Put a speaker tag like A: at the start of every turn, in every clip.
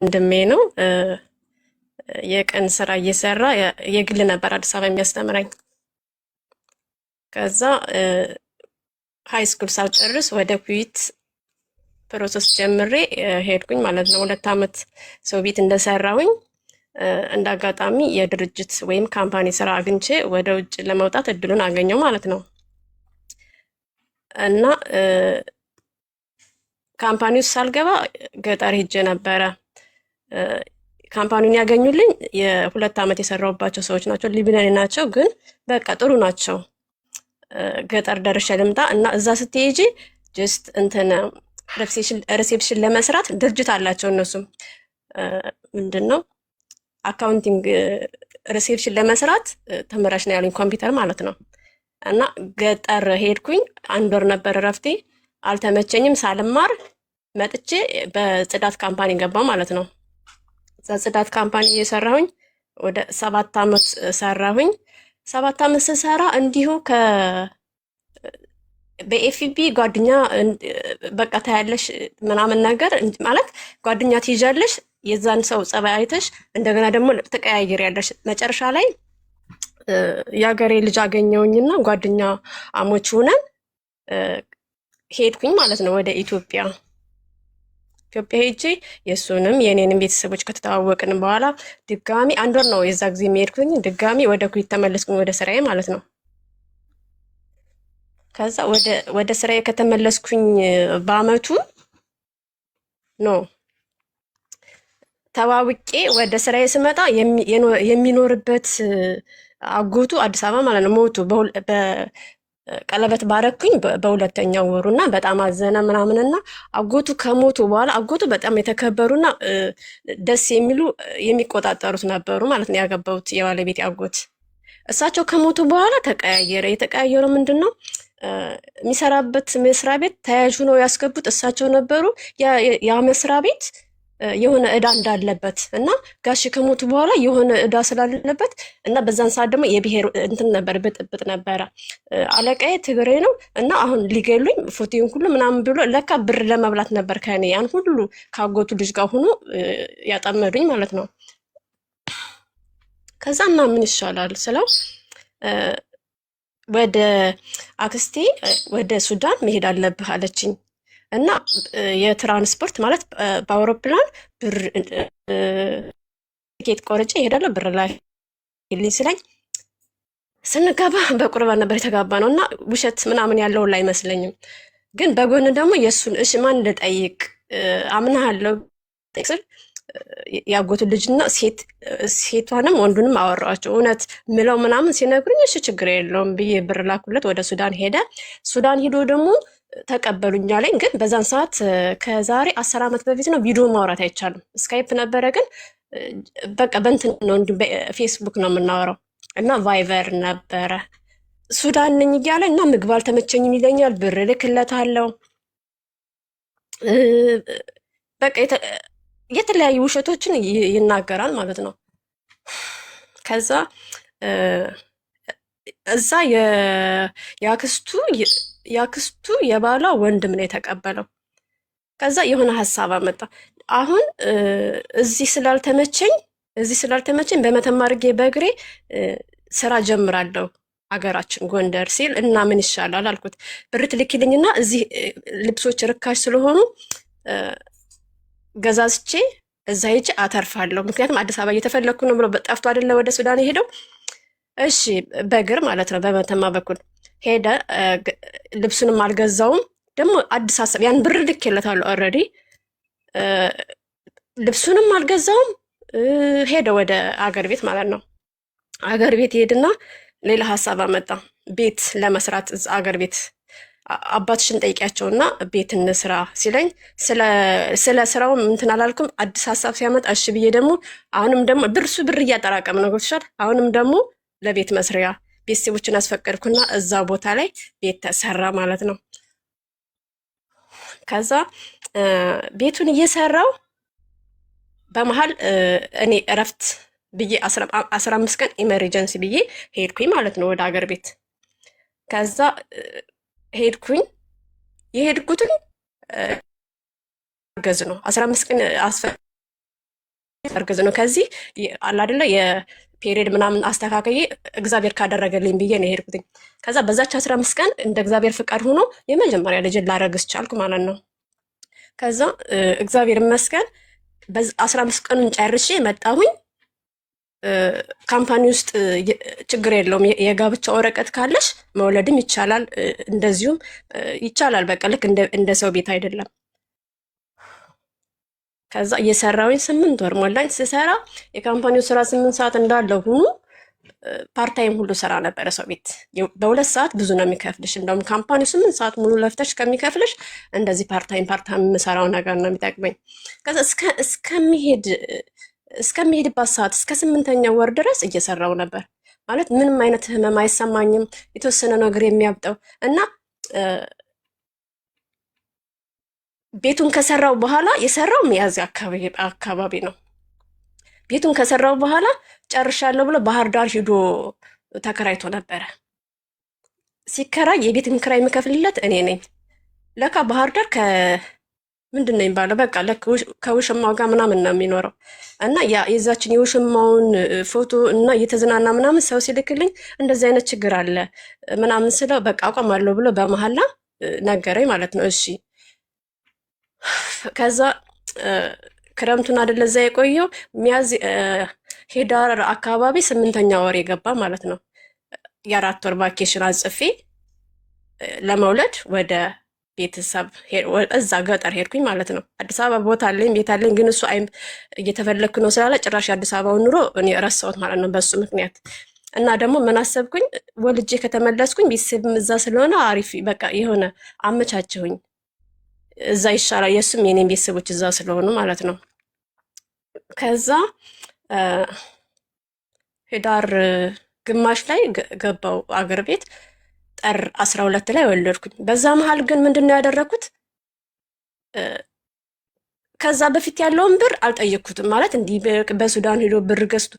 A: ወንድሜ ነው። የቀን ስራ እየሰራ የግል ነበር አዲስ አበባ የሚያስተምረኝ። ከዛ ሃይ ስኩል ሳልጨርስ ወደ ኩዌት ፕሮሰስ ጀምሬ ሄድኩኝ ማለት ነው። 2 ዓመት ሰው ቤት እንደሰራሁኝ እንደ አጋጣሚ የድርጅት ወይም ካምፓኒ ስራ አግኝቼ ወደ ውጭ ለመውጣት እድሉን አገኘው ማለት ነው። እና ካምፓኒ ውስጥ ሳልገባ ገጠር ሄጄ ነበረ። ካምፓኒውን ያገኙልኝ የ2 ዓመት የሰራሁባቸው ሰዎች ናቸው። ሊቢናዊ ናቸው፣ ግን በቃ ጥሩ ናቸው። ገጠር ደርሼ ልምጣ እና እዛ ስትሄጂ ጀስት እንትን ሪሴፕሽን ለመስራት ድርጅት አላቸው እነሱም ምንድን ነው አካውንቲንግ ሪሴፕሽን ለመስራት ተምረሽ ነው ያሉኝ፣ ኮምፒውተር ማለት ነው። እና ገጠር ሄድኩኝ። 1 ወር ነበር እረፍቴ። አልተመቸኝም። ሳልማር መጥቼ በጽዳት ካምፓኒ ገባው ማለት ነው። እዛ ጽዳት ካምፓኒ እየሰራሁኝ ወደ 7 ዓመት ሰራሁኝ። 7 ዓመት ስሰራ እንዲሁ በኤፍቢ ጓደኛ በቃ ታያለሽ ምናምን ነገር ማለት ጓደኛ ትይዣለሽ፣ የዛን ሰው ጸባይ አይተሽ እንደገና ደግሞ ትቀያየሪያለሽ። መጨረሻ ላይ የሀገሬ ልጅ አገኘውኝና ጓደኛ አሞች ሆነን ሄድኩኝ ማለት ነው ወደ ኢትዮጵያ። ኢትዮጵያ ሄጄ የእሱንም የእኔንም ቤተሰቦች ከተተዋወቅን በኋላ ድጋሚ 1 ወር ነው የዛ ጊዜ የሚሄድኩኝ። ድጋሚ ወደ ኩዌት ተመለስኩኝ ወደ ስራዬ ማለት ነው። ከዛ ወደ ስራዬ ከተመለስኩኝ በአመቱ ነው ተዋውቄ ወደ ስራዬ ስመጣ የሚኖርበት አጎቱ አዲስ አበባ ማለት ነው ሞቱ። ቀለበት ባረኩኝ በ2ኛው ወሩና በጣም አዘነ ምናምንና አጎቱ ከሞቱ በኋላ አጎቱ በጣም የተከበሩና ደስ የሚሉ የሚቆጣጠሩት ነበሩ ማለት ነው። ያገባሁት የባለቤት አጎት እሳቸው ከሞቱ በኋላ ተቀያየረ። የተቀያየረው ምንድነው የሚሰራበት መስሪያ ቤት ተያያዥ ነው ያስገቡት እሳቸው ነበሩ። ያ መስሪያ ቤት የሆነ እዳ እንዳለበት እና ጋሽ ከሞቱ በኋላ የሆነ እዳ ስላለበት እና በዛን ሰዓት ደግሞ የብሔር እንትን ነበር፣ ብጥብጥ ነበረ። አለቃዬ ትግሬ ነው እና አሁን ሊገሉኝ ፎቶን ሁሉ ምናምን ብሎ ለካ ብር ለመብላት ነበር ከኔ ያን ሁሉ ካጎቱ ልጅ ጋር ሆኖ ያጠመዱኝ ማለት ነው። ከዛ እና ምን ይሻላል ስለው ወደ አክስቴ ወደ ሱዳን መሄድ አለብህ አለችኝ። እና የትራንስፖርት ማለት በአውሮፕላን ብር ቲኬት ቆርጬ እሄዳለሁ ብር ላይ ልኝ ስለኝ ስንገባ በቁርባን ነበር የተጋባ ነው እና ውሸት ምናምን ያለውን አይመስለኝም። ግን በጎን ደግሞ የእሱን እሺ ማን ልጠይቅ አምናለሁ ስል ያጎቱ ልጅና ሴቷንም ወንዱንም አወራቸው። እውነት ምለው ምናምን ሲነግሩኝ እሺ ችግር የለውም ብዬ ብር ላኩለት። ወደ ሱዳን ሄደ። ሱዳን ሂዶ ደግሞ ተቀበሉኛ ላይ ግን በዛን ሰዓት ከዛሬ 10 ዓመት በፊት ነው። ቪዲዮ ማውራት አይቻልም። ስካይፕ ነበረ ግን በቃ በእንትን ነው ፌስቡክ ነው የምናወራው እና ቫይቨር ነበረ። ሱዳን ነኝ እያለ እና ምግብ አልተመቸኝም ይለኛል። ብር ልክለታለሁ። በቃ የተለያዩ ውሸቶችን ይናገራል ማለት ነው። ከዛ እዛ ያክስቱ የባሏ ወንድም ነው የተቀበለው። ከዛ የሆነ ሀሳብ አመጣ። አሁን እዚህ ስላልተመቸኝ በመተማ አድርጌ በእግሬ ስራ ጀምራለሁ አገራችን ጎንደር ሲል እና ምን ይሻላል አልኩት። ብር ትልኪልኝና እዚህ ልብሶች ርካሽ ስለሆኑ ገዛዝቼ እዛ ሄጄ አተርፋለሁ። ምክንያቱም አዲስ አበባ እየተፈለግኩ ነው ብሎ ጠፍቶ አይደለ ወደ ሱዳን የሄደው። እሺ በእግር ማለት ነው በመተማ በኩል ሄደ። ልብሱንም አልገዛውም ደግሞ አዲስ ሀሳብ ያን ብር ልኬለታለሁ ኦልሬዲ። ልብሱንም አልገዛውም። ሄደ ወደ አገር ቤት ማለት ነው። አገር ቤት ሄድና ሌላ ሀሳብ አመጣ። ቤት ለመስራት አገር ቤት አባትሽን ጠይቂያቸውና ቤት እንስራ ሲለኝ ስለ ስራውም እንትን አላልኩም። አዲስ ሀሳብ ሲያመጣ እሺ ብዬ ደግሞ አሁንም ደግሞ ብር እያጠራቀም ነው ገብቶሻል። አሁንም ደግሞ ለቤት መስሪያ ቤተሰቦችን አስፈቀድኩና እዛ ቦታ ላይ ቤት ተሰራ ማለት ነው። ከዛ ቤቱን እየሰራው በመሀል እኔ እረፍት ብዬ 15 ቀን ኢመርጀንሲ ብዬ ሄድኩኝ ማለት ነው ወደ ሀገር ቤት። ከዛ ሄድኩኝ። የሄድኩትን ገዝ ነው 15 ቀን እርግዝ ነው። ከዚህ አለ አይደለ የፔሪድ ምናምን አስተካከዬ እግዚአብሔር ካደረገልኝ ብዬ ነው የሄድኩትኝ። ከዛ በዛች 15 ቀን እንደ እግዚአብሔር ፍቃድ ሆኖ የመጀመሪያ ልጅን ላረግዝ ቻልኩ ማለት ነው። ከዛ እግዚአብሔር ይመስገን በ15 ቀኑን ጨርሼ መጣሁኝ። ካምፓኒ ውስጥ ችግር የለውም የጋብቻ ወረቀት ካለሽ መውለድም ይቻላል፣ እንደዚሁም ይቻላል። በቃ ልክ እንደ ሰው ቤት አይደለም። ከዛ እየሰራሁኝ 8 ወር ሞላኝ። ስሰራ የካምፓኒው ስራ 8 ሰዓት እንዳለ ሆኖ ፓርታይም ሁሉ ስራ ነበረ ሰው ቤት። በ2 ሰዓት ብዙ ነው የሚከፍልሽ። እንደውም ካምፓኒው 8 ሰዓት ሙሉ ለፍተሽ ከሚከፍልሽ እንደዚህ ፓርታይም የምሰራው ነገር ነው የሚጠቅመኝ። ከዛ እስከሚሄድባት ሰዓት እስከ 8ኛው ወር ድረስ እየሰራው ነበር። ማለት ምንም አይነት ህመም አይሰማኝም። የተወሰነ ነገር የሚያብጠው እና ቤቱን ከሰራው በኋላ የሰራው ሚያዝያ አካባቢ ነው። ቤቱን ከሰራው በኋላ ጨርሻለሁ ብሎ ባህር ዳር ሂዶ ተከራይቶ ነበረ። ሲከራይ የቤትን ክራይ የምከፍልለት እኔ ነኝ። ለካ ባህር ዳር ምንድን ነው የሚባለው? በቃ ከውሽማው ጋር ምናምን ነው የሚኖረው እና የዛችን የውሽማውን ፎቶ እና እየተዝናና ምናምን ሰው ሲልክልኝ እንደዚህ አይነት ችግር አለ ምናምን ስለው በቃ አቋማለሁ ብሎ በመሀላ ነገረኝ ማለት ነው። እሺ ከዛ ክረምቱን አይደለ እዛ የቆየው ሄዳር አካባቢ 8ኛ ወር የገባ ማለት ነው። የ4 ወር ቫኬሽን አጽፌ ለመውለድ ወደ ቤተሰብ እዛ ገጠር ሄድኩኝ ማለት ነው። አዲስ አበባ ቦታ አለኝ ቤት አለኝ፣ ግን እሱ እየተፈለግክ ነው ስላለ ጭራሽ የአዲስ አበባውን ኑሮ እኔ ረሳሁት ማለት ነው በሱ ምክንያት። እና ደግሞ ምን አሰብኩኝ፣ ወልጄ ከተመለስኩኝ ቤተሰብም እዛ ስለሆነ አሪፍ በቃ የሆነ አመቻቸውኝ እዛ ይሻላል፣ የእሱም የኔም ቤተሰቦች እዛ ስለሆኑ ማለት ነው። ከዛ ሄዳር ግማሽ ላይ ገባው አገር ቤት። ጥር 12 ላይ ወለድኩኝ። በዛ መሀል ግን ምንድነው ያደረኩት? ከዛ በፊት ያለውን ብር አልጠየቅኩትም። ማለት እንዲህ በሱዳን ሄዶ ብር ገዝቶ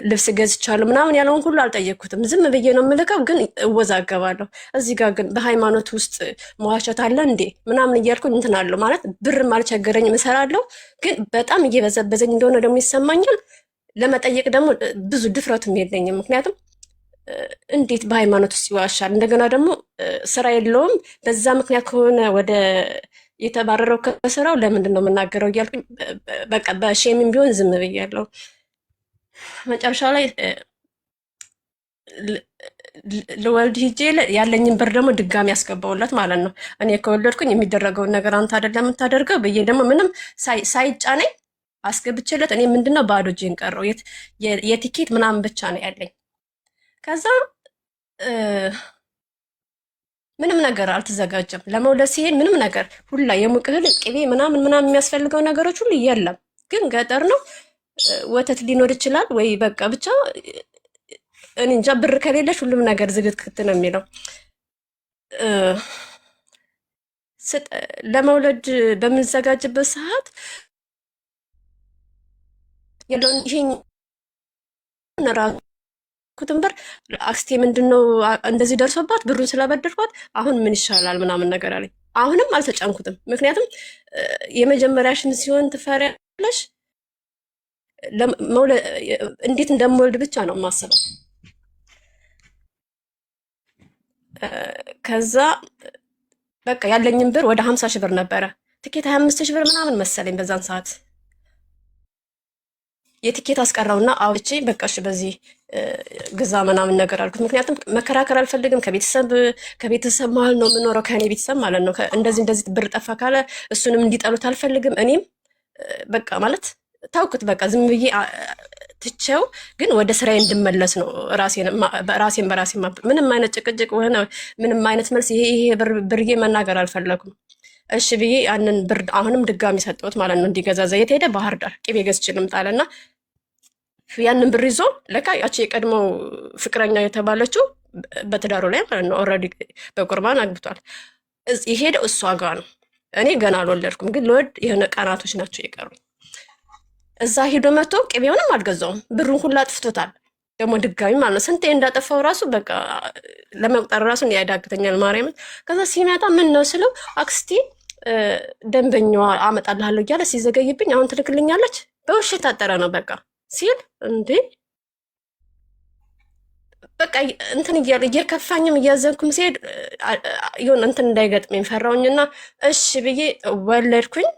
A: ልብስ ገዝቻለሁ ምናምን ያለውን ሁሉ አልጠየቅኩትም። ዝም ብዬ ነው የምልከው፣ ግን እወዛገባለሁ። እዚህ ጋር ግን በሃይማኖት ውስጥ መዋሸት አለ እንዴ ምናምን እያልኩኝ እንትን አለው። ማለት ብርም አልቸገረኝም፣ እሰራለሁ። ግን በጣም እየበዘበዘኝ እንደሆነ ደግሞ ይሰማኛል። ለመጠየቅ ደግሞ ብዙ ድፍረቱም የለኝም። ምክንያቱም እንዴት በሃይማኖት ውስጥ ይዋሻል? እንደገና ደግሞ ስራ የለውም። በዛ ምክንያት ከሆነ ወደ የተባረረው ከስራው ለምንድን ነው የምናገረው እያልኩኝ በቃ በሼምም ቢሆን ዝም ብያለሁ። መጨረሻ ላይ ልወልድ ሂጄ ያለኝን ብር ደግሞ ድጋሚ ያስገባውለት ማለት ነው። እኔ ከወለድኩኝ የሚደረገውን ነገር አንተ አይደለም የምታደርገው ብዬ ደግሞ ምንም ሳይጫነኝ አስገብቼለት እኔ ምንድነው ባዶ እጄን ቀረው። የቲኬት ምናምን ብቻ ነው ያለኝ። ከዛ ምንም ነገር አልተዘጋጀም ለመውለድ ሲሄድ ምንም ነገር ሁላ የሙቅ እህል ቅቤ ምናምን የሚያስፈልገው ነገሮች ሁሉ የለም። ግን ገጠር ነው፣ ወተት ሊኖር ይችላል ወይ በቃ ብቻ እኔ እንጃ። ብር ከሌለሽ ሁሉም ነገር ዝግትክት ነው የሚለው። ለመውለድ በምንዘጋጅበት ሰዓት ያለውን ይሄን ራሱ ኩትንበር አክስቴ ምንድነው እንደዚህ ደርሶባት ብሩን ስላበደርኳት አሁን ምን ይሻላል ምናምን ነገር አለኝ። አሁንም አልተጫንኩትም። ምክንያቱም የመጀመሪያሽን ሲሆን ትፈሪያለሽ። እንዴት እንደምወልድ ብቻ ነው የማስበው። ከዛ በቃ ያለኝን ብር ወደ 50 ሺህ ብር ነበረ። ትኬት 25 ሺህ ብር ምናምን መሰለኝ በዛን ሰዓት። የትኬት አስቀረውና አውጥቼ በቃ እሺ በዚህ ግዛ ምናምን ነገር አልኩት። ምክንያቱም መከራከር አልፈልግም። ከቤተሰብ መሀል ነው የምኖረው፣ ከእኔ ቤተሰብ ማለት ነው። እንደዚህ ብር ጠፋ ካለ እሱንም እንዲጠሉት አልፈልግም። እኔም በቃ ማለት ታውኩት። በቃ ዝም ብዬ ትቼው ግን ወደ ስራዬ እንድመለስ ነው ራሴን በራሴ ምንም አይነት ጭቅጭቅ ሆነ ምንም አይነት መልስ ይሄ ብርዬ መናገር አልፈለኩም። እሺ ብዬ ያንን ብር አሁንም ድጋሚ ሰጠሁት ማለት ነው እንዲገዛ። ዘይት ሄደ ባህር ዳር ቅቤ ገዝቼ ልምጣለና ያንን ብር ይዞ ለካ ያቺ የቀድሞው ፍቅረኛ የተባለችው በትዳሩ ላይ ማለት ነው ኦልሬዲ በቁርባን አግብቷል። የሄደው እሷ ጋር ነው። እኔ ገና አልወለድኩም፣ ግን ለወድ የሆነ ቀናቶች ናቸው የቀሩኝ። እዛ ሄዶ መጥቶ ቅቤውንም አልገዛውም፣ ብሩን ሁላ አጥፍቶታል። ደግሞ ድጋሚ ማለት ነው ስንቴ እንዳጠፋው ራሱ በቃ ለመቁጠር ራሱ ያዳግተኛል ማርያምን። ከዛ ሲመጣ ምን ነው ስለው አክስቴ ደንበኛዋ አመጣልሃለሁ እያለ ሲዘገይብኝ አሁን ትልክልኛለች በውሽ የታጠረ ነው በቃ ሲል እንዴ በቃ እንትን እያለ እየከፋኝም እያዘንኩም ሲሄድ ይሁን እንትን እንዳይገጥመኝ ፈራውኝና እሺ ብዬ ወለድኩኝ።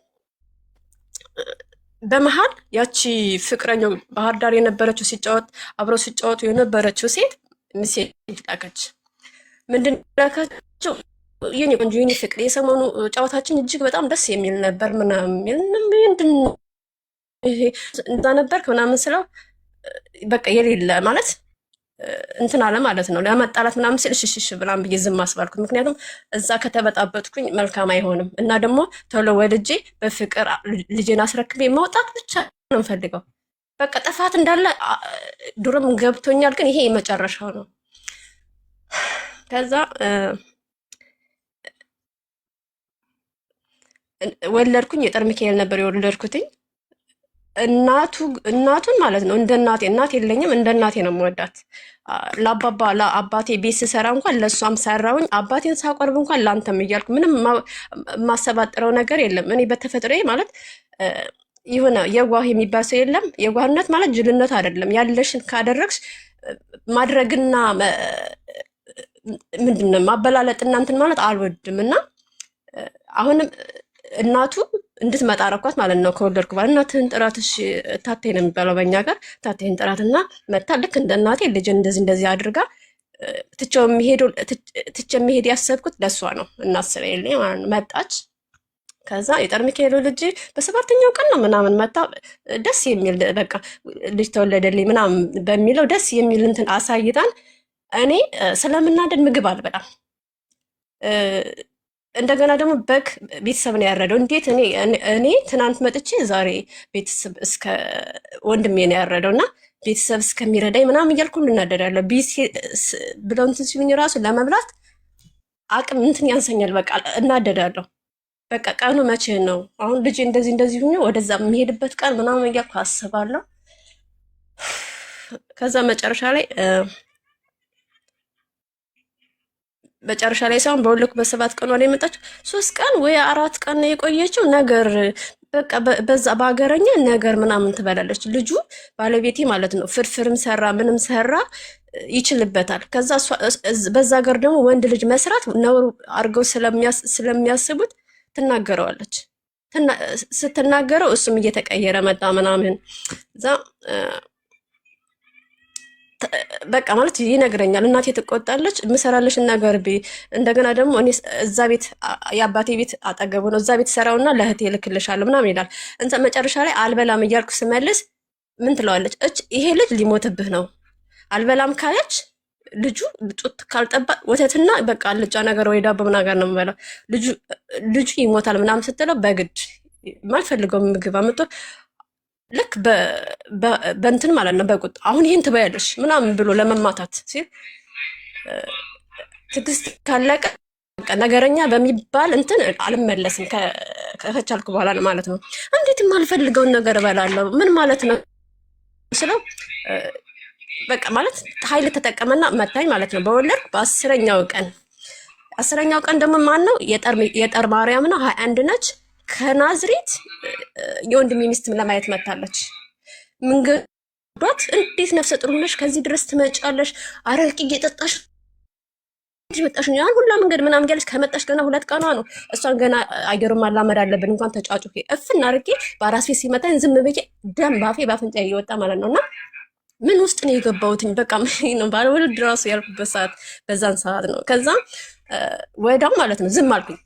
A: በመሀል ያቺ ፍቅረኛው ባህር ዳር የነበረችው ሲጫወት አብረው ሲጫወቱ የነበረችው ሴት ሜሴጅ ላከች። ምንድን ላካቸው? የኔ ቆንጆ የኔ ፍቅር የሰሞኑ ጨዋታችን እጅግ በጣም ደስ የሚል ነበር ምናምን ምንድን ይሄ እንዛ ነበርክ ምናምን ስለው በቃ የሌለ ማለት እንትን አለ ማለት ነው። ለመጣላት ምናምን ሲል እሽሽሽ ብላም ብዬ ዝም አስባልኩት። ምክንያቱም እዛ ከተበጣበጥኩኝ መልካም አይሆንም እና ደግሞ ቶሎ ወልጄ በፍቅር ልጄን አስረክቤ መውጣት ብቻ ነው የምፈልገው። በቃ ጥፋት እንዳለ ዱርም ገብቶኛል፣ ግን ይሄ የመጨረሻው ነው። ከዛ ወለድኩኝ። የጠር ሚካኤል ነበር የወለድኩትኝ። እናቱን ማለት ነው እንደ እናቴ እናት የለኝም፣ እንደ እናቴ ነው የምወዳት። ለአባቴ ቤት ስሰራ እንኳን ለእሷም ሰራውኝ፣ አባቴን ሳቆርብ እንኳን ለአንተም እያልኩ ምንም የማሰባጥረው ነገር የለም። እኔ በተፈጥሮ ማለት የሆነ የዋህ የሚባል ሰው የለም። የዋህነት ማለት ጅልነት አይደለም። ያለሽን ካደረግሽ ማድረግና ምንድነው ማበላለጥና እንትን ማለት አልወድም እና አሁንም እናቱ እንድትመጣ አረኳት ማለት ነው። ከወለድኩ በኋላ እናትህን ጥራት፣ እሺ ታቴ ነው የሚባለው በእኛ ጋር። ታቴን ጥራትና መታ ልክ እንደ እናቴ ልጅ እንደዚህ እንደዚህ አድርጋ ትቼው መሄድ ያሰብኩት ለእሷ ነው። እናስበልኝ ማለት ነው። መጣች። ከዛ የጠር ሚካኤሉ ልጅ በሰባተኛው ቀን ነው ምናምን መታ ደስ የሚል በቃ ልጅ ተወለደልኝ ምናምን በሚለው ደስ የሚል እንትን አሳይታን። እኔ ስለምናደድ ምግብ አልበላም። እንደገና ደግሞ በግ ቤተሰብ ነው ያረደው። እንዴት እኔ ትናንት መጥቼ ዛሬ ቤተሰብ እስከ ወንድሜ ነው ያረደው እና ቤተሰብ እስከሚረዳኝ ምናምን እያልኩ እናደዳለሁ። ብለው እንትን ሲሉኝ ራሱ ለመብላት አቅም እንትን ያንሰኛል። በቃ እናደዳለሁ። በቃ ቀኑ መቼ ነው አሁን ልጄ እንደዚህ እንደዚህ ሁኜ ወደዛ የሚሄድበት ቀን ምናምን እያልኩ አስባለሁ። ከዛ መጨረሻ ላይ ሳይሆን በሁለት በሰባት ቀን ላይ የመጣችው 3 ቀን ወይ 4 ቀን ነው የቆየችው። ነገር በቃ በዛ በአገረኛ ነገር ምናምን ትበላለች። ልጁ ባለቤቴ ማለት ነው ፍርፍርም ሰራ ምንም ሰራ ይችልበታል። ከዛ በዛ ሀገር ደግሞ ወንድ ልጅ መስራት ነውር አድርገው ስለሚያስቡት ትናገረዋለች። ስትናገረው እሱም እየተቀየረ መጣ ምናምን እዛ በቃ ማለት ይነግረኛል። እናቴ ትቆጣለች። የምሰራለሽን ነገር እንደገና ደግሞ እኔ እዛ ቤት የአባቴ ቤት አጠገቡ ነው። እዛ ቤት ሰራውና ለእህቴ እልክልሻለሁ ምናምን ይላል። መጨረሻ ላይ አልበላም እያልኩ ስመልስ ምን ትለዋለች? ይሄ ልጅ ሊሞትብህ ነው። አልበላም ካለች ልጁ ጡት ካልጠባ ወተትና በቃ አልጫ ነገር ወይ ዳቦ ነገር ነው የምበላው፣ ልጁ ይሞታል ምናምን ስትለው በግድ ማልፈልገው ምግብ አምጥቶ ልክ በእንትን ማለት ነው በቁጥ አሁን ይህን ትበያለሽ ምናምን ብሎ ለመማታት ሲል ትዕግስት ካለቀ ነገረኛ በሚባል እንትን አልመለስም ከቻልኩ በኋላ ነው ማለት ነው። እንዴት የማልፈልገውን ነገር እበላለሁ ምን ማለት ነው ስለው በቃ ማለት ኃይል ተጠቀመና መታኝ ማለት ነው። በወለድኩ በ10ኛው ቀን ደግሞ ማን ነው የጠር ማርያም ነው 21 ነች። ከናዝሬት የወንድሜ ሚስትም ለማየት መታለች። መንገዷት እንዴት ነፍሰ ጥሩ ሆነሽ ከዚህ ድረስ ትመጫለሽ? አረቂ እየጠጣሽ መጣሽ ያን ሁላ መንገድ ምናምን ያለች ከመጣሽ ገና 2 ቀኗ ነው። እሷን ገና አየሩን ማላመድ አለብን እንኳን ተጫጩ እፍና አርጌ በአራስ ቤት ሲመታኝ ዝም ብዬ ደም ባፌ ባፍንጫ እየወጣ ማለት ነውና ምን ውስጥ ነው የገባሁትኝ? በቃ ምን ነው ባለወልድ ራሱ ያልኩበት ሰዓት በዛን ሰዓት ነው። ከዛ ወዳው ማለት ነው ዝም አልኩኝ።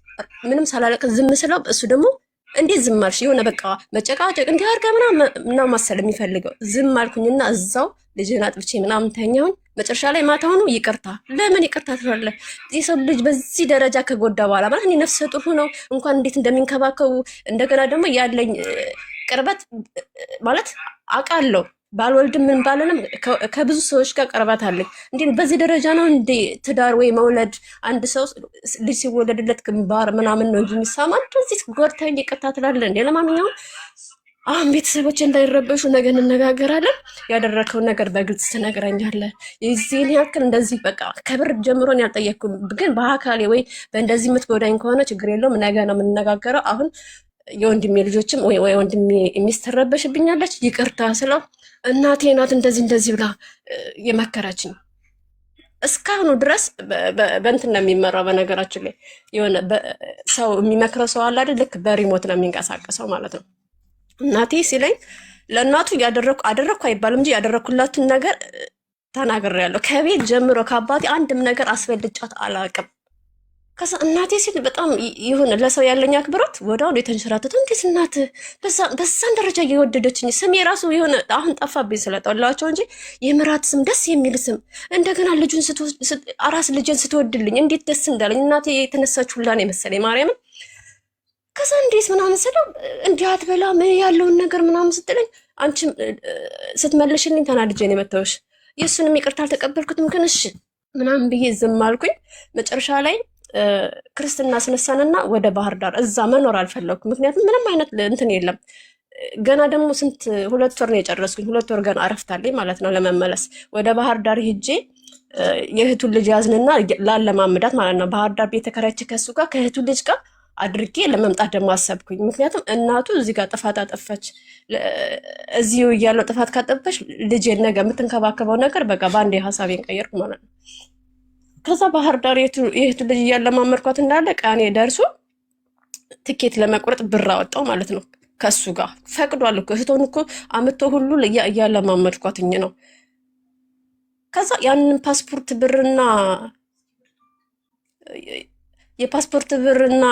A: ምንም ሳላለቀ ዝም ስለው እሱ ደግሞ እንዴት ዝም አልሽ? የሆነ በቃ መጨቃጨቅ እንዲህ አድርጋ ምናምን ነው መሰል የሚፈልገው። ዝም አልኩኝና እዛው ልጅን አጥብቼ ምናምን ተኛሁኝ። መጨረሻ ላይ ማታውኑ ይቅርታ። ለምን ይቅርታ ትላለህ? የሰው ልጅ በዚህ ደረጃ ከጎዳ በኋላ ማለት እኔ ነፍሰ ጡር ነው እንኳን እንዴት እንደሚንከባከቡ እንደገና ደግሞ ያለኝ ቅርበት ማለት አውቃለሁ። ባልወልድም ምን ባልንም ከብዙ ሰዎች ጋር ቀርባት አለኝ። እንዴ በዚህ ደረጃ ነው እንዴ ትዳር ወይ መውለድ? አንድ ሰው ልጅ ሲወለድለት ግንባር ምናምን ነው እንጂ የሚሳማ እንደዚህ ጎርተኝ ይቅርታ ትላለህ እንዴ? ለማንኛውም አሁን ቤተሰቦች እንዳይረበሹ ነገ እንነጋገራለን። ያደረከውን ነገር በግልጽ ትነግረኛለህ። የዚህን ያክል እንደዚህ በቃ ከብር ጀምሮን ያልጠየቅኩም፣ ግን በአካሌ ወይ በእንደዚህ የምትጎዳኝ ከሆነ ችግር የለውም ነገ ነው የምንነጋገረው። አሁን የወንድሜ ልጆችም ወይ ወንድሜ የሚስተረበሽብኛለች ይቅርታ ስለው እናቴ ናት እንደዚህ እንደዚህ ብላ የመከረችኝ። እስካሁኑ ድረስ በእንትን ነው የሚመራው። በነገራችን ላይ የሆነ ሰው የሚመክረው ሰው አለ አይደል? ልክ በሪሞት ነው የሚንቀሳቀሰው ማለት ነው። እናቴ ሲለኝ ለእናቱ አደረግኩ አይባልም እንጂ ያደረግኩላትን ነገር ተናግሬያለሁ። ከቤት ጀምሮ ከአባቴ አንድም ነገር አስበልጫት አላውቅም። ከዛ እናቴ ሲል በጣም የሆነ ለሰው ያለኝ አክብሮት ወዲያውኑ የተንሸራተተው። እንዴት እናት በዛን ደረጃ እየወደደችኝ፣ ስም የራሱ የሆነ አሁን ጠፋብኝ ስለጠላቸው እንጂ የምራት ስም ደስ የሚል ስም፣ እንደገና አራስ ልጅን ስትወድልኝ እንዴት ደስ እንዳለኝ እናቴ የተነሳች ሁላ ነው የመሰለኝ ማርያምን። ከዛ እንዴት ምናምን ስለው እንዲህ አትበላም ያለውን ነገር ምናምን ስትለኝ አንቺም ስትመልሽልኝ ተናድጄ ነው የመታሁሽ። የእሱንም ይቅርታ አልተቀበልኩትም፣ ግን እሺ ምናምን ብዬ ዝም አልኩኝ። መጨረሻ ላይ ክርስትና አስነሳንና ወደ ባህር ዳር እዛ መኖር አልፈለኩም። ምክንያቱም ምንም አይነት እንትን የለም። ገና ደግሞ 2 ወር ነው የጨረስኩኝ። 2 ወር ገና አረፍታለኝ ማለት ነው ለመመለስ። ወደ ባህር ዳር ሄጄ የእህቱን ልጅ ያዝንና ላለማምዳት ማለት ነው። ባህር ዳር ቤት ተከራይቼ ከሱ ጋር ከእህቱ ልጅ ጋር አድርጌ ለመምጣት ደግሞ አሰብኩኝ። ምክንያቱም እናቱ እዚህ ጋር ጥፋት አጠፋች፣ እዚሁ እያለው ጥፋት ካጠፋች ልጄን ነገ የምትንከባከበው ነገር በቃ በአንዴ ሀሳቤን ቀየርኩ ማለት ነው። ከዛ ባህር ዳር የእህቱ ልጅ እያለማመድኳት እንዳለ ቀኔ ደርሶ ትኬት ለመቁረጥ ብር አወጣው ማለት ነው። ከሱ ጋር ፈቅዷል እኮ እህቶን እኮ አምቶ ሁሉ እያለማመድኳትኝ ነው። ከዛ ያንን የፓስፖርት ብርና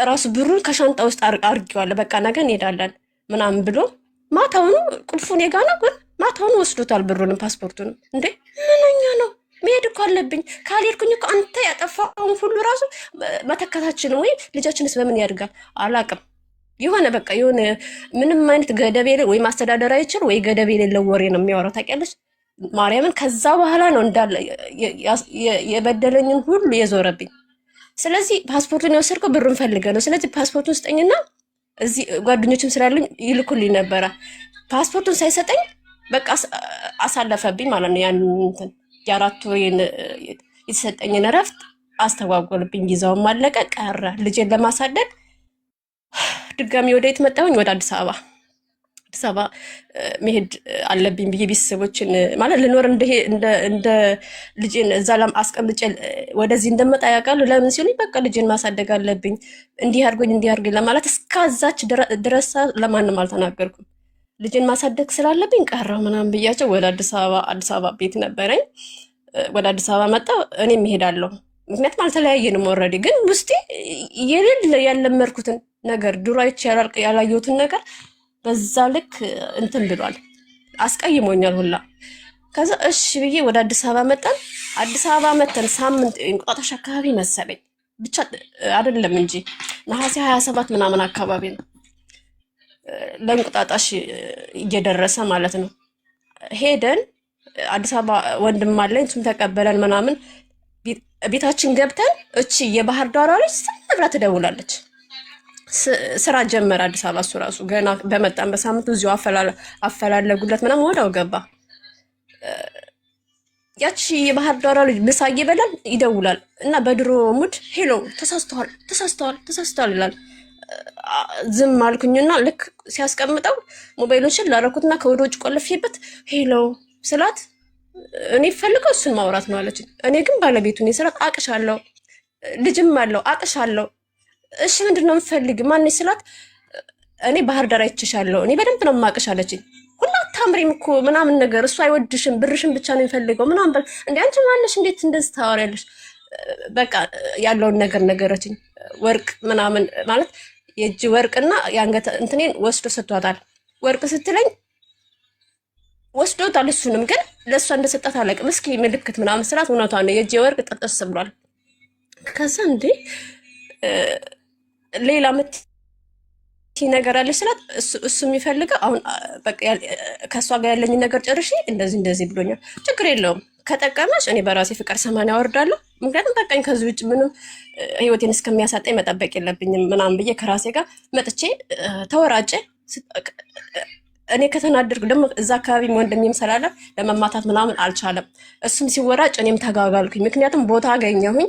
A: ራሱ ብሩን ከሻንጣ ውስጥ አርጌዋለሁ። በቃ ነገ እንሄዳለን ምናምን ብሎ ማታውኑ ቁልፉን የጋ ነው፣ ግን ማታውኑ ወስዶታል ብሩንም ፓስፖርቱንም። እንዴ ምንኛ ነው? መሄድ እኮ አለብኝ። ካልሄድኩኝ እኮ አንተ ያጠፋውን ሁሉ ራሱ መተካታችን ወይ ልጃችንስ በምን ያድጋል አላቅም። የሆነ በቃ የሆነ ምንም አይነት ገደብ የለ ወይ ማስተዳደር አይችል ወይ ገደብ የሌለው ወሬ ነው የሚያወራው ታውቂያለሽ ማርያምን። ከዛ በኋላ ነው እንዳለ የበደለኝን ሁሉ የዞረብኝ። ስለዚህ ፓስፖርቱን የወሰድከው ብሩን ፈልገ ነው። ስለዚህ ፓስፖርቱን ስጠኝና እዚህ ጓደኞችም ስላሉኝ ይልኩልኝ ነበረ። ፓስፖርቱን ሳይሰጠኝ በቃ አሳለፈብኝ ማለት ነው። ያን እንትን የ4 ወር የተሰጠኝን እረፍት አስተጓጎልብኝ። ጊዜውም አለቀ ቀረ። ልጄን ለማሳደግ ድጋሚ ወደ የት መጣሁኝ? ወደ አዲስ አበባ መሄድ አለብኝ ብዬ ቤተሰቦችን ማለት ልኖር እንደ ልጄን እዛ አስቀምጬ ወደዚህ እንደመጣ ያውቃሉ። ለምን ሲሉኝ በቃ ልጄን ማሳደግ አለብኝ እንዲህ አድርጎኝ ለማለት እስከዛች ድረስ ለማንም አልተናገርኩም። ልጄን ማሳደግ ስላለብኝ ቀረው ምናምን ብያቸው ወደ አዲስ አበባ ቤት ነበረኝ። ወደ አዲስ አበባ መጣሁ። እኔም እሄዳለሁ፣ ምክንያቱም አልተለያየንም። ኦልሬዲ ግን ውስጤ የሌለ ያለመድኩትን ነገር ድሮ አይቼ ያላየሁትን ነገር በዛ ልክ እንትን ብሏል፣ አስቀይሞኛል ሁላ። ከዛ እሺ ብዬ ወደ አዲስ አበባ መጣን። አዲስ አበባ መተን ሳምንት እንቁጣጣሽ አካባቢ መሰለኝ ብቻ አይደለም እንጂ ነሐሴ 27 ምናምን አካባቢ ነው ለእንቁጣጣሽ እየደረሰ ማለት ነው። ሄደን አዲስ አበባ ወንድም አለኝ፣ እሱም ተቀበለን ምናምን። ቤታችን ገብተን እቺ የባህር ዳሯ ልጅ ስንብራ ትደውላለች። ስራ ጀመረ አዲስ አበባ። እሱ ራሱ ገና በመጣን በሳምንቱ እዚሁ አፈላለጉለት ምናምን ወዳው ገባ። ያቺ የባህር ዳሯ ልጅ ምሳ እየበላን ይደውላል እና በድሮ ሙድ ሄሎ ተሳስተዋል ይላል። ዝም አልኩኝና ልክ ሲያስቀምጠው ሞባይሎችን ላረኩትና ከወደ ውጭ ቆልፌበት ሄሎ ስላት እኔ ፈልገው እሱን ማውራት ነው አለች። እኔ ግን ባለቤቱን ስላት አቅሻለሁ፣ ልጅም አለው አቅሻለሁ። እሺ ምንድነው የምትፈልጊ? ማን ስላት እኔ ባህር ዳር አይቼሻለሁ፣ እኔ በደንብ ነው የማቅሽ አለችኝ። ሁላ አታምሪም እኮ ምናምን ነገር፣ እሱ አይወድሽም፣ ብርሽን ብቻ ነው የሚፈልገው ምናምን በል። እንዴ አንቺ ማነሽ? እንዴት እንደዚህ ታወሪያለሽ? በቃ ያለውን ነገር ነገረችኝ። ወርቅ ምናምን ማለት የእጅ ወርቅና የአንገት እንትኔን ወስዶ ሰጥቷታል። ወርቅ ስትለኝ ወስዶታል። እሱንም ግን ለእሷ እንደሰጣት አላውቅም። እስኪ ምልክት ምናምን ስላት እውነቷን ነው፣ የእጅ ወርቅ ጠጠስ ብሏል። ከዛ እንዴ ሌላ ነገር አለች ስላት እሱ የሚፈልገው አሁን በቃ ከእሷ ጋር ያለኝ ነገር ጨርሼ እንደዚህ ብሎኛል። ችግር የለውም ከጠቀመች እኔ በራሴ ፍቃድ 80 አወርዳለሁ። ምክንያቱም በቃኝ ከዚህ ውጭ ምንም ህይወቴን እስከሚያሳጣኝ መጠበቅ የለብኝም ምናምን ብዬ ከራሴ ጋር መጥቼ ተወራጨ። እኔ ከተናደድኩ ደግሞ እዛ አካባቢ ወንድሜም ስላለ ለመማታት ምናምን አልቻለም። እሱም ሲወራጭ እኔም ተጋጋልኩኝ። ምክንያቱም ቦታ አገኘሁኝ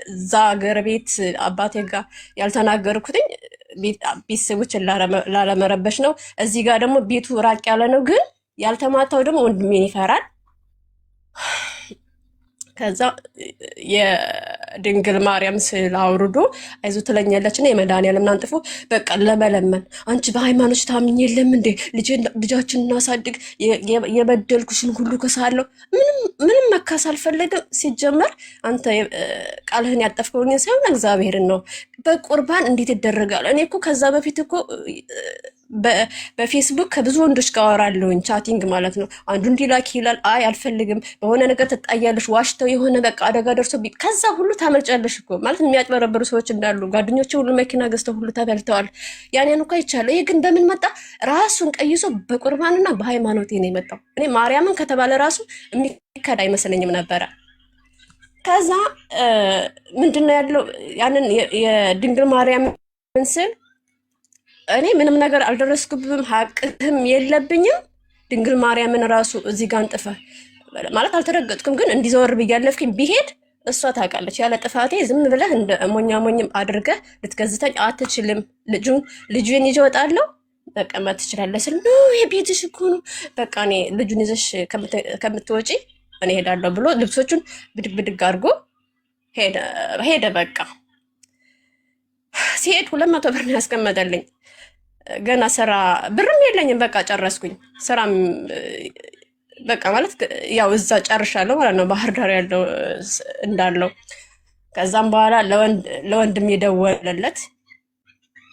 A: እዛ ሀገር ቤት አባቴ ጋር ያልተናገርኩትኝ ቤተሰቦችን ላለመረበሽ ነው። እዚህ ጋር ደግሞ ቤቱ ራቅ ያለ ነው፣ ግን ያልተማታው ደግሞ ወንድሜን ይፈራል። ከዛ የድንግል ማርያም ስዕል አውርዶ አይዞ ትለኛለች እና የመድኃኒዓለም አንጥፎ በቃ ለመለመን አንቺ በሃይማኖት ታምኝ የለም እንዴ ልጃችን እናሳድግ የበደልኩሽን ሁሉ ከሳለሁ ምንም መካስ አልፈለግም። ሲጀመር አንተ ቃልህን ያጠፍከውን ሳይሆን እግዚአብሔርን ነው። በቁርባን እንዴት ይደረጋል? እኔ እኮ ከዛ በፊት እኮ በፌስቡክ ከብዙ ወንዶች ጋር አወራለሁኝ፣ ቻቲንግ ማለት ነው። አንዱ እንዲላክ ይላል፣ አይ አልፈልግም፣ በሆነ ነገር ትጣያለሽ፣ ዋሽተው የሆነ በቃ አደጋ ደርሶ ከዛ ሁሉ ታመልጫለሽ እኮ ማለት የሚያጭበረብሩ ሰዎች እንዳሉ ጓደኞቼ ሁሉ መኪና ገዝተው ሁሉ ተበልተዋል። ያንን እኮ ይቻለ። ይሄ ግን በምን መጣ? ራሱን ቀይሶ በቁርባንና በሃይማኖቴ ነው የመጣው። እኔ ማርያምን ከተባለ ራሱ የሚከዳ አይመስለኝም ነበረ። ከዛ ምንድነው ያለው ያንን የድንግል ማርያምን ስል እኔ ምንም ነገር አልደረስኩብም፣ ሀቅህም የለብኝም። ድንግል ማርያምን ራሱ እዚህ ጋር አንጥፈ ማለት አልተረገጥኩም፣ ግን እንዲዘወር ብያለፍኩኝ ቢሄድ እሷ ታውቃለች። ያለ ጥፋቴ ዝም ብለህ እንደ ሞኛሞኝም አድርገህ ልትገዝተኝ አትችልም። ልጁን ይዤ እወጣለሁ መቀመጥ ትችላለህ ስል ኖ የቤትሽ እኮ ነው፣ በቃ እኔ ልጁን ይዘሽ ከምትወጪ እኔ ሄዳለሁ ብሎ ልብሶቹን ብድግ ብድግ አድርጎ ሄደ። በቃ ሲሄድ 200 ብር ነው ያስቀመጠልኝ። ገና ስራ ብርም የለኝም። በቃ ጨረስኩኝ ስራም በቃ ማለት ያው እዛ ጨርሻለሁ ማለት ነው፣ ባህር ዳር ያለው እንዳለው። ከዛም በኋላ ለወንድም የደወለለት፣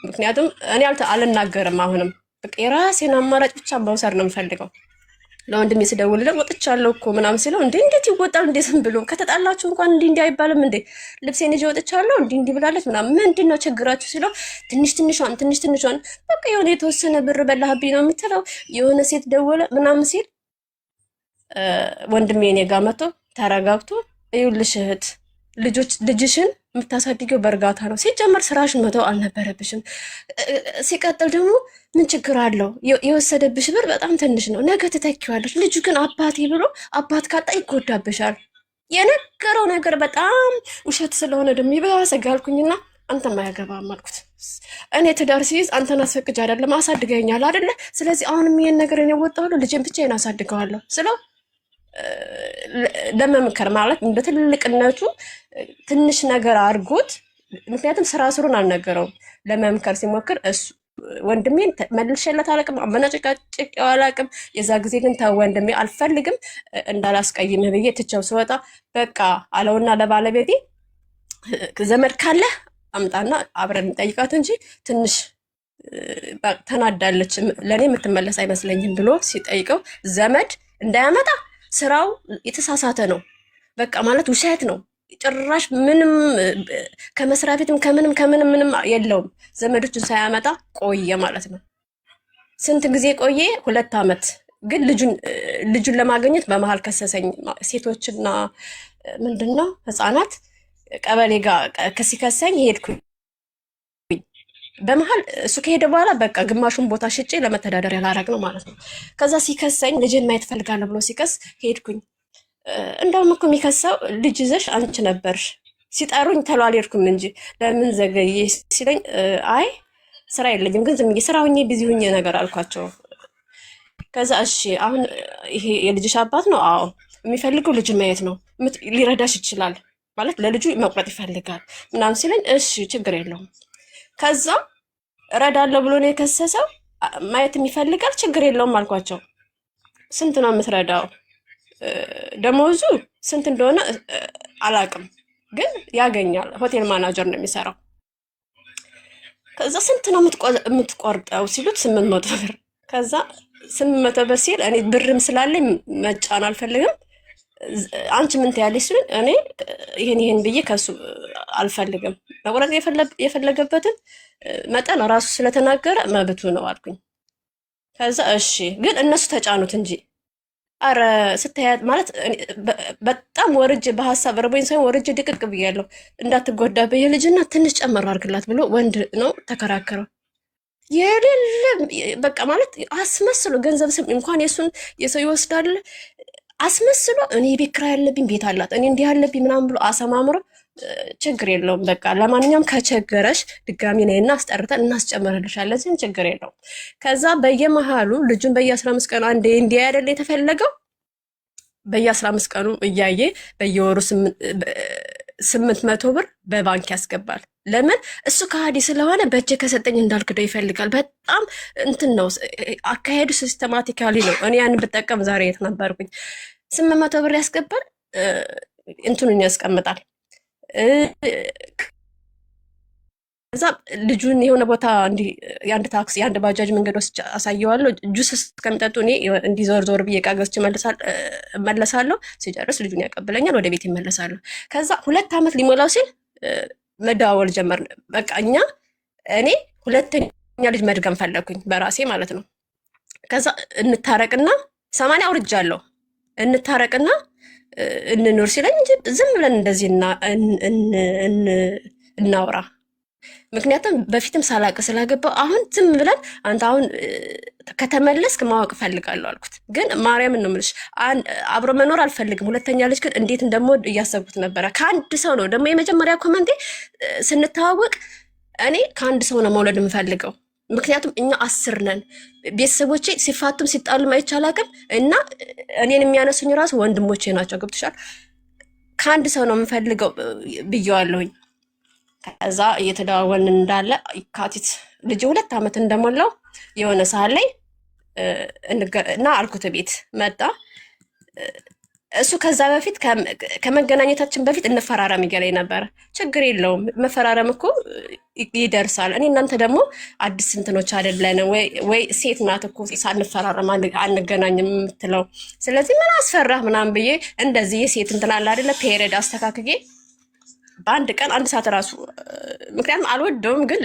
A: ምክንያቱም እኔ አልናገርም። አሁንም በቃ የራሴን አማራጭ ብቻ መውሰድ ነው የምፈልገው። ለወንድም ስደውልለት ወጥቻለሁ እኮ ምናምን ሲለው እንዴት ይወጣል እንዴ ዝም ብሎ ከተጣላችሁ እንኳን እንዲህ አይባልም እንዴ ልብሴን ይዤ ወጥቻለሁ እንዲህ ብላለች ምናምን ምንድን ነው ችግራችሁ ሲለው ትንሽ ትንሿን በቃ የሆነ የተወሰነ ብር በላህብኝ ነው የምትለው የሆነ ሴት ደወለ ምናምን ሲል ወንድሜ እኔ ጋር መጥቶ ተረጋግቶ ይኸውልሽ እህት ልጅሽን የምታሳድገው በእርጋታ ነው። ሲጀመር ስራሽን መተው አልነበረብሽም። ሲቀጥል ደግሞ ምን ችግር አለው? የወሰደብሽ ብር በጣም ትንሽ ነው፣ ነገ ትተኪዋለሽ። ልጁ ግን አባቴ ብሎ አባት ካጣ ይጎዳብሻል። የነገረው ነገር በጣም ውሸት ስለሆነ ደግሞ ይበያሰ ጋልኩኝና አንተም አያገባም አልኩት። እኔ ትዳር ሲይዝ አንተን አስፈቅጅ አይደለም አሳድገኛል አይደለ? ስለዚህ አሁንም ይሄን ነገር እኔ ወጣሁ ልጄን ብቻዬን አሳድገዋለሁ ስለው ለመምከር ማለት እንደ ትልቅነቱ ትንሽ ነገር አድርጎት፣ ምክንያቱም ስራ ስሩን አልነገረውም። ለመምከር ሲሞክር እሱ ወንድሜን መልሼለት አላውቅም፣ አመናጭቃጭቄው አላውቅም። የዛ ጊዜ ግን ተው ወንድሜ አልፈልግም እንዳላስቀይምህ ብዬ ትቼው ስወጣ በቃ አለውና ለባለቤቴ ዘመድ ካለ አምጣና አብረን እንጠይቃት እንጂ ትንሽ ተናዳለች፣ ለእኔ የምትመለስ አይመስለኝም ብሎ ሲጠይቀው ዘመድ እንዳያመጣ ስራው የተሳሳተ ነው። በቃ ማለት ውሸት ነው። ጭራሽ ምንም ከመስሪያ ቤትም ከምንም ምንም የለውም። ዘመዶችን ሳያመጣ ቆየ ማለት ነው። ስንት ጊዜ ቆየ? 2 ዓመት። ግን ልጁን ለማግኘት በመሀል ከሰሰኝ። ሴቶችና ምንድነው ህፃናት ቀበሌ ጋር ሲከሰኝ ሄድኩኝ። በመሀል እሱ ከሄደ በኋላ በቃ ግማሹን ቦታ ሽጬ ለመተዳደሪያ ላደርግ ነው ማለት ነው። ከዛ ሲከሰኝ ልጅን ማየት ፈልጋለሁ ብሎ ሲከስ ሄድኩኝ። እንደውም እኮ የሚከሳው ልጅ ይዘሽ አንቺ ነበርሽ፣ ሲጠሩኝ ተሎ አልሄድኩም እንጂ ለምን ዘገየ ሲለኝ አይ ስራ የለኝም ግን ዝም ብዬ ስራ ሁኜ ቢዚ ሁኜ ነገር አልኳቸው። ከዛ እሺ አሁን ይሄ የልጅሽ አባት ነው? አዎ። የሚፈልገው ልጅን ማየት ነው፣ ሊረዳሽ ይችላል ማለት ለልጁ መቁረጥ ይፈልጋል ምናምን ሲለኝ እሺ ችግር የለውም። ከዛ እረዳለሁ ብሎ ነው የከሰሰው። ማየትም ይፈልጋል ችግር የለውም አልኳቸው። ስንት ነው የምትረዳው? ደሞዙ ስንት እንደሆነ አላቅም ግን ያገኛል። ሆቴል ማናጀር ነው የሚሰራው። ከዛ ስንት ነው የምትቆርጠው ሲሉት 800 ብር። ከዛ 800 ብር ሲል እኔ ብርም ስላለኝ መጫን አልፈልግም። አንቺ ምን ትያለሽ ሲሉኝ እኔ ይሄን ብዬ ከሱ አልፈልግም። መቁረጥ የፈለገበትን መጠን ራሱ ስለተናገረ መብቱ ነው አልኩኝ። ከዛ እሺ ግን እነሱ ተጫኑት እንጂ አረ ስታያት ማለት በጣም ወርጅ በሀሳብ ረቦኝ ሳይሆን ወርጅ ድቅቅ ብያለሁ። እንዳትጎዳ በየልጅና ትንሽ ጨመር አድርግላት ብሎ ወንድ ነው ተከራከረው። የሌለ በቃ ማለት አስመስሎ ገንዘብ ስም እንኳን የሰው ይወስዳል አስመስሎ እኔ ቤት ኪራይ ያለብኝ ቤት አላት እኔ እንዲህ ያለብኝ ምናምን ብሎ አሰማምሮ ችግር የለውም በቃ ለማንኛውም ከቸገረሽ ድጋሚ ነይና አስጠርተን እናስጨምርልሻለን፣ እዚህም ችግር የለውም። ከዛ በየመሃሉ ልጁን በየ15 ቀኑ አንዴ እንዲያ አይደለ የተፈለገው በየ15 ቀኑ እያየ በየወሩ 800 ብር በባንክ ያስገባል። ለምን? እሱ ከሃዲ ስለሆነ በእጄ ከሰጠኝ እንዳልክደው ይፈልጋል። በጣም እንትን ነው አካሄዱ፣ ሲስተማቲካሊ ነው። እኔ ያን ብጠቀም ዛሬ የት ነበርኩኝ? 800 ብር ያስገባል፣ እንትኑን ያስቀምጣል። ከዛ ልጁን የሆነ ቦታ የአንድ ታክሲ የአንድ ባጃጅ መንገድ ወስጄ አሳየዋለሁ። ጁስ እስከሚጠጡ እኔ እንዲህ ዞር ዞር ብዬ ዕቃ ገዝቼ እመለሳለሁ። ሲጨርስ ልጁን ያቀብለኛል፣ ወደ ቤት ይመለሳለሁ። ከዛ 2 ዓመት ሊሞላው ሲል መደዋወል ጀመርን። በቃ እኔ ሁለተኛ ልጅ መድገም ፈለግኩኝ በራሴ ማለት ነው። ከዛ እንታረቅና 80 አውርጃለሁ እንታረቅና እንኖር ሲለኝ እንጂ ዝም ብለን እንደዚህ እናውራ። ምክንያቱም በፊትም ሳላቅ ስላገባው አሁን ዝም ብለን አንተ አሁን ከተመለስክ ማወቅ እፈልጋለሁ አልኩት። ግን ማርያምን ነው የምልሽ አብሮ መኖር አልፈልግም። ሁለተኛ ልጅ ግን እንዴት እንደምወድ እያሰብኩት ነበረ። ከአንድ ሰው ነው ደግሞ የመጀመሪያ ኮመንቴ ስንተዋወቅ እኔ ከአንድ ሰው ነው መውለድ የምፈልገው። ምክንያቱም እኛ 10 ነን። ቤተሰቦቼ ሲፋቱም ሲጣሉም አይቻላቅም እና እኔን የሚያነሱኝ ራሱ ወንድሞቼ ናቸው። ገብቶሻል? ከአንድ ሰው ነው የምፈልገው ብየዋለሁኝ። ከዛ እየተደዋወልን እንዳለ የካቲት ልጅ 2 ዓመት እንደሞላው የሆነ ሰዓት ላይ እና አልኩት ቤት መጣ። እሱ ከዛ በፊት ከመገናኘታችን በፊት እንፈራረም እያለኝ ነበረ። ችግር የለውም መፈራረም እኮ ይደርሳል። እኔ እናንተ ደግሞ አዲስ እንትኖች አይደለን ወይ ሴት ናት እኮ ሳንፈራረም አንገናኝም የምትለው። ስለዚህ ምን አስፈራህ ምናምን ብዬ እንደዚህ የሴት እንትን አለ አይደለ ፔሪየድ አስተካክዬ በአንድ ቀን 1 ሰዓት ራሱ ምክንያቱም አልወደውም፣ ግን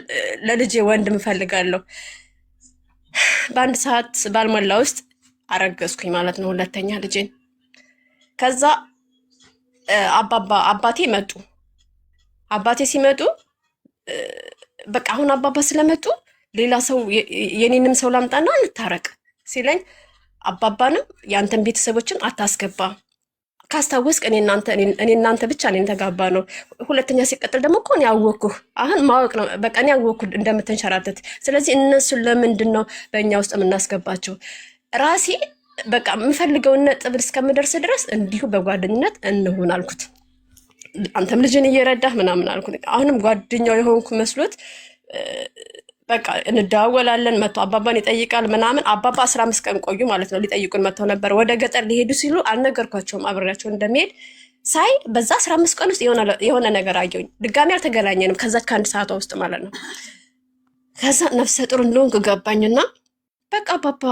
A: ለልጄ ወንድ እፈልጋለሁ። በ1 ሰዓት ባልሞላ ውስጥ አረገዝኩኝ ማለት ነው ሁለተኛ ልጄን። ከዛ አባቴ መጡ። አባቴ ሲመጡ በቃ አሁን አባባ ስለመጡ ሌላ ሰው የኔንም ሰው ላምጣና እንታረቅ ሲለኝ አባባንም ያንተን ቤተሰቦችን አታስገባ ካስታወስክ እኔ እናንተ ብቻ ነን ተጋባ ነው። ሁለተኛ ሲቀጥል ደግሞ እኮ እኔ ያወኩህ አሁን ማወቅ ነው በቃ እኔ ያወኩህ እንደምትንሸራተት። ስለዚህ እነሱን ለምንድን ነው በእኛ ውስጥ የምናስገባቸው? ራሴ በቃ የምፈልገውን ነጥብ እስከምደርስ ድረስ እንዲሁ በጓደኝነት እንሁን አልኩት። አንተም ልጅን እየረዳህ ምናምን አልኩት። አሁንም ጓደኛው የሆንኩ መስሎት በቃ እንደዋወላለን። መጥቶ አባባን ይጠይቃል ምናምን። አባባ 15 ቀን ቆዩ ማለት ነው። ሊጠይቁን መጥተው ነበር። ወደ ገጠር ሊሄዱ ሲሉ አልነገርኳቸውም አብሬያቸው እንደሚሄድ ሳይ በዛ 15 ቀን ውስጥ የሆነ ነገር አየሁኝ። ድጋሚ አልተገናኘንም ከዛች ከ1 ሰዓቷ ውስጥ ማለት ነው። ከዛ ነፍሰ ጡር እንደሆንኩ ገባኝና በቃ አባባ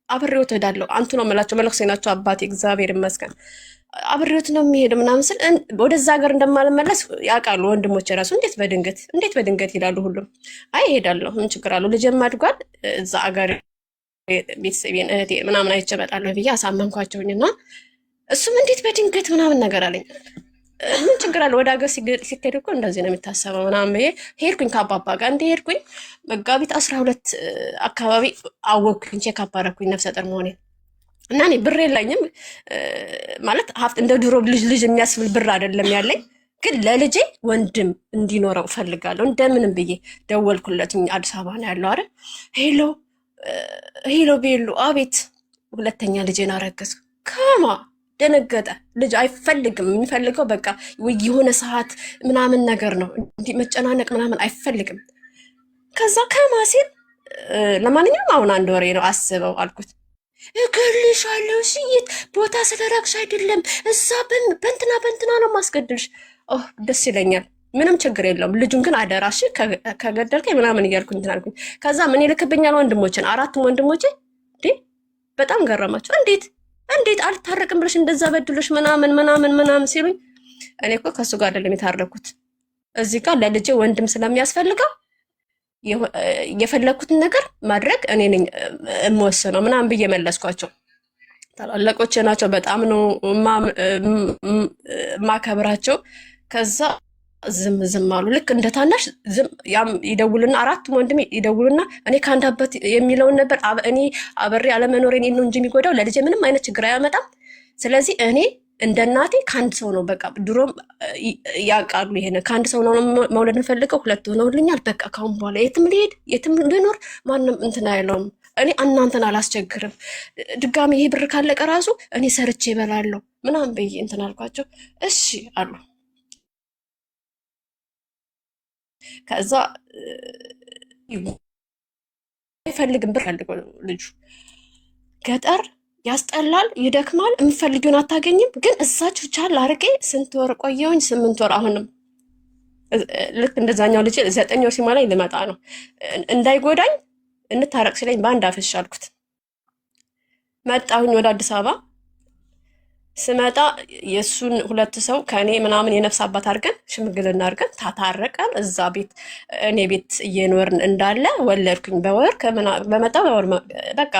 A: አብሬዎት እሄዳለሁ። አንቱ ነው የምላቸው፣ መለኩሴ ናቸው አባቴ እግዚአብሔር ይመስገን። አብሬዎት ነው የሚሄድ ምናምን ስል ወደዛ ሀገር እንደማልመለስ ያውቃሉ ወንድሞች ራሱ። እንዴት በድንገት ይላሉ ሁሉም። አይ እሄዳለሁ፣ ምን ችግር አለው፣ ልጄም አድጓል፣ እዛ ሀገር ቤተሰቤን እህቴ ምናምን አይቼ እመጣለሁ ብዬ አሳመንኳቸውኝና እሱም እንዴት በድንገት ምናምን ነገር አለኝ። ምን ችግር አለ፣ ወደ ሀገር ሲሄድ እኮ እንደዚህ ነው የሚታሰበው ምናምን ብዬ ሄድኩኝ። ከአባባ ጋር እንደ ሄድኩኝ መጋቢት 12 አካባቢ አወቅኩኝ፣ ቼክ አፕ አደረኩኝ ነፍሰ ጡር መሆኔን። እና እኔ ብር የለኝም ማለት ሀብት እንደ ድሮ ልጅ የሚያስብል ብር አይደለም ያለኝ፣ ግን ለልጄ ወንድም እንዲኖረው እፈልጋለሁ። እንደምንም ብዬ ደወልኩለትኝ። አዲስ አበባ ነው ያለው አይደል? ሄሎ ቤሎ፣ አቤት። ሁለተኛ ልጄን አረገዝኩ። ከማ ደነገጠ። ልጅ አይፈልግም፣ የሚፈልገው በቃ የሆነ ሰዓት ምናምን ነገር ነው፣ እንዲህ መጨናነቅ ምናምን አይፈልግም። ከዛ ከማ ሲል ለማንኛውም አሁን 1 ወሬ ነው አስበው አልኩት። እገልሻለሁ ሲይት ቦታ ስለራቅሽ አይደለም፣ እዛ በእንትና ነው ማስገድልሽ። ደስ ይለኛል፣ ምንም ችግር የለውም። ልጁን ግን አደራሽ ከገደልከኝ ምናምን እያልኩኝ እንትን አልኩኝ። ከዛ ምን ይልክብኛል ወንድሞችን፣ 4 ወንድሞቼ እንዴ በጣም ገረማቸው። እንዴት አልታረቅም ብለሽ እንደዛ በድሎሽ ምናምን ሲሉኝ፣ እኔ እኮ ከሱ ጋር አይደለም የታረኩት፣ እዚህ ጋር ለልጄ ወንድም ስለሚያስፈልገው የፈለኩትን ነገር ማድረግ እኔ ነኝ የምወስነው ምናምን ብዬ መለስኳቸው። ታላላቆቼ ናቸው፣ በጣም ነው ማከብራቸው። ከዛ ዝም አሉ። ልክ እንደ ታናሽ ያም ይደውልና 4 ወንድም ይደውሉና እኔ ከአንድ አባት የሚለውን ነበር እኔ አበሬ አለመኖሬን ነው እንጂ የሚጎዳው ለልጄ ምንም አይነት ችግር አያመጣም። ስለዚህ እኔ እንደ እናቴ ከአንድ ሰው ነው በቃ ድሮም ያውቃሉ። ይሄን ከአንድ ሰው ነው መውለድ እንፈልገው፣ ሁለት ሆነውልኛል። በቃ ካሁን በኋላ የትም ልሄድ የትም ልኖር ማንም እንትን አይለውም። እኔ እናንተን አላስቸግርም። ድጋሚ ይሄ ብር ካለቀ ራሱ እኔ ሰርቼ እበላለሁ ምናምን ብዬ እንትን አልኳቸው። እሺ አሉ። ከዛ አይፈልግም ብር ፈልገው ልጁ ገጠር ያስጠላል፣ ይደክማል፣ የምፈልጊውን አታገኝም። ግን እዛች ብቻ ላርቄ ስንት ወር ቆየሁኝ? 8 ወር። አሁንም ልክ እንደዛኛው ልጅ 9 ወር ሲሞላኝ ልመጣ ነው። እንዳይጎዳኝ እንታረቅ ሲለኝ በአንድ አፍሽ አልኩት። መጣሁኝ ወደ አዲስ አበባ። ስመጣ የእሱን 2 ሰው ከእኔ ምናምን የነፍስ አባት አድርገን ሽምግልና አድርገን ታታረቀን። እዛ ቤት እኔ ቤት እየኖርን እንዳለ ወለድኩኝ። በወር በመጣ በወር በቃ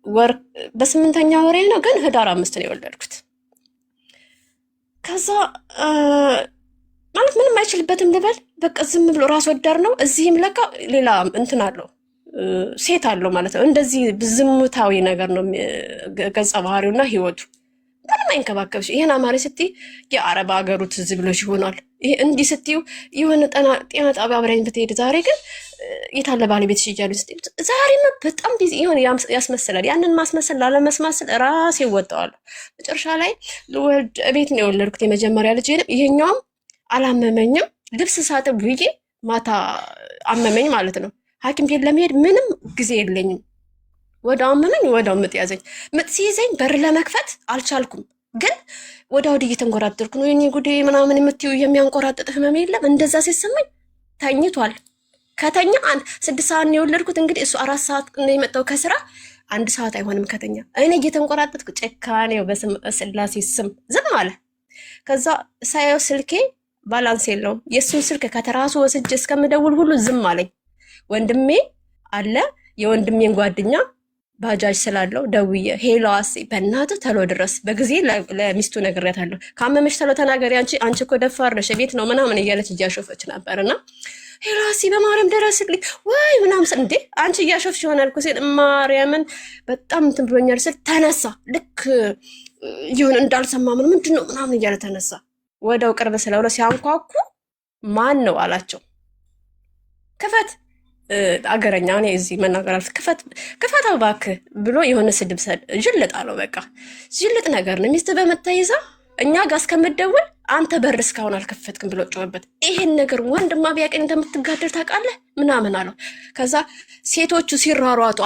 A: ወር በ8ኛ ወሬ ነው፣ ግን ህዳር 5 ነው የወለድኩት። ከዛ ማለት ምንም አይችልበትም ልበል፣ በቃ ዝም ብሎ ራስ ወዳድ ነው። እዚህም ለካ ሌላ እንትን አለው፣ ሴት አለው ማለት ነው። እንደዚህ ዝሙታዊ ነገር ነው ገጸ ባህሪውና ህይወቱ። ምንም አይንከባከብሽ። ይሄን አማሪ ስትይ የአረብ ሀገሩ ትዝ ብሎሽ ይሆናል። ይሄ እንዲህ ስትዩ የሆነ ጤና ጣቢያ አብረኝ ብትሄድ ዛሬ ግን የታለ ባለቤትሽ እያሉ ስትይ ዛሬማ በጣም ቢዚ ይሆን ያስመስላል። ያንን ማስመሰል ላለመስማስል ራሴ እወጣዋለሁ። መጨረሻ ላይ ልወልድ ቤት ነው የወለድኩት የመጀመሪያ ልጅ። ይሄኛውም አላመመኝም። ልብስ ሳጥብ ውዬ ማታ አመመኝ ማለት ነው። ሐኪም ቤት ለመሄድ ምንም ጊዜ የለኝም። ወዳው አመመኝ፣ ወዳው ምጥ ያዘኝ። ምጥ ሲይዘኝ በር ለመክፈት አልቻልኩም። ግን ወዳው ወዲህ እየተንጎራደርኩ ነው። የኔ ጉዴ ምናምን የምትዩ የሚያንቆራጥጥ ህመም የለም። እንደዛ ሲሰማኝ ተኝቷል። ከተኛ 6 ሰዓት ነው የወለድኩት። እንግዲህ እሱ 4 ሰዓት ነው የመጣው ከስራ። 1 ሰዓት አይሆንም ከተኛ። እኔ እየተንቆራጠጥኩ ጨካኔው በስላሴ ስም ዝም አለ። ከዛ ሳየው ስልኬ ባላንስ የለውም። የእሱን ስልክ ከተራሱ ወስጄ እስከምደውል ሁሉ ዝም አለኝ። ወንድሜ አለ። የወንድሜን ጓደኛ ባጃጅ ስላለው ደውዬ ሄሎ አሴ በእናትህ ተሎ ድረስ በጊዜ ለሚስቱ ነግሬያታለሁ። ካመመሽ ተሎ ተናገሪ፣ አንቺ እኮ ደፋር ነሽ፣ ቤት ነው ምናምን እያለች እያሾፈች ነበርና ሄሎ አሴ በማርያም ድረስልኝ ወይ ምናምን ስል እንዴ አንቺ እያሾፍሽ ይሆናል እኮ ሲል ማርያምን በጣም እንትን ብሎኛል ስል ተነሳ። ልክ ይሁን እንዳልሰማ ምንድን ነው ምናምን እያለ ተነሳ። ወደው ቅርብ ስለሆነ ሲያንኳኩ ማን ነው አላቸው። ክፈት አገረኛ እኔ እዚህ መናገር አልፍ ክፈት እባክህ ብሎ የሆነ ስድብ ጅልጥ አለው። በቃ ጅልጥ ነገር ነው። ሚስት በመታይዛ እኛ ጋር እስከምደውል አንተ በር እስካሁን አልከፈትክም ብሎ ጮኸበት። ይሄን ነገር ወንድማ ቢያቀኝ እንደምትጋደር ታውቃለህ ምናምን አለው። ከዛ ሴቶቹ ሲሯሯጡ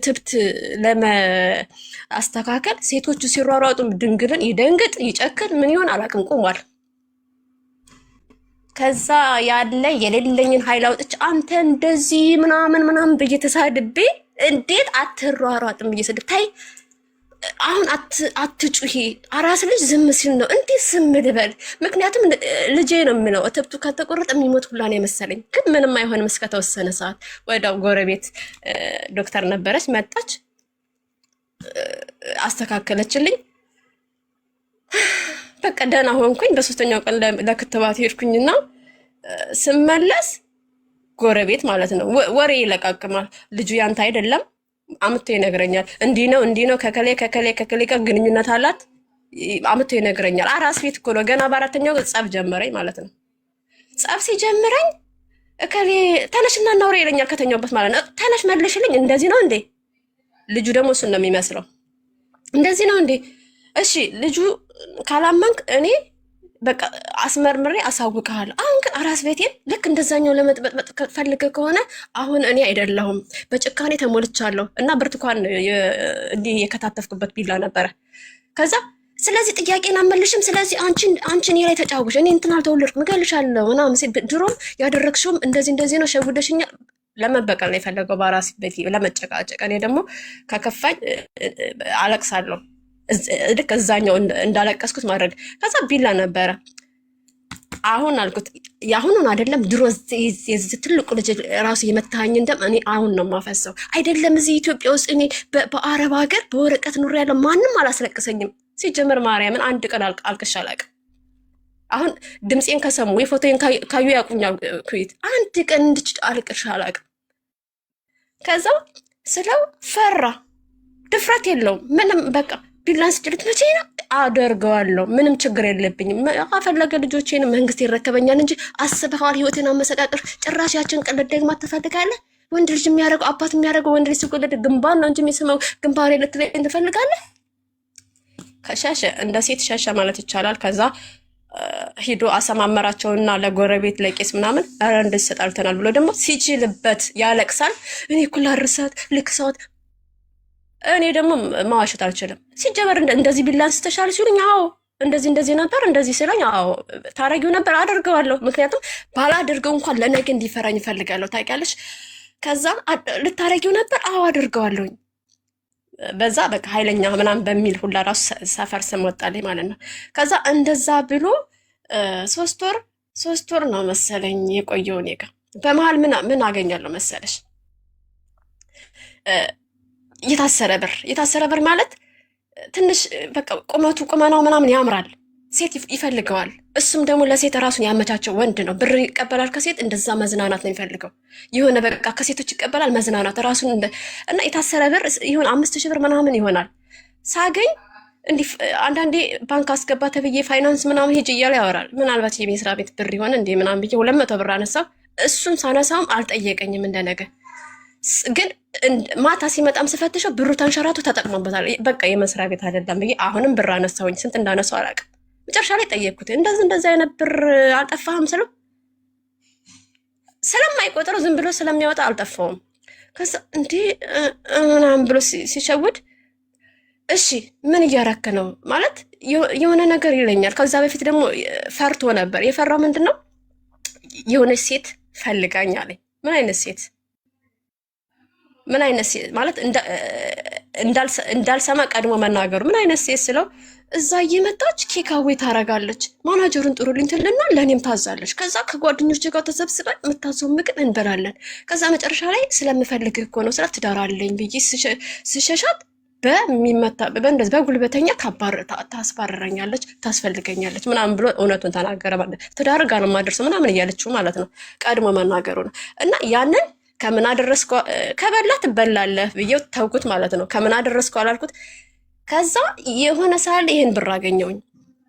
A: ትብት ለማስተካከል ሴቶቹ ሲሯሯጡ ድንግልን ይደንግጥ ይጨክን ምን ይሆን አላውቅም ቆሟል። ከዛ ያለ የሌለኝን ኃይል አውጥቼ አንተ እንደዚህ ምናምን ብዬ ተሳድቤ እንዴት አትሯሯጥም ብዬ ስድብ ታይ አሁን አትጩሂ። አራስ ልጅ ዝም ሲል ነው እንዴት ዝም ልበል? ምክንያቱም ልጄ ነው የምለው። እትብቱ ከተቆረጠ የሚሞት ሁላ ነው የመሰለኝ። ግን ምንም አይሆንም እስከተወሰነ ሰዓት። ወዲያው ጎረቤት ዶክተር ነበረች መጣች፣ አስተካከለችልኝ። በቃ ደህና ሆንኩኝ። በ3ኛው ቀን ለክትባት ሄድኩኝና ስመለስ ጎረቤት ማለት ነው ወሬ ይለቃቅማል። ልጁ ያንተ አይደለም አምጥቶ ይነግረኛል። እንዲህ ነው ከከሌ ጋር ግንኙነት አላት አምጥቶ ይነግረኛል። አራስ ቤት እኮ ነው። ገና በ4ኛው ጸብ ጀመረኝ ማለት ነው። ጸብ ሲጀምረኝ እከሌ ተነሽና እናውራ ይለኛል ከተኛውበት ማለት ነው። ተነሽ መልሽልኝ። እንደዚህ ነው እንዴ? ልጁ ደግሞ እሱን ነው የሚመስለው። እንደዚህ ነው እንዴ? እሺ ልጁ ካላመንክ እኔ በቃ አስመርምሬ አሳውቅሃለሁ። አሁን ግን አራስ ቤቴን ልክ እንደዛኛው ለመጥበጥበጥ ፈልገ ከሆነ አሁን እኔ አይደለሁም በጭካኔ ተሞልቻለሁ። እና ብርቱካን እንዲህ የከታተፍኩበት ቢላ ነበረ። ከዛ ስለዚህ ጥያቄን አመልሽም፣ ስለዚህ አንቺ እኔ ላይ ተጫውሽ፣ እኔ እንትን አልተወለድኩም እገልሻለሁ ምናምን ሲል ድሮም ያደረግሽውም እንደዚህ ነው ሸውደሽኛል። ለመበቀል ነው የፈለገው በአራስ ቤቴ ለመጨቃጨቅ። እኔ ደግሞ ከከፋኝ አለቅሳለሁ። ልክ እዛኛው እንዳለቀስኩት ማድረግ። ከዛ ቢላ ነበረ። አሁን አልኩት የአሁኑን አይደለም ድሮ ትልቁ ልጅ ራሱ የመታኝ እንደም እኔ አሁን ነው ማፈሰው። አይደለም እዚህ ኢትዮጵያ ውስጥ እኔ በአረብ ሀገር በወረቀት ኑሮ ያለው ማንም አላስለቅሰኝም። ሲጀምር ማርያምን አንድ ቀን አልቅሼ አላውቅም። አሁን ድምፄን ከሰሙ የፎቶን ካዩ ያቁኛል። ኩይት አንድ ቀን እንድች አልቅሼ አላውቅም። ከዛ ስለው ፈራ፣ ድፍረት የለውም ምንም። በቃ ቢላን ስጭልት መቼ ነው አደርገዋለሁ። ምንም ችግር የለብኝም። አፈለገ ልጆቼን መንግስት ይረከበኛል እንጂ አስበኸዋል? ህይወቴን አመሰቃቅር። ጭራሽ ያችን ቀለድ ደግማ ትፈልጋለህ? ወንድ ልጅ የሚያደርገው አባት የሚያደርገው ወንድ ልጅ ሲወለድ ግንባር ነው እንጂ የሚስመው ግንባሬ ልትለኝ ትፈልጋለህ? ከሸሸ እንደ ሴት ሸሸ ማለት ይቻላል። ከዛ ሂዶ አሰማመራቸውና ለጎረቤት ለቄስ ምናምን ኧረ እንደዚህ ተጣልተናል ብሎ ደግሞ ሲችልበት ያለቅሳል። እኔ ኩላ ርሳት ልክሳት እኔ ደግሞ ማዋሸት አልችልም። ሲጀመር እንደዚህ ቢላ አንስተሻል ሲሉኝ አዎ እንደዚህ ነበር እንደዚህ ሲለኝ አዎ ታረጊው ነበር አደርገዋለሁ። ምክንያቱም ባላደርገው እንኳን ለነገ እንዲፈራኝ እፈልጋለሁ። ታውቂያለሽ። ከዛ ልታረጊው ነበር አዎ አደርገዋለሁኝ። በዛ በቃ ኃይለኛ ምናምን በሚል ሁላ ራሱ ሰፈር ስም ወጣልኝ ማለት ነው። ከዛ እንደዛ ብሎ 3 ወር ነው መሰለኝ የቆየው እኔ ጋ። በመሀል ምን አገኛለሁ መሰለሽ? የታሰረ ብር ማለት ትንሽ በቃ ቁመናው ምናምን ያምራል፣ ሴት ይፈልገዋል። እሱም ደግሞ ለሴት ራሱን ያመቻቸው ወንድ ነው። ብር ይቀበላል ከሴት፣ እንደዛ መዝናናት ነው የሚፈልገው። የሆነ በቃ ከሴቶች ይቀበላል መዝናናት ራሱን እና የታሰረ ብር ይሆን 5000 ብር ምናምን ይሆናል። ሳገኝ እንዲህ አንዳንዴ ባንክ አስገባ ተብዬ ፋይናንስ ምናምን ሂጅ እያለ ያወራል። ምናልባት የመስሪያ ቤት ብር ይሆን እንዴ ምናምን ብዬ 200 ብር አነሳው። እሱን ሳነሳውም አልጠየቀኝም እንደነገ። ግን ማታ ሲመጣም ስፈትሸው ብሩ ተንሸራቶ ተጠቅሞበታል። በቃ የመስሪያ ቤት አይደለም ብዬ አሁንም ብር አነሳውኝ። ስንት እንዳነሳው አላውቅም። መጨረሻ ላይ ጠየቅኩት። እንደዚህ አይነት ብር አልጠፋህም ስለው ስለማይቆጥረው ዝም ብሎ ስለሚያወጣ አልጠፋውም። ከዛ እንዴ ምናምን ብሎ ሲሸውድ እሺ ምን እያረክ ነው ማለት የሆነ ነገር ይለኛል። ከዛ በፊት ደግሞ ፈርቶ ነበር። የፈራው ምንድን ነው? የሆነች ሴት ፈልጋኝ አለኝ። ምን አይነት ሴት ማለት እንዳልሰማ ቀድሞ መናገሩ። ምን አይነት ሴት ስለው እዛ እየመጣች ኬካዌ ታረጋለች፣ ማናጀሩን ጥሩልኝ ትልና ለእኔም ታዛለች። ከዛ ከጓደኞች ጋር ተሰብስበን የምታዘው ምግብ እንበላለን። ከዛ መጨረሻ ላይ ስለምፈልግህ እኮ ነው ስለ ትዳር አለኝ ብዬ ስሸሻት በእንደዚህ በጉልበተኛ ታስባረረኛለች፣ ታስፈልገኛለች ምናምን ብሎ እውነቱን ተናገረ። ማለት ትዳር ጋር ነው የማደርሰው ምናምን እያለችው ማለት ነው። ቀድሞ መናገሩ ነው። እና ያንን ከምን አደረስኩ ከበላ ትበላለህ ብዬው ተውኩት ማለት ነው። ከምን አደረስኩ አላልኩት። ከዛ የሆነ ሳል ይሄን ብር አገኘውኝ።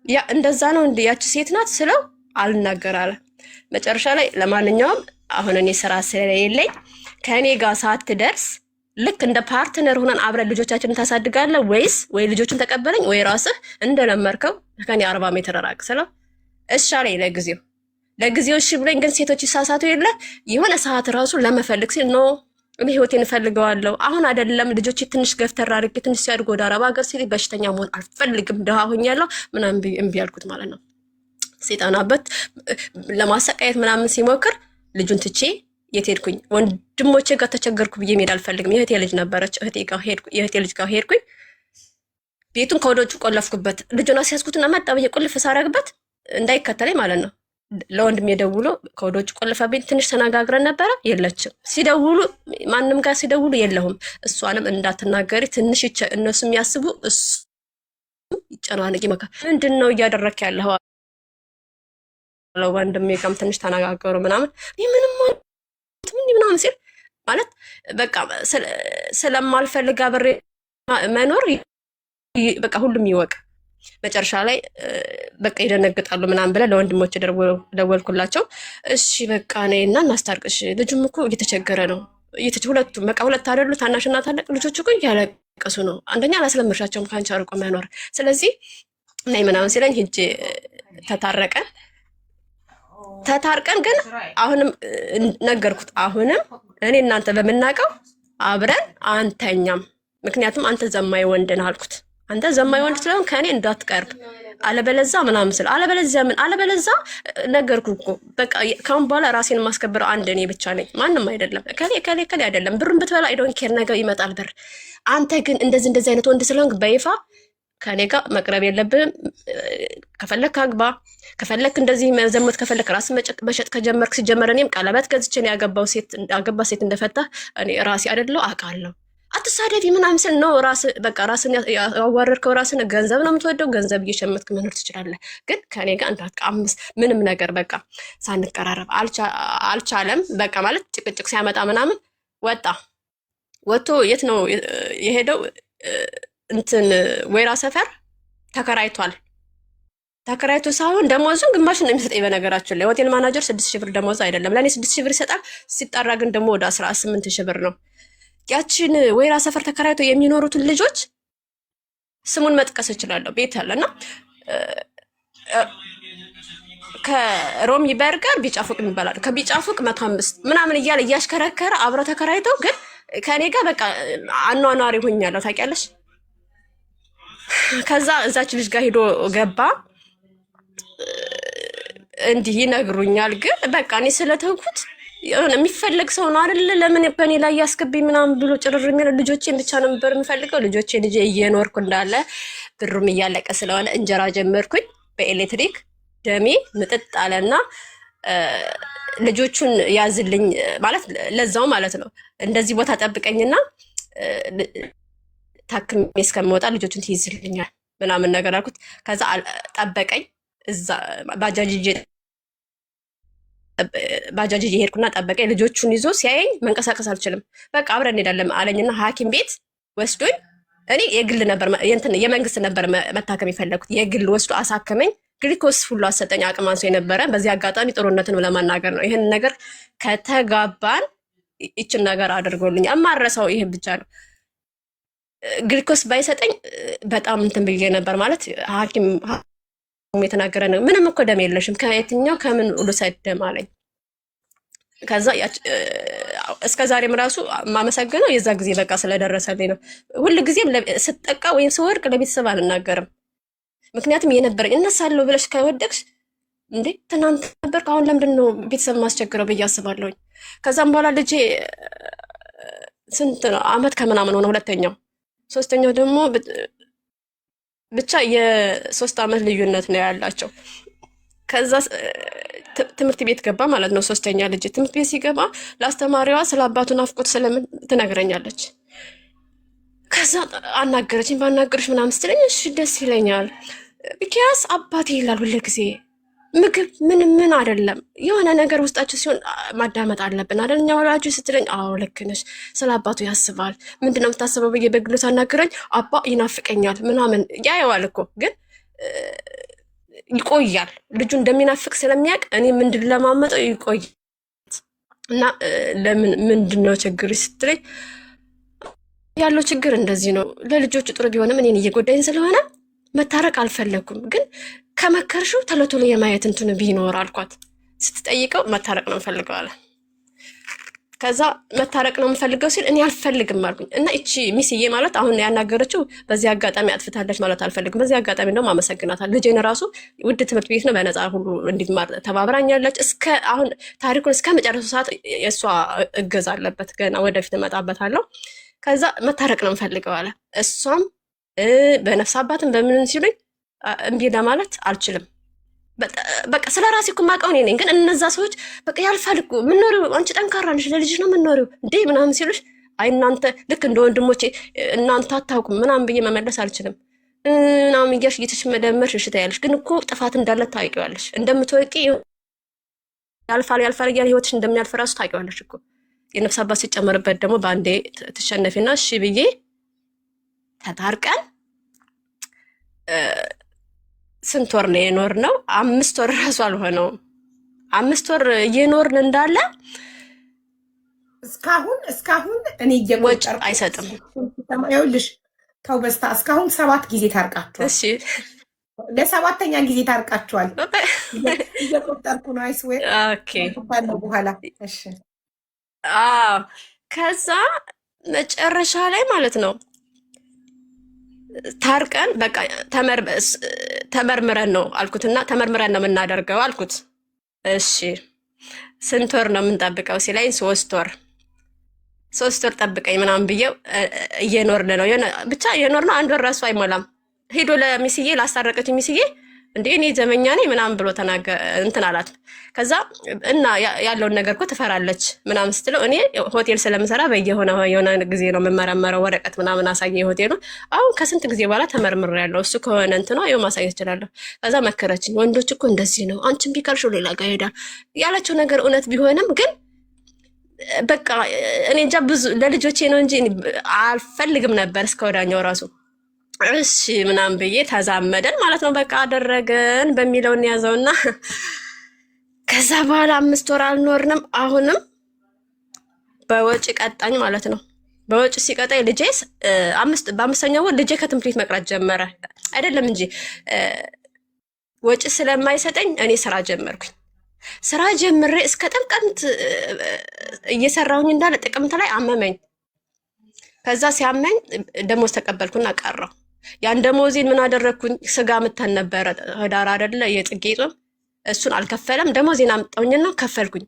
A: ያ እንደዛ ነው እንዴ ያቺ ሴት ናት ስለው አልናገር አለ። መጨረሻ ላይ ለማንኛውም አሁን እኔ ስራ ስለሌለኝ ከእኔ ጋር ሳትደርስ ልክ እንደ ፓርትነር ሆነን አብረን ልጆቻችንን ታሳድጋለህ ወይ ልጆችን ተቀበለኝ ወይ ራስህ እንደለመርከው ከኔ 40 ሜትር ራቅ ስለው እሺ አለኝ። ለጊዜው እሺ ብለኝ፣ ግን ሴቶች ይሳሳቱ የለ የሆነ ሰዓት ራሱ ለመፈልግ ሲል ነው እኔ ህይወቴን እፈልገዋለሁ። አሁን አይደለም ልጆች ትንሽ ገፍተር አድርጌ ትንሽ ሲያድጉ ወደ አረብ ሀገር ሲል በሽተኛ መሆን አልፈልግም፣ ድሃ ሆኛለሁ ምናምን እምቢ አልኩት ማለት ነው። ሲጠናበት ለማሰቃየት ምናምን ሲሞክር ልጁን ትቼ የት ሄድኩኝ? ወንድሞቼ ጋር ተቸገርኩ ብዬ መሄድ አልፈልግም። የእህቴ ልጅ ነበረች፣ የእህቴ ልጅ ጋር ሄድኩኝ። ቤቱን ከወደ ውጭ ቆለፍኩበት። ልጁን አስያዝኩትና መጣ ብዬ ቁልፍ ሳረግበት እንዳይከተለኝ ማለት ነው። ለወንድም የደውሎ ከወደ ውጭ ቆለፈብኝ። ትንሽ ተነጋግረን ነበረ፣ የለችም። ሲደውሉ ማንም ጋር ሲደውሉ የለሁም። እሷንም እንዳትናገሪ ትንሽ እነሱ የሚያስቡ እሱ ይጨናነቂ መካ ምንድን ነው እያደረክ ያለው ወንድሜ ጋርም ትንሽ ተነጋገሩ ምናምን ምናምን ሲል ማለት በቃ ስለማልፈልግ አብሬ መኖር በቃ ሁሉም ይወቅ። መጨረሻ ላይ በቃ ይደነግጣሉ ምናምን ብለ ለወንድሞች ደወልኩላቸው። እሺ በቃ ነይና እናስታርቅሽ፣ ልጁም እኮ እየተቸገረ ነው። ሁለቱም በቃ ሁለት አይደሉ ታናሽና ታላቅ ልጆች እኮ እያለቀሱ ነው። አንደኛ አላስለመሻቸውም ከአንቺ አርቆ መኖር። ስለዚህ ነይ ምናምን ሲለኝ ሂጅ ተታርቀን ግን አሁንም ነገርኩት። አሁንም እኔ እናንተ በምናውቀው አብረን አንተኛም፣ ምክንያቱም አንተ ዘማይ ወንድ ነህ አልኩት። አንተ ዘማይ ወንድ ስለሆን ከእኔ እንዳትቀርብ አለበለዛ ምናምን ስለ አለበለዛ ነገርኩ እኮ በቃ ካሁን በኋላ ራሴን ማስከበረው አንድ እኔ ብቻ ነኝ፣ ማንም አይደለም። ከሌ አይደለም። ብሩን ብትበላ አይዶን ኬር ነገር ይመጣል ብር። አንተ ግን እንደዚህ አይነት ወንድ ስለሆንክ በይፋ ከኔ ጋር መቅረብ የለብንም። ከፈለክ አግባ፣ ከፈለክ እንደዚህ መዘመት ከፈለክ ራስ መሸጥ ከጀመርክ ሲጀመር እኔም ቀለበት ገዝቼ ነው ያገባ ሴት እንደፈታ እኔ ራሴ አይደለው አውቃለሁ። አትሳደቢ ምናምን ስል ነው ራስን ያዋረድከው። ራስን ገንዘብ ነው የምትወደው፣ ገንዘብ እየሸመትክ መኖር ትችላለህ። ግን ከኔ ጋር እንዳትቃምስ ምንም ነገር በቃ ሳንቀራረብ አልቻለም። በቃ ማለት ጭቅጭቅ ሲያመጣ ምናምን ወጥቶ የት ነው የሄደው? እንትን ወይራ ሰፈር ተከራይቷል። ተከራይቶ ሳይሆን ደሞዙን ግማሽ ነው የሚሰጠኝ። በነገራችን ላይ ሆቴል ማናጀር 6,000 ብር ደሞዝ አይደለም ለእኔ 6,000 ብር ይሰጣል። ሲጠራ ግን ደግሞ ወደ 18,000 ብር ነው። ያችን ወይራ ሰፈር ተከራይቶ የሚኖሩትን ልጆች ስሙን መጥቀስ እችላለሁ። ቤት አለና ከሮሚ በርገር ቢጫ ፎቅ የሚባላል ከቢጫ ፎቅ 105 ምናምን እያለ እያሽከረከረ አብረ ተከራይቶ ግን ከኔ ጋር በቃ አኗኗሪ ሆኛለሁ ታውቂያለሽ። ከዛ እዛች ልጅ ጋር ሄዶ ገባ። እንዲህ ይነግሩኛል። ግን በቃ እኔ ስለተውኩት የሆነ የሚፈልግ ሰው ነው አይደል? ለምን በእኔ ላይ ያስገቢኝ ምናምን ብሎ ጭርር የሚል ልጆቼን ብቻ ነው ነበር የምፈልገው። ልጆቼ እየኖርኩ እንዳለ ብሩም እያለቀ ስለሆነ እንጀራ ጀመርኩኝ በኤሌክትሪክ ደሜ ምጥጥ አለና ልጆቹን ያዝልኝ ማለት ለዛው ማለት ነው። እንደዚህ ቦታ ጠብቀኝና ታክሜ እስከምወጣ ልጆቹን ትይዝልኛል ምናምን ነገር አልኩት። ከዛ ጠበቀኝ። እዛ ባጃጅ እየሄድኩና ጠበቀኝ። ልጆቹን ይዞ ሲያየኝ መንቀሳቀስ አልችልም። በቃ አብረን እንሄዳለን አለኝና ሐኪም ቤት ወስዶኝ እኔ የግል ነበር የመንግስት ነበር መታከም የፈለኩት። የግል ወስዶ አሳከመኝ። ግሊኮስ ሁሉ አሰጠኝ። አቅም አንሶ የነበረ በዚህ አጋጣሚ ጥሩነትን ለማናገር ነው። ይህን ነገር ከተጋባን ይችን ነገር አድርጎልኝ እማረሰው ይሄ ብቻ ነው። ግሊኮስ ባይሰጠኝ በጣም እንትን ብዬ ነበር ማለት ሐኪም የተናገረ ነው። ምንም እኮ ደም የለሽም ከየትኛው ከምን ልውሰድ ደም አለኝ። ከዛ እስከ ዛሬም ራሱ ማመሰግነው የዛ ጊዜ በቃ ስለደረሰልኝ ነው። ሁሉ ጊዜም ስጠቃ ወይም ስወድቅ ለቤተሰብ አልናገርም። ምክንያቱም የነበረኝ እነሳለሁ ብለሽ ከወደቅሽ እንዴ ትናንት ነበር አሁን ለምንድን ነው ቤተሰብ ማስቸግረው ብዬ አስባለሁኝ። ከዛም በኋላ ልጄ ስንት ነው አመት ከምናምን ሆነ ሁለተኛው። ሶስተኛው ደግሞ ብቻ የ3 አመት ልዩነት ነው ያላቸው። ከዛ ትምህርት ቤት ገባ ማለት ነው። ሶስተኛ ልጅ ትምህርት ቤት ሲገባ ለአስተማሪዋ ስለ አባቱ ናፍቆት ስለምን ትነግረኛለች። ከዛ አናገረችኝ። ባናገረች ምናምን ስትለኝ እሺ ደስ ይለኛል። ቢኪያስ አባቴ ይላል ሁሉ ጊዜ ምግብ ምን አይደለም የሆነ ነገር ውስጣቸው ሲሆን ማዳመጥ አለብን አይደል? እኛ ወላጆች ስትለኝ አዎ ልክ ነሽ፣ ስለ አባቱ ያስባል። ምንድነው የምታስበው ብዬ በግሉ ሳናግረኝ አባ ይናፍቀኛል ምናምን ያየዋል እኮ ግን ይቆያል። ልጁ እንደሚናፍቅ ስለሚያውቅ እኔ ምንድን ለማመጠው ይቆይ እና ለምን ምንድነው ችግር ስትለኝ ያለው ችግር እንደዚህ ነው። ለልጆቹ ጥሩ ቢሆንም እኔን እየጎዳኝ ስለሆነ መታረቅ አልፈለኩም። ግን ከመከርሽው ቶሎ ቶሎ የማየት እንትኑ ቢኖር አልኳት። ስትጠይቀው መታረቅ ነው የምፈልገው አለ። ከዛ መታረቅ ነው የምፈልገው ሲል እኔ አልፈልግም አልኩኝ። እና እቺ ሚስዬ ማለት አሁን ያናገረችው በዚህ አጋጣሚ አጥፍታለች ማለት አልፈልግም። በዚህ አጋጣሚ እንደውም አመሰግናታለሁ። ልጄን ራሱ ውድ ትምህርት ቤት ነው በነፃ ሁሉ እንዲማር ተባብራኛለች። እስከ አሁን ታሪኩን እስከ መጨረሻው ሰዓት የእሷ እገዛ አለበት። ገና ወደፊት እመጣበታለሁ። ከዛ መታረቅ ነው የምፈልገው አለ። እሷም በነፍስ አባትን በምን ሲሉኝ እምቢ ለማለት አልችልም። በቃ ስለ ራሴ እኮ የማውቀው እኔ ነኝ። ግን እነዛ ሰዎች በቃ ያልፋል እኮ ምንኖሪው አንቺ ጠንካራ ነሽ ለልጅሽ ነው ምንኖሪው እንዴ ምናምን ሲሉሽ አይ እናንተ ልክ እንደ ወንድሞቼ እናንተ አታውቁም ምናምን ብዬ መመለስ አልችልም። ምናምን እያልሽ እየተሽመደመርሽ እሺ ታያለሽ። ግን እኮ ጥፋት እንዳለ ታውቂዋለሽ። እንደምትወቂ ያልፋል እያለ ህይወትሽ እንደሚያልፍ ራሱ ታውቂዋለሽ እኮ። የነፍስ አባት ሲጨመርበት ደግሞ በአንዴ ትሸነፊና እሺ ብዬ ተታርቀን ስንት ወር ነው የኖርነው? 5 ወር ራሱ አልሆነውም። 5 ወር እየኖርን እንዳለ
B: እስካሁን እኔ እየቆጠርኩ
A: አይሰጥም።
B: ይኸውልሽ ተው በስታ እስካሁን 7 ጊዜ ታርቃችኋል።
A: እሺ
B: ለ7ኛ ጊዜ ታርቃችኋል። እየቆጠርኩ ነው። አይስዌ
A: ኦኬ
B: በኋላ እሺ
A: ከዛ መጨረሻ ላይ ማለት ነው ታርቀን በቃ ተመርምረን ነው አልኩትና ተመርምረን ነው የምናደርገው አልኩት። እሺ ስንት ወር ነው የምንጠብቀው ሲለኝ 3 ወር ጠብቀኝ ምናምን ብዬው እየኖርን ነው ብቻ እየኖርን ነው። 1 ወር ራሱ አይሞላም። ሄዶ ለሚስዬ ላስታረቀች ሚስዬ እንዴ እኔ ዘመኛ ነኝ ምናምን ብሎ እንትን አላት። ከዛ እና ያለውን ነገር እኮ ትፈራለች ምናምን ስትለው እኔ ሆቴል ስለምሰራ የሆነ ጊዜ ነው የምመረመረው ወረቀት ምናምን አሳየ ሆቴሉ። አሁን ከስንት ጊዜ በኋላ ተመርምሬያለሁ እሱ ከሆነ እንትኗ ይኸው ማሳየት እችላለሁ። ከዛ መከረችኝ። ወንዶች እኮ እንደዚህ ነው አንቺን ቢቀርሽው ሌላ ጋር ሄዳል ያለችው ነገር እውነት ቢሆንም ግን በቃ እኔ እንጃ ብዙ ለልጆቼ ነው እንጂ አልፈልግም ነበር እስከ ወዳኛው ራሱ እሺ ምናምን ብዬ ተዛመደን ማለት ነው። በቃ አደረገን በሚለውን ያዘውና ከዛ በኋላ 5 ወር አልኖርንም። አሁንም በወጪ ቀጣኝ ማለት ነው። በወጪ ሲቀጣኝ ልጄ በ5ኛው ወር ልጄ ከትምህርት ቤት መቅረት ጀመረ። አይደለም እንጂ ወጪ ስለማይሰጠኝ እኔ ስራ ጀመርኩኝ። ስራ ጀምሬ እስከ ጥቅምት እየሰራሁኝ እንዳለ ጥቅምት ላይ አመመኝ። ከዛ ሲያመኝ ደሞዝ ተቀበልኩና ቀረው። ያን ደሞዜን ምን አደረግኩኝ? ስጋ ምተን ነበረ ህዳር አይደለ የጽጌ ጾም፣ እሱን አልከፈለም። ደሞዜን አምጣውኝና ከፈልኩኝ።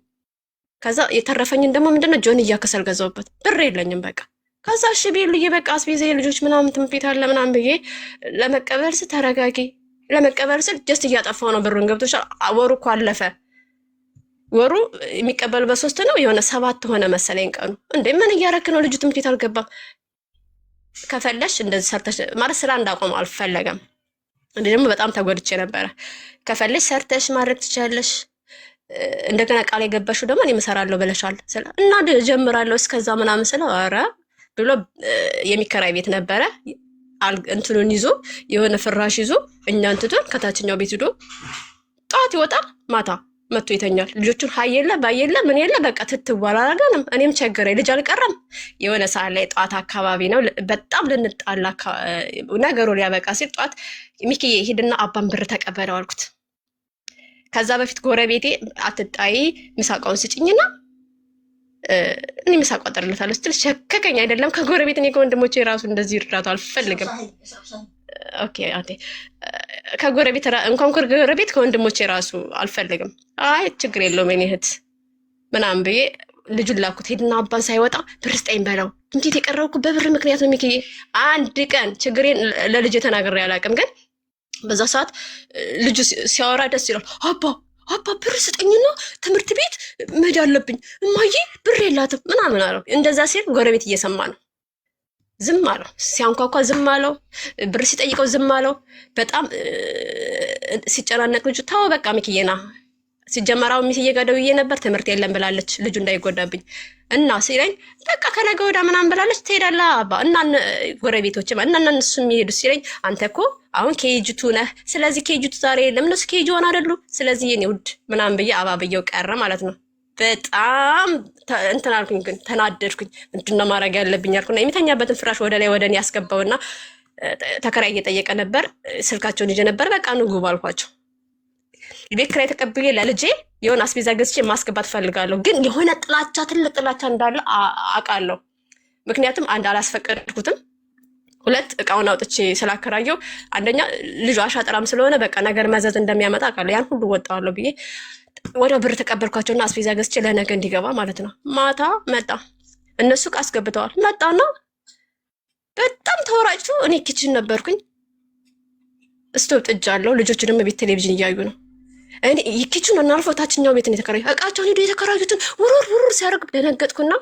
A: ከዛ የተረፈኝን ደግሞ ምንድነው ጆንያ ከሰል ገዛሁበት። ብር የለኝም በቃ። ከዛ እሺ ብዬ በቃ አስቤዛ ልጆች ምናምን ትምህርት ቤት አለ ምናምን ብዬ ለመቀበል ስል ተረጋጊ፣ ለመቀበል ስል ጀስት እያጠፋው ነው ብሩን። ገብቶሻል? ወሩ እኮ አለፈ። ወሩ የሚቀበል በ3 ነው፣ የሆነ 7 ሆነ መሰለኝ ቀኑ። እንዴ ምን እያረክ ነው? ልጁ ትምህርት ቤት አልገባም። ከፈለሽ እንደዚህ ሰርተሽ ማለት ስራ እንዳቆም አልፈለገም። እንዴ ደግሞ በጣም ተጎድቼ ነበረ። ከፈለሽ ሰርተሽ ማድረግ ትችላለሽ፣ እንደገና ቃል የገባሽው ደግሞ እኔ እሰራለሁ ብለሻል እና ጀምራለሁ እስከዛ ምናምን ስለው ኧረ ብሎ የሚከራይ ቤት ነበረ እንትኑን ይዞ የሆነ ፍራሽ ይዞ እኛን ትቶን ከታችኛው ቤት ሂዶ ጠዋት ይወጣል፣ ማታ መጥቶ ይተኛል። ልጆቹን ሀየለ ባየለ ምን የለ በቃ ትትዋል አላገንም። እኔም ቸገረኝ፣ ልጅ አልቀረም። የሆነ ሰዓት ላይ ጠዋት አካባቢ ነው በጣም ልንጣላ ነገሩ ሊያበቃ ሲል ጠዋት ሚኪዬ ሂድና አባን ብር ተቀበለው አልኩት። ከዛ በፊት ጎረቤቴ አትጣይ ምሳቃውን ስጭኝና እኔ ምሳቋ አጠርለታለሁ ስትል ሸከከኝ። አይደለም ከጎረቤት እኔ ከወንድሞቼ ራሱ እንደዚህ እርዳታ አልፈልግም። ኦኬ አቴ ከጎረቤት እንኳን ከጎረቤት ከወንድሞቼ ራሱ አልፈልግም። አይ ችግር የለውም የኔ እህት ምናምን ብዬ ልጁን ላኩት። ሄድና አባን ሳይወጣ ብር ስጠኝ በለው። እንዴት የቀረብኩ በብር ምክንያት ነው ሚኪዬ። አንድ ቀን ችግሬን ለልጅ ተናግሬ አላውቅም። ግን በዛ ሰዓት ልጁ ሲያወራ ደስ ይላል። አባ ብር ስጠኝና ትምህርት ቤት መሄድ አለብኝ፣ እማዬ ብር የላትም ምናምን አለው። እንደዛ ሲል ጎረቤት እየሰማ ነው። ዝም አለው። ሲያንኳኳ ዝም አለው። ብር ሲጠይቀው ዝም አለው። በጣም ሲጨናነቅ ልጁ ተው በቃ ሚኪዬና ሲጀመራው ሚስዬ ጋር ደውዬ ነበር ትምህርት የለም ብላለች ልጁ እንዳይጎዳብኝ እና ሲለኝ በቃ ከነገ ወዲያ ምናምን ብላለች ትሄዳለህ አባ እና ጎረቤቶች እና እነሱ የሚሄዱ ሲለኝ አንተ እኮ አሁን ኬጂቱ ነህ፣ ስለዚህ ኬጂቱ ዛሬ የለም እነሱ ኬጂ ሆን አይደሉ፣ ስለዚህ የኔ ውድ ምናምን ብዬ አባብየው ቀረ ማለት ነው። በጣም እንትን አልኩኝ፣ ግን ተናደድኩኝ። ምንድነው ማድረግ ያለብኝ አልኩና የሚተኛበትን ፍራሽ ወደ ላይ ወደ እኔ ያስገባውና ተከራይ እየጠየቀ ነበር። ስልካቸውን ይዤ ነበር። በቃ ንጉብ አልኳቸው። ቤት ኪራይ ተቀብዬ ለልጄ የሆነ አስቤዛ ገዝቼ ማስገባት ፈልጋለሁ። ግን የሆነ ጥላቻ ትልቅ ጥላቻ እንዳለ አውቃለሁ። ምክንያቱም አንድ አላስፈቀድኩትም፣ 2 እቃውን አውጥቼ ስላከራየው፣ አንደኛ ልጁ አሻጥራም ስለሆነ በቃ ነገር መዘዝ እንደሚያመጣ አውቃለሁ። ያን ሁሉ ወጣዋለሁ ብዬ ወደ ብር ተቀበልኳቸውና አስቤዛ ገዝቼ ለነገ እንዲገባ ማለት ነው። ማታ መጣ፣ እነሱ እቃ አስገብተዋል። መጣና በጣም ተወራጭቱ። እኔ ኪችን ነበርኩኝ፣ ስቶቭ ጥጃለሁ። ልጆቹ ደግሞ ቤት ቴሌቪዥን እያዩ ነው። እኔ ኪችን እናልፎ ታችኛው ቤት ነው የተከራዩ። እቃቸውን ሄዶ የተከራዩትን ውሩር ሲያደርግ ደነገጥኩና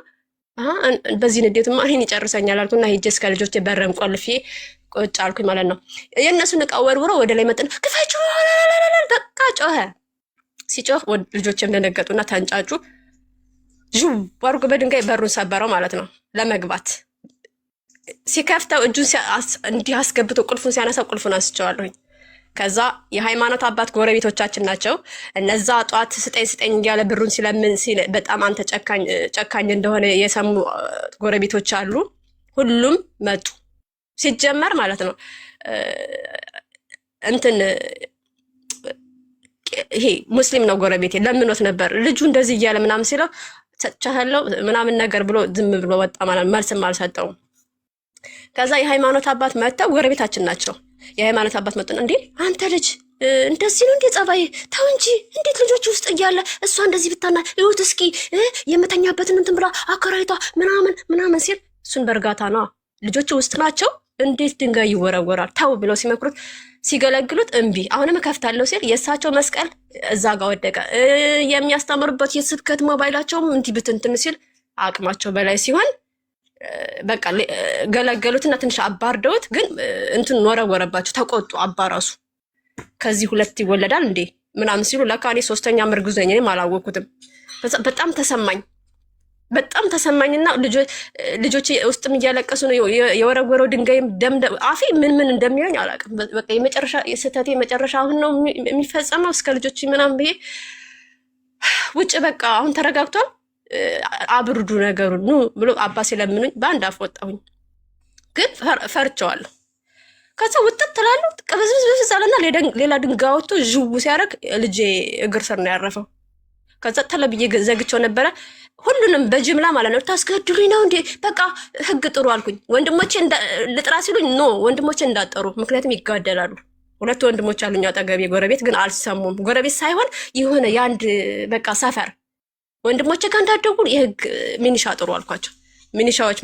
A: በዚህ ንዴትማ እኔን ይጨርሰኛል አልኩና ሄጄ እስከ ልጆቼ በረም ቆልፌ ቁጭ አልኩኝ ማለት ነው። የእነሱን እቃ ወርውሮ ወደ ላይ መጥን ክፈችው በቃ ጮኸ። ሲጮህ ልጆቼም ደነገጡና ተንጫጩ። ዥው አድርጎ በድንጋይ በሩን ሰበረው ማለት ነው ለመግባት። ሲከፍተው እጁን እንዲህ አስገብቶ ቁልፉን ሲያነሳው ቁልፉን አንስቼዋለሁኝ። ከዛ የሃይማኖት አባት ጎረቤቶቻችን ናቸው። እነዛ ጧት ስጠኝ እያለ ብሩን ሲለምን በጣም አንተ ጨካኝ እንደሆነ የሰሙ ጎረቤቶች አሉ። ሁሉም መጡ። ሲጀመር ማለት ነው እንትን ይሄ ሙስሊም ነው ጎረቤቴ፣ ለምኖት ነበር ልጁ እንደዚህ እያለ ምናምን ሲለው ሰጥቻለሁ ምናምን ነገር ብሎ ዝም ብሎ ወጣ ማለት መልስም አልሰጠውም። ከዛ የሃይማኖት አባት መጥተው ጎረቤታችን ናቸው። የሃይማኖት አባት መጡን። እንዴ አንተ ልጅ እንደዚህ ነው እንዴ ጸባይ? ተው እንጂ እንዴት ልጆች ውስጥ እያለ እሷ እንደዚህ ብታና ይሁት እስኪ የምተኛበትን እንትን ብላ አከራይቷ ምናምን ሲል እሱን በእርጋታ ነው። ልጆቹ ውስጥ ናቸው፣ እንዴት ድንጋይ ይወረወራል? ተው ብለው ሲመክሩት ሲገለግሉት እምቢ። አሁንም እከፍታለሁ ሲል የእሳቸው መስቀል እዛ ጋር ወደቀ። የሚያስተምሩበት የስብከት ሞባይላቸውም እንዲህ ብትንትን ሲል አቅማቸው በላይ ሲሆን በቃ ገለገሉትና ትንሽ አባርደውት፣ ግን እንትን ወረወረባቸው። ተቆጡ። አባራሱ ከዚህ 2 ይወለዳል እንዴ ምናምን ሲሉ ለካ እኔ 3ኛ ምርጉዝ ነኝ፣ እኔም አላወኩትም። በጣም ተሰማኝ። በጣም ተሰማኝና ልጆች ውስጥም እያለቀሱ ነው። የወረወረው ድንጋይም አፌ ምን እንደሚሆን አላውቅም። በቃ የመጨረሻ የስህተቴ መጨረሻ አሁን ነው የሚፈጸመው እስከ ልጆች ምናምን ብዬ ውጭ በቃ አሁን ተረጋግቷል፣ አብርዱ ነገሩን ኑ ብሎ አባ ሲለምኑኝ በአንድ አፍ ወጣሁኝ። ግን ፈርቸዋለሁ። ከዛ ውጥት ትላለሁ ቅብዝብዝብዝ አለና ሌላ ድንጋይ ወጥቶ ዥው ሲያደርግ ልጄ እግር ስር ነው ያረፈው። ከዛ ተለብዬ ዘግቸው ነበረ ሁሉንም በጅምላ ማለት ነው። ታስገድሉኝ ነው እንዴ? በቃ ህግ ጥሩ አልኩኝ። ወንድሞቼ ልጥራ ሲሉኝ ኖ ወንድሞቼ እንዳጠሩ፣ ምክንያቱም ይጋደላሉ። ሁለት ወንድሞች አሉኝ አጠገቤ፣ ጎረቤት ግን አልሰሙም። ጎረቤት ሳይሆን የሆነ የአንድ በቃ ሰፈር ወንድሞቼ ጋር እንዳደጉ የህግ ሚኒሻ ጥሩ አልኳቸው። ሚኒሻዎች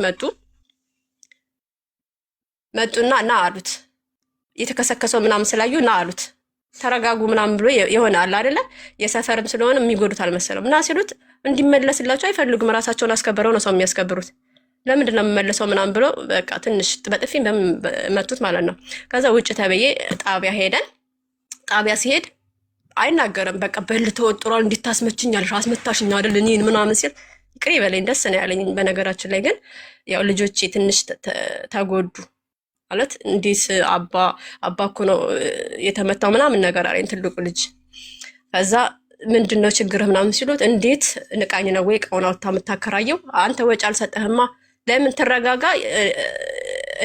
A: መጡና ና አሉት። የተከሰከሰው ምናምን ስላዩ ና አሉት። ተረጋጉ ምናምን ብሎ የሆነ አለ አይደለ የሰፈርም ስለሆነ የሚጎዱት አልመሰለም። እና ሲሉት እንዲመለስላቸው አይፈልጉም። ራሳቸውን አስከብረው ነው ሰው የሚያስከብሩት። ለምንድን ነው የምመለሰው ምናምን ብሎ በቃ ትንሽ በጥፊ መቱት ማለት ነው። ከዛ ውጭ ተብዬ ጣቢያ ሄደን ጣቢያ ሲሄድ አይናገርም። በቃ በል ተወጥሯል። እንዲታስመችኛለሽ አስመታሽኛ አይደል እኔን ምናምን ሲል ይቅር ይበለኝ ደስ ነው ያለኝ። በነገራችን ላይ ግን ያው ልጆቼ ትንሽ ተጎዱ ማለት እንዴት አባ እኮ ነው የተመታው ምናምን ነገር አለኝ ትልቁ ልጅ። ከዛ ምንድነው ችግርህ ምናምን ሲሉት እንዴት ንቃኝ ነው ወይ እቃውን አውጥታ የምታከራየው? አንተ ወጪ አልሰጠህማ ለምን ትረጋጋ?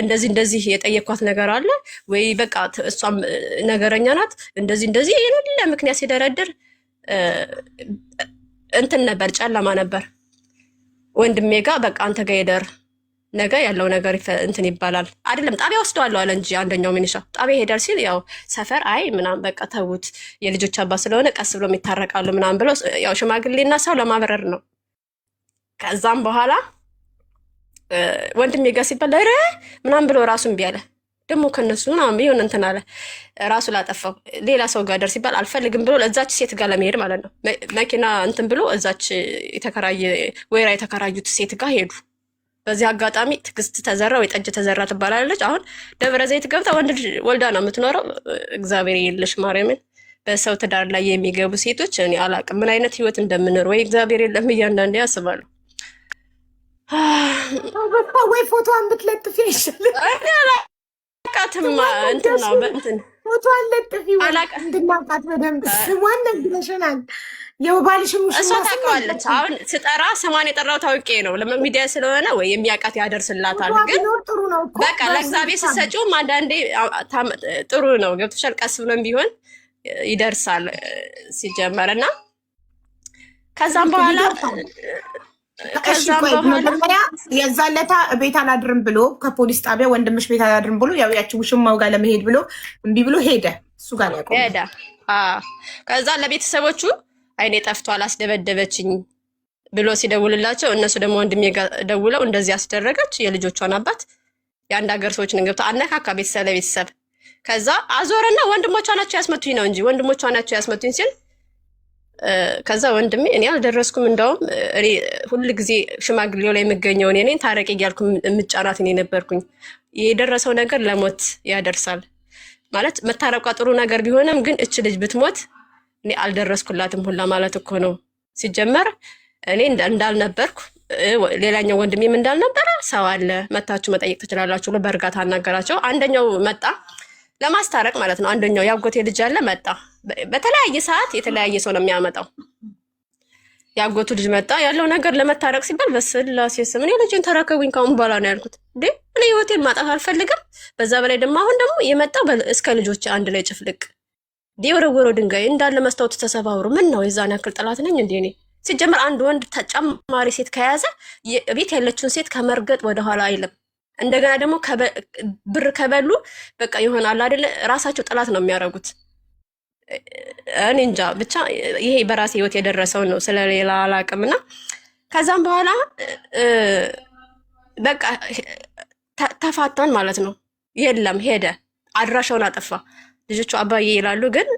A: እንደዚህ የጠየኳት ነገር አለ ወይ በቃ እሷም ነገረኛ ናት። እንደዚህ የሌለ ምክንያት ሲደረድር እንትን ነበር ጨለማ ነበር። ወንድሜ ጋር በቃ አንተ ጋር ሄደር ነገ ያለው ነገር እንትን ይባላል አይደለም ጣቢያ ወስደዋለሁ አለ እንጂ አንደኛው ሚኒሻ ጣቢያ ሄዳል ሲል ያው ሰፈር አይ ምናምን በቃ ተውት የልጆች አባት ስለሆነ ቀስ ብሎ የሚታረቃሉ ምናምን ብሎ ያው ሽማግሌና ሰው ለማበረር ነው። ከዛም በኋላ ወንድሜ ጋር ሲባል ኧረ ምናምን ብሎ ራሱን ቢያለ ደግሞ ከነሱ ምናምን ቢሆን እንትን አለ ራሱ ላጠፋው ሌላ ሰው ጋር ደርስ ሲባል አልፈልግም ብሎ ለዛች ሴት ጋር ለመሄድ ማለት ነው መኪና እንትን ብሎ እዛች ወይራ የተከራዩት ሴት ጋር ሄዱ። በዚህ አጋጣሚ ትዕግስት ተዘራ ወይ ጠጅ ተዘራ ትባላለች። አሁን ደብረ ዘይት ገብታ ወንድ ወልዳ ነው የምትኖረው። እግዚአብሔር የለሽ ማርያምን። በሰው ትዳር ላይ የሚገቡ ሴቶች እኔ አላቅም ምን አይነት ህይወት እንደምኖር ወይ እግዚአብሔር የለም እያንዳንዴ ያስባሉ።
B: ወይ ፎቶዋን ብትለጥፊ ይሻላል።
A: አላቃትማ እንትን ነው በእንትን
B: ፎቶዋን ለጥፊ እንድናውቃት በደንብ ስሟን ነግረሽናል። የባልሽም
A: እሷ ታውቀዋለች። አሁን ስጠራ ስሟን የጠራው ታውቄ ነው ለሚዲያ ስለሆነ ወይ የሚያውቃት ያደርስላታል። ግን በቃ ለእግዚአብሔር ስትሰጪውም አንዳንዴ ጥሩ ነው ገብቶሻል። ቀስ ብሎም ቢሆን ይደርሳል ሲጀመር እና ከዛም በኋላ
B: መጀመሪያ የዛን ለታ ቤት አላድርም ብሎ ከፖሊስ ጣቢያ ወንድምሽ ቤት አላድርም ብሎ ያው ያቺ ውሽማው ጋር ለመሄድ ብሎ እምቢ ብሎ ሄደ። እሱ ጋር
A: ሄደ። ከዛ ለቤተሰቦቹ አይኔ ጠፍቷል አስደበደበችኝ ብሎ ሲደውልላቸው እነሱ ደግሞ ወንድሜ ጋር ደውለው እንደዚህ አስደረገች የልጆቿን አባት የአንድ ሀገር ሰዎችን ገብቶ አነካካ ቤተሰብ ለቤተሰብ። ከዛ አዞረና ወንድሞቿ ናቸው ያስመቱኝ ነው እንጂ ወንድሞቿ ናቸው ያስመቱኝ ሲል ከዛ ወንድሜ እኔ አልደረስኩም እንደውም እኔ ሁሉ ጊዜ ሽማግሌው ላይ የምገኘው እኔ ነኝ ታረቂ እያልኩ የምጫናት እኔ ነበርኩኝ። የደረሰው ነገር ለሞት ያደርሳል ማለት መታረቋ ጥሩ ነገር ቢሆንም ግን እች ልጅ ብትሞት እኔ አልደረስኩላትም ሁላ ማለት እኮ ነው። ሲጀመር እኔ እንዳልነበርኩ ሌላኛው ወንድሜም እንዳልነበረ ሰው አለ መታችሁ መጠየቅ ትችላላችሁ ብሎ በእርጋታ አናገራቸው። አንደኛው መጣ ለማስታረቅ ማለት ነው። አንደኛው ያጎቴ ልጅ አለ መጣ። በተለያየ ሰዓት የተለያየ ሰው ነው የሚያመጣው። ያጎቱ ልጅ መጣ ያለው ነገር ለመታረቅ ሲባል በስላሴ ስም እኔ ልጅን ተረከቡኝ ካሁን በኋላ ነው ያልኩት። እንዴ እኔ ህይወቴን ማጣት አልፈልግም። በዛ በላይ ደግሞ አሁን ደግሞ የመጣው እስከ ልጆች አንድ ላይ ጭፍልቅ የወረወረው ድንጋይ እንዳለ መስታወቱ ተሰባብሮ ምን ነው የዛን ያክል ጥላት ነኝ እንዴ? እኔ ሲጀምር አንድ ወንድ ተጨማሪ ሴት ከያዘ ቤት ያለችውን ሴት ከመርገጥ ወደኋላ አይልም። እንደገና ደግሞ ብር ከበሉ በቃ ይሆናል አይደለ ራሳቸው ጥላት ነው የሚያደርጉት። እኔ እንጃ ብቻ ይሄ በራሴ ህይወት የደረሰው ነው ስለሌላ አላውቅምና ከዛም በኋላ በቃ ተፋታን ማለት ነው። የለም ሄደ አድራሻውን አጠፋ። ልጆቹ አባዬ ይላሉ ግን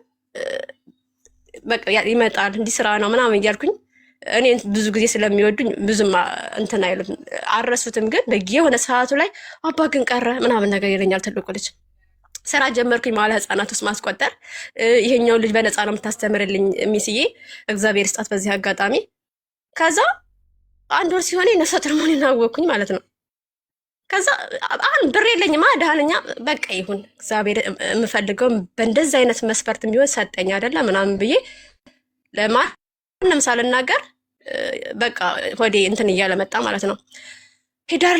A: በቃ ይመጣል እንዲህ ስራ ነው ምናምን እያልኩኝ እኔ ብዙ ጊዜ ስለሚወዱኝ ብዙም እንትን አይሉም አረሱትም። ግን የሆነ ሰዓቱ ላይ አባ ግን ቀረ ምናምን ነገር ይለኛል ትልቁ ልጅ። ስራ ጀመርኩኝ መዋለ ህጻናት ውስጥ ማስቆጠር። ይሄኛው ልጅ በነፃ ነው የምታስተምርልኝ ሚስዬ እግዚአብሔር ስጣት በዚህ አጋጣሚ። ከዛ 1 ወር ሲሆነኝ ነፍሰ ጡር መሆኔን አወቅኩኝ ማለት ነው። ከዛ አሁን ብር የለኝማ ደሃነኛ በቃ ይሁን እግዚአብሔር የምፈልገው በእንደዚህ አይነት መስፈርት ቢሆን ሰጠኝ አይደለ ምናምን ብዬ ለማንም ሳልናገር በቃ ሆዴ እንትን እያለ መጣ ማለት ነው። ሂዳር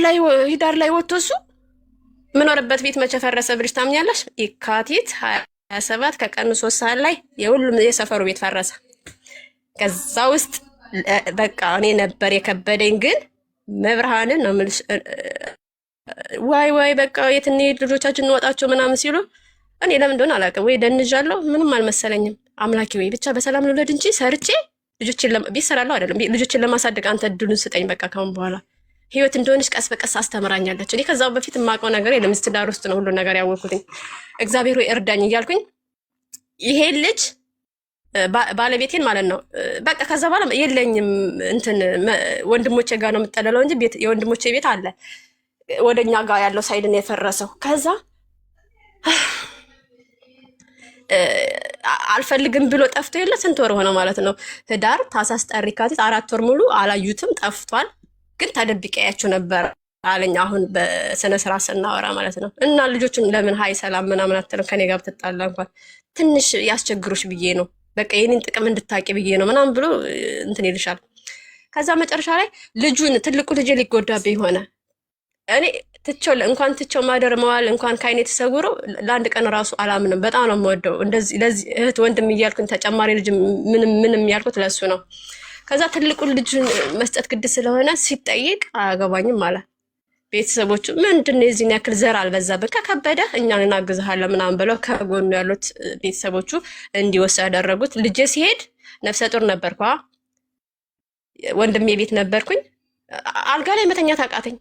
A: ላይ ወጥቶ እሱ ምኖርበት ቤት መቼ ፈረሰ ብለሽ ታምኛለሽ? የካቲት 27 ከቀኑ 3 ሰዓት ላይ የሁሉም የሰፈሩ ቤት ፈረሰ። ከዛ ውስጥ በቃ እኔ ነበር የከበደኝ። ግን መብርሃንን ነው የምልሽ ዋይ በቃ የት እንሂድ ልጆቻችን እንወጣቸው ምናምን ሲሉ እኔ ለምን እንደሆነ አላውቅም፣ ወይ ደንዣለሁ ምንም አልመሰለኝም። አምላኪ ወይ ብቻ በሰላም ልውለድ እንጂ ሰርቼ ልጆችን ቤት እሰራለሁ አይደለም ልጆችን ለማሳደግ አንተ እድሉን ስጠኝ። በቃ ካሁን በኋላ ህይወት እንደሆነች ቀስ በቀስ አስተምራኛለች። እኔ ከዛው በፊት የማውቀው ነገር የለም። ትዳር ውስጥ ነው ሁሉ ነገር ያወቅኩትኝ። እግዚአብሔር ወይ እርዳኝ እያልኩኝ ይሄ ልጅ ባለቤቴን ማለት ነው በቃ ከዛ በኋላ የለኝም እንትን ወንድሞቼ ጋር ነው የምጠለለው እንጂ የወንድሞቼ ቤት አለ ወደኛ ጋር ያለው ሳይድን የፈረሰው። ከዛ አልፈልግም ብሎ ጠፍቶ የለ ስንት ወር ሆነ ማለት ነው። ህዳር፣ ታህሳስ፣ ጥር፣ የካቲት 4 ወር ሙሉ አላዩትም፣ ጠፍቷል። ግን ተደብቄያቸው ነበር አለኝ። አሁን በስነ ስርዓት ስናወራ ማለት ነው። እና ልጆቹን ለምን ሀይ ሰላም ምናምን አትልም ከኔ ጋር ብትጣላ እንኳን ትንሽ ያስቸግሮች ብዬ ነው በቃ የኔን ጥቅም እንድታቂ ብዬ ነው ምናምን ብሎ እንትን ይልሻል። ከዛ መጨረሻ ላይ ልጁን ትልቁ ልጅ ሊጎዳብኝ ሆነ። እኔ እንኳን ትቸው ማደር መዋል እንኳን ከአይኔ ተሰውሮ ለአንድ ቀን ራሱ አላምንም። በጣም ነው የምወደው። እንደዚህ ለዚህ እህት ወንድም እያልኩኝ ተጨማሪ ልጅ ምንም ያልኩት ለሱ ነው። ከዛ ትልቁን ልጁን መስጠት ግድ ስለሆነ ሲጠይቅ አያገባኝም አለ። ቤተሰቦቹ ምንድነው የዚህን ያክል ዘር አልበዛብን፣ ከከበደ እኛን እናግዝሃለን ምናምን ብለው ከጎኑ ያሉት ቤተሰቦቹ እንዲወስድ ያደረጉት። ልጄ ሲሄድ ነፍሰ ጡር ነበርኳ፣ ወንድሜ ቤት ነበርኩኝ። አልጋ ላይ መተኛት አቃተኝ።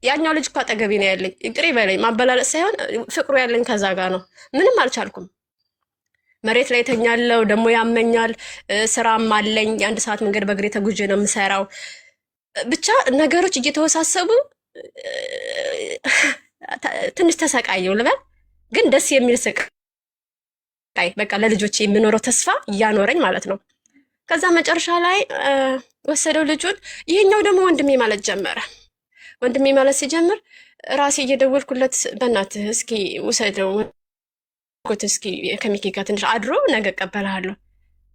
A: ያኛው ልጅ እኮ አጠገቤ ነው ያለኝ። ይቅር በለኝ ማበላለጥ ሳይሆን ፍቅሩ ያለኝ ከዛ ጋር ነው። ምንም አልቻልኩም። መሬት ላይ ተኛለው፣ ደግሞ ያመኛል። ስራም አለኝ። የ1 ሰዓት መንገድ በእግሬ ተጉዤ ነው የምሰራው። ብቻ ነገሮች እየተወሳሰቡ ትንሽ ተሰቃየው ልበል። ግን ደስ የሚል ስቃይ በቃ ለልጆች የምኖረው ተስፋ እያኖረኝ ማለት ነው። ከዛ መጨረሻ ላይ ወሰደው ልጁን። ይሄኛው ደግሞ ወንድሜ ማለት ጀመረ። ወንድሜ ማለት ሲጀምር ራሴ እየደወልኩለት በእናትህ እስኪ ውሰደው እስኪ ከሚኪ ጋር ትንሽ አድሮ ነገ እቀበልሃለሁ፣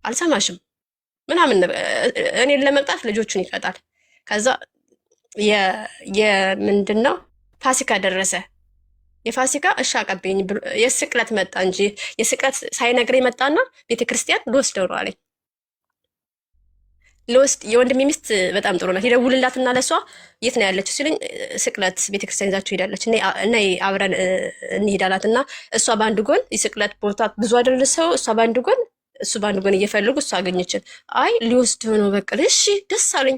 A: አልሰማሽም ምናምን እኔን ለመቅጣት ልጆቹን ይቀጣል። ከዛ የምንድን ነው ፋሲካ ደረሰ። የፋሲካ እሺ አቀበኝ ብሎ የስቅለት መጣ እንጂ የስቅለት ሳይነግረኝ መጣና ቤተክርስቲያን ልወስደው ነው አለኝ። የወንድሜ ሚስት በጣም ጥሩ ናት። ይደውልላትና ለሷ የት ነው ያለችው ሲለኝ ስቅለት ቤተክርስቲያን ይዛችሁ ሄዳለች እና አብረን እንሄዳላት እና እሷ በአንድ ጎን የስቅለት ቦታ ብዙ አይደረሰው እሷ በአንድ ጎን እሱ በአንድ ጎን እየፈልጉ እሷ አገኘችን። አይ ሊወስደው ነው በቃ እሺ ደስ አለኝ።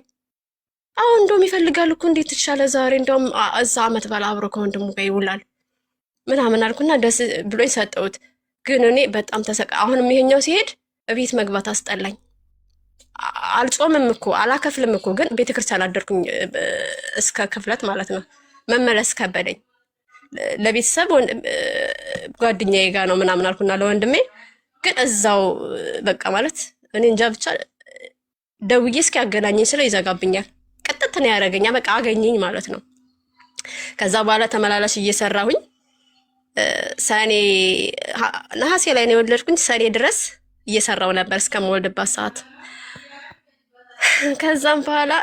A: አሁን እንደውም ይፈልጋል እኮ እንዴት ይሻለ ዛሬ እንደውም እዛ አመት በላ አብሮ ከወንድሙ ጋር ይውላል ምናምን አልኩና ደስ ብሎኝ ሰጠሁት። ግን እኔ በጣም ተሰቃ። አሁንም ይሄኛው ሲሄድ እቤት መግባት አስጠላኝ። አልጾምም እኮ አላከፍልም እኮ ግን ቤተክርስቲያን አደርኩኝ እስከ ክፍለት ማለት ነው። መመለስ ከበደኝ። ለቤተሰብ ጓደኛዬ ጋር ነው ምናምን አልኩና ለወንድሜ ግን እዛው በቃ ማለት እኔ እንጃ ብቻ ደውዬ እስኪ ያገናኘኝ ስለ ይዘጋብኛል። ቅጥት ነው ያደረገኛ በቃ አገኘኝ ማለት ነው። ከዛ በኋላ ተመላላሽ እየሰራሁኝ ሰኔ ነሐሴ ላይ ነው የወለድኩኝ። ሰኔ ድረስ እየሰራው ነበር እስከምወልድባት ሰዓት። ከዛም በኋላ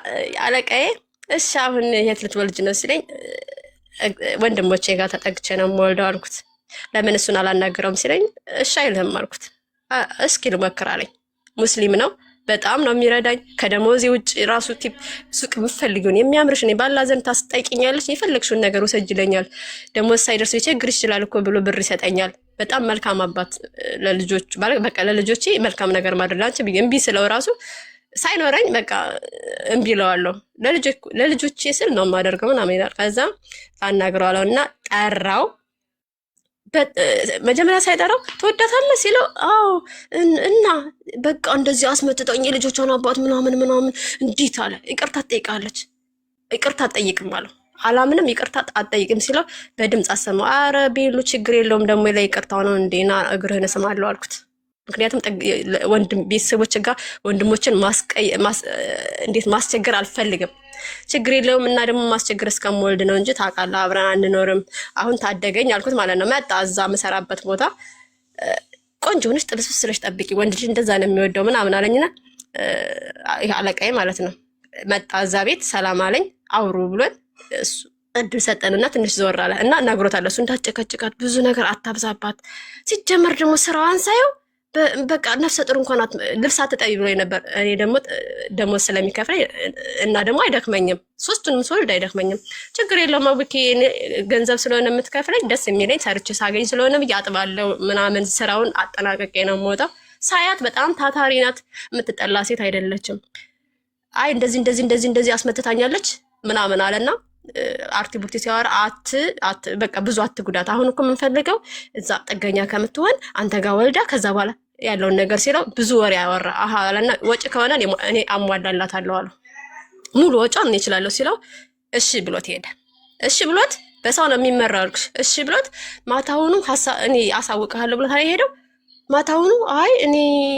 A: አለቃዬ እሺ አሁን የት ልትወልጅ ነው ሲለኝ ወንድሞቼ ጋር ተጠግቼ ነው የምወልደው አልኩት። ለምን እሱን አላናገረውም ሲለኝ እሺ አይልህም አልኩት። እስኪ ልሞክር አለኝ። ሙስሊም ነው፣ በጣም ነው የሚረዳኝ። ከደሞዜ ውጭ ራሱ ቲፕ ሱቅ የምፈልጊውን የሚያምርሽ እኔ ባላ ዘንድ ታስጠይቅኛለች፣ የፈለግሽውን ነገር ውሰጅ ይለኛል። ደሞዝ ሳይደርስ ሊቸግር ይችላል እኮ ብሎ ብር ይሰጠኛል። በጣም መልካም አባት ለልጆች በቃ ለልጆቼ መልካም ነገር ማድረግ አንቺ እምቢ ስለው ራሱ ሳይኖረኝ በቃ እምቢ እለዋለሁ። ለልጆቼ ስል ነው የማደርገው ምናምን ይላል። ከዛ አናግረዋለሁ እና ጠራው። መጀመሪያ ሳይጠራው ትወዳታለህ ሲለው አዎ እና በቃ እንደዚህ አስመጥጠኝ የልጆቿን አባት ምናምን እንዴት አለ። ይቅርታ ትጠይቃለች። ይቅርታ አትጠይቅም አለው። አላምንም ይቅርታ አትጠይቅም ሲለው በድምፅ አሰማው። አረ ቤሉ ችግር የለውም ደግሞ ላይ ይቅርታው ነው እንዴና እግርህን እስማለሁ አልኩት። ምክንያቱም ወንድም ቤተሰቦች ጋር ወንድሞችን እንዴት ማስቸገር አልፈልግም። ችግር የለውም እና ደግሞ ማስቸገር እስከምወልድ ነው እንጂ ታውቃለህ አብረን አንኖርም። አሁን ታደገኝ አልኩት ማለት ነው። መጣ እዛ መሰራበት ቦታ ቆንጆ ሆነሽ ጥብስብስ ስለሽ ጠብቂ ወንድ ልጅ እንደዛ ነው የሚወደው ምናምን አለኝና ይሄ አለቃዬ ማለት ነው። መጣ እዛ ቤት ሰላም አለኝ አውሩ ብሎን እሱ እድል ሰጠንና ትንሽ ዘወር አለ እና እናግሮታለሁ። እሱ እንዳጨቀጭቃት ብዙ ነገር አታብዛባት። ሲጀመር ደግሞ ስራዋን ሳየው በቃ ነፍሰ ጥሩ እንኳን ልብስ አትጠቢ ብሎ ነበር። እኔ ደግሞ ስለሚከፍለኝ እና ደግሞ አይደክመኝም፣ ሶስቱንም ስወልድ አይደክመኝም። ችግር የለውም አቡኬ ገንዘብ ስለሆነ የምትከፍለኝ ደስ የሚለኝ ሰርቼ ሳገኝ ስለሆነ ብዬ አጥባለሁ ምናምን ስራውን አጠናቀቄ ነው የምወጣው። ሳያት በጣም ታታሪ ናት፣ የምትጠላ ሴት አይደለችም። አይ እንደዚህ አስመትታኛለች ምናምን አለና አርቲ ቡርቲ ሲያወራ በቃ ብዙ አትጉዳት። አሁን እኮ የምንፈልገው እዛ ጥገኛ ከምትሆን አንተ ጋር ወልዳ ከዛ በኋላ ያለውን ነገር ሲለው ብዙ ወሬ ያወራ አለና ወጪ ከሆነ እኔ አሟላላታለሁ አለው። ሙሉ ወጪውን እኔ እችላለሁ ሲለው እሺ ብሎት ሄደ። እሺ ብሎት በሰው ነው የሚመራው አልኩሽ። እሺ ብሎት ማታውኑ እኔ አሳውቅሃለሁ ብሎት ሄደው ማታውኑ አይ እኔ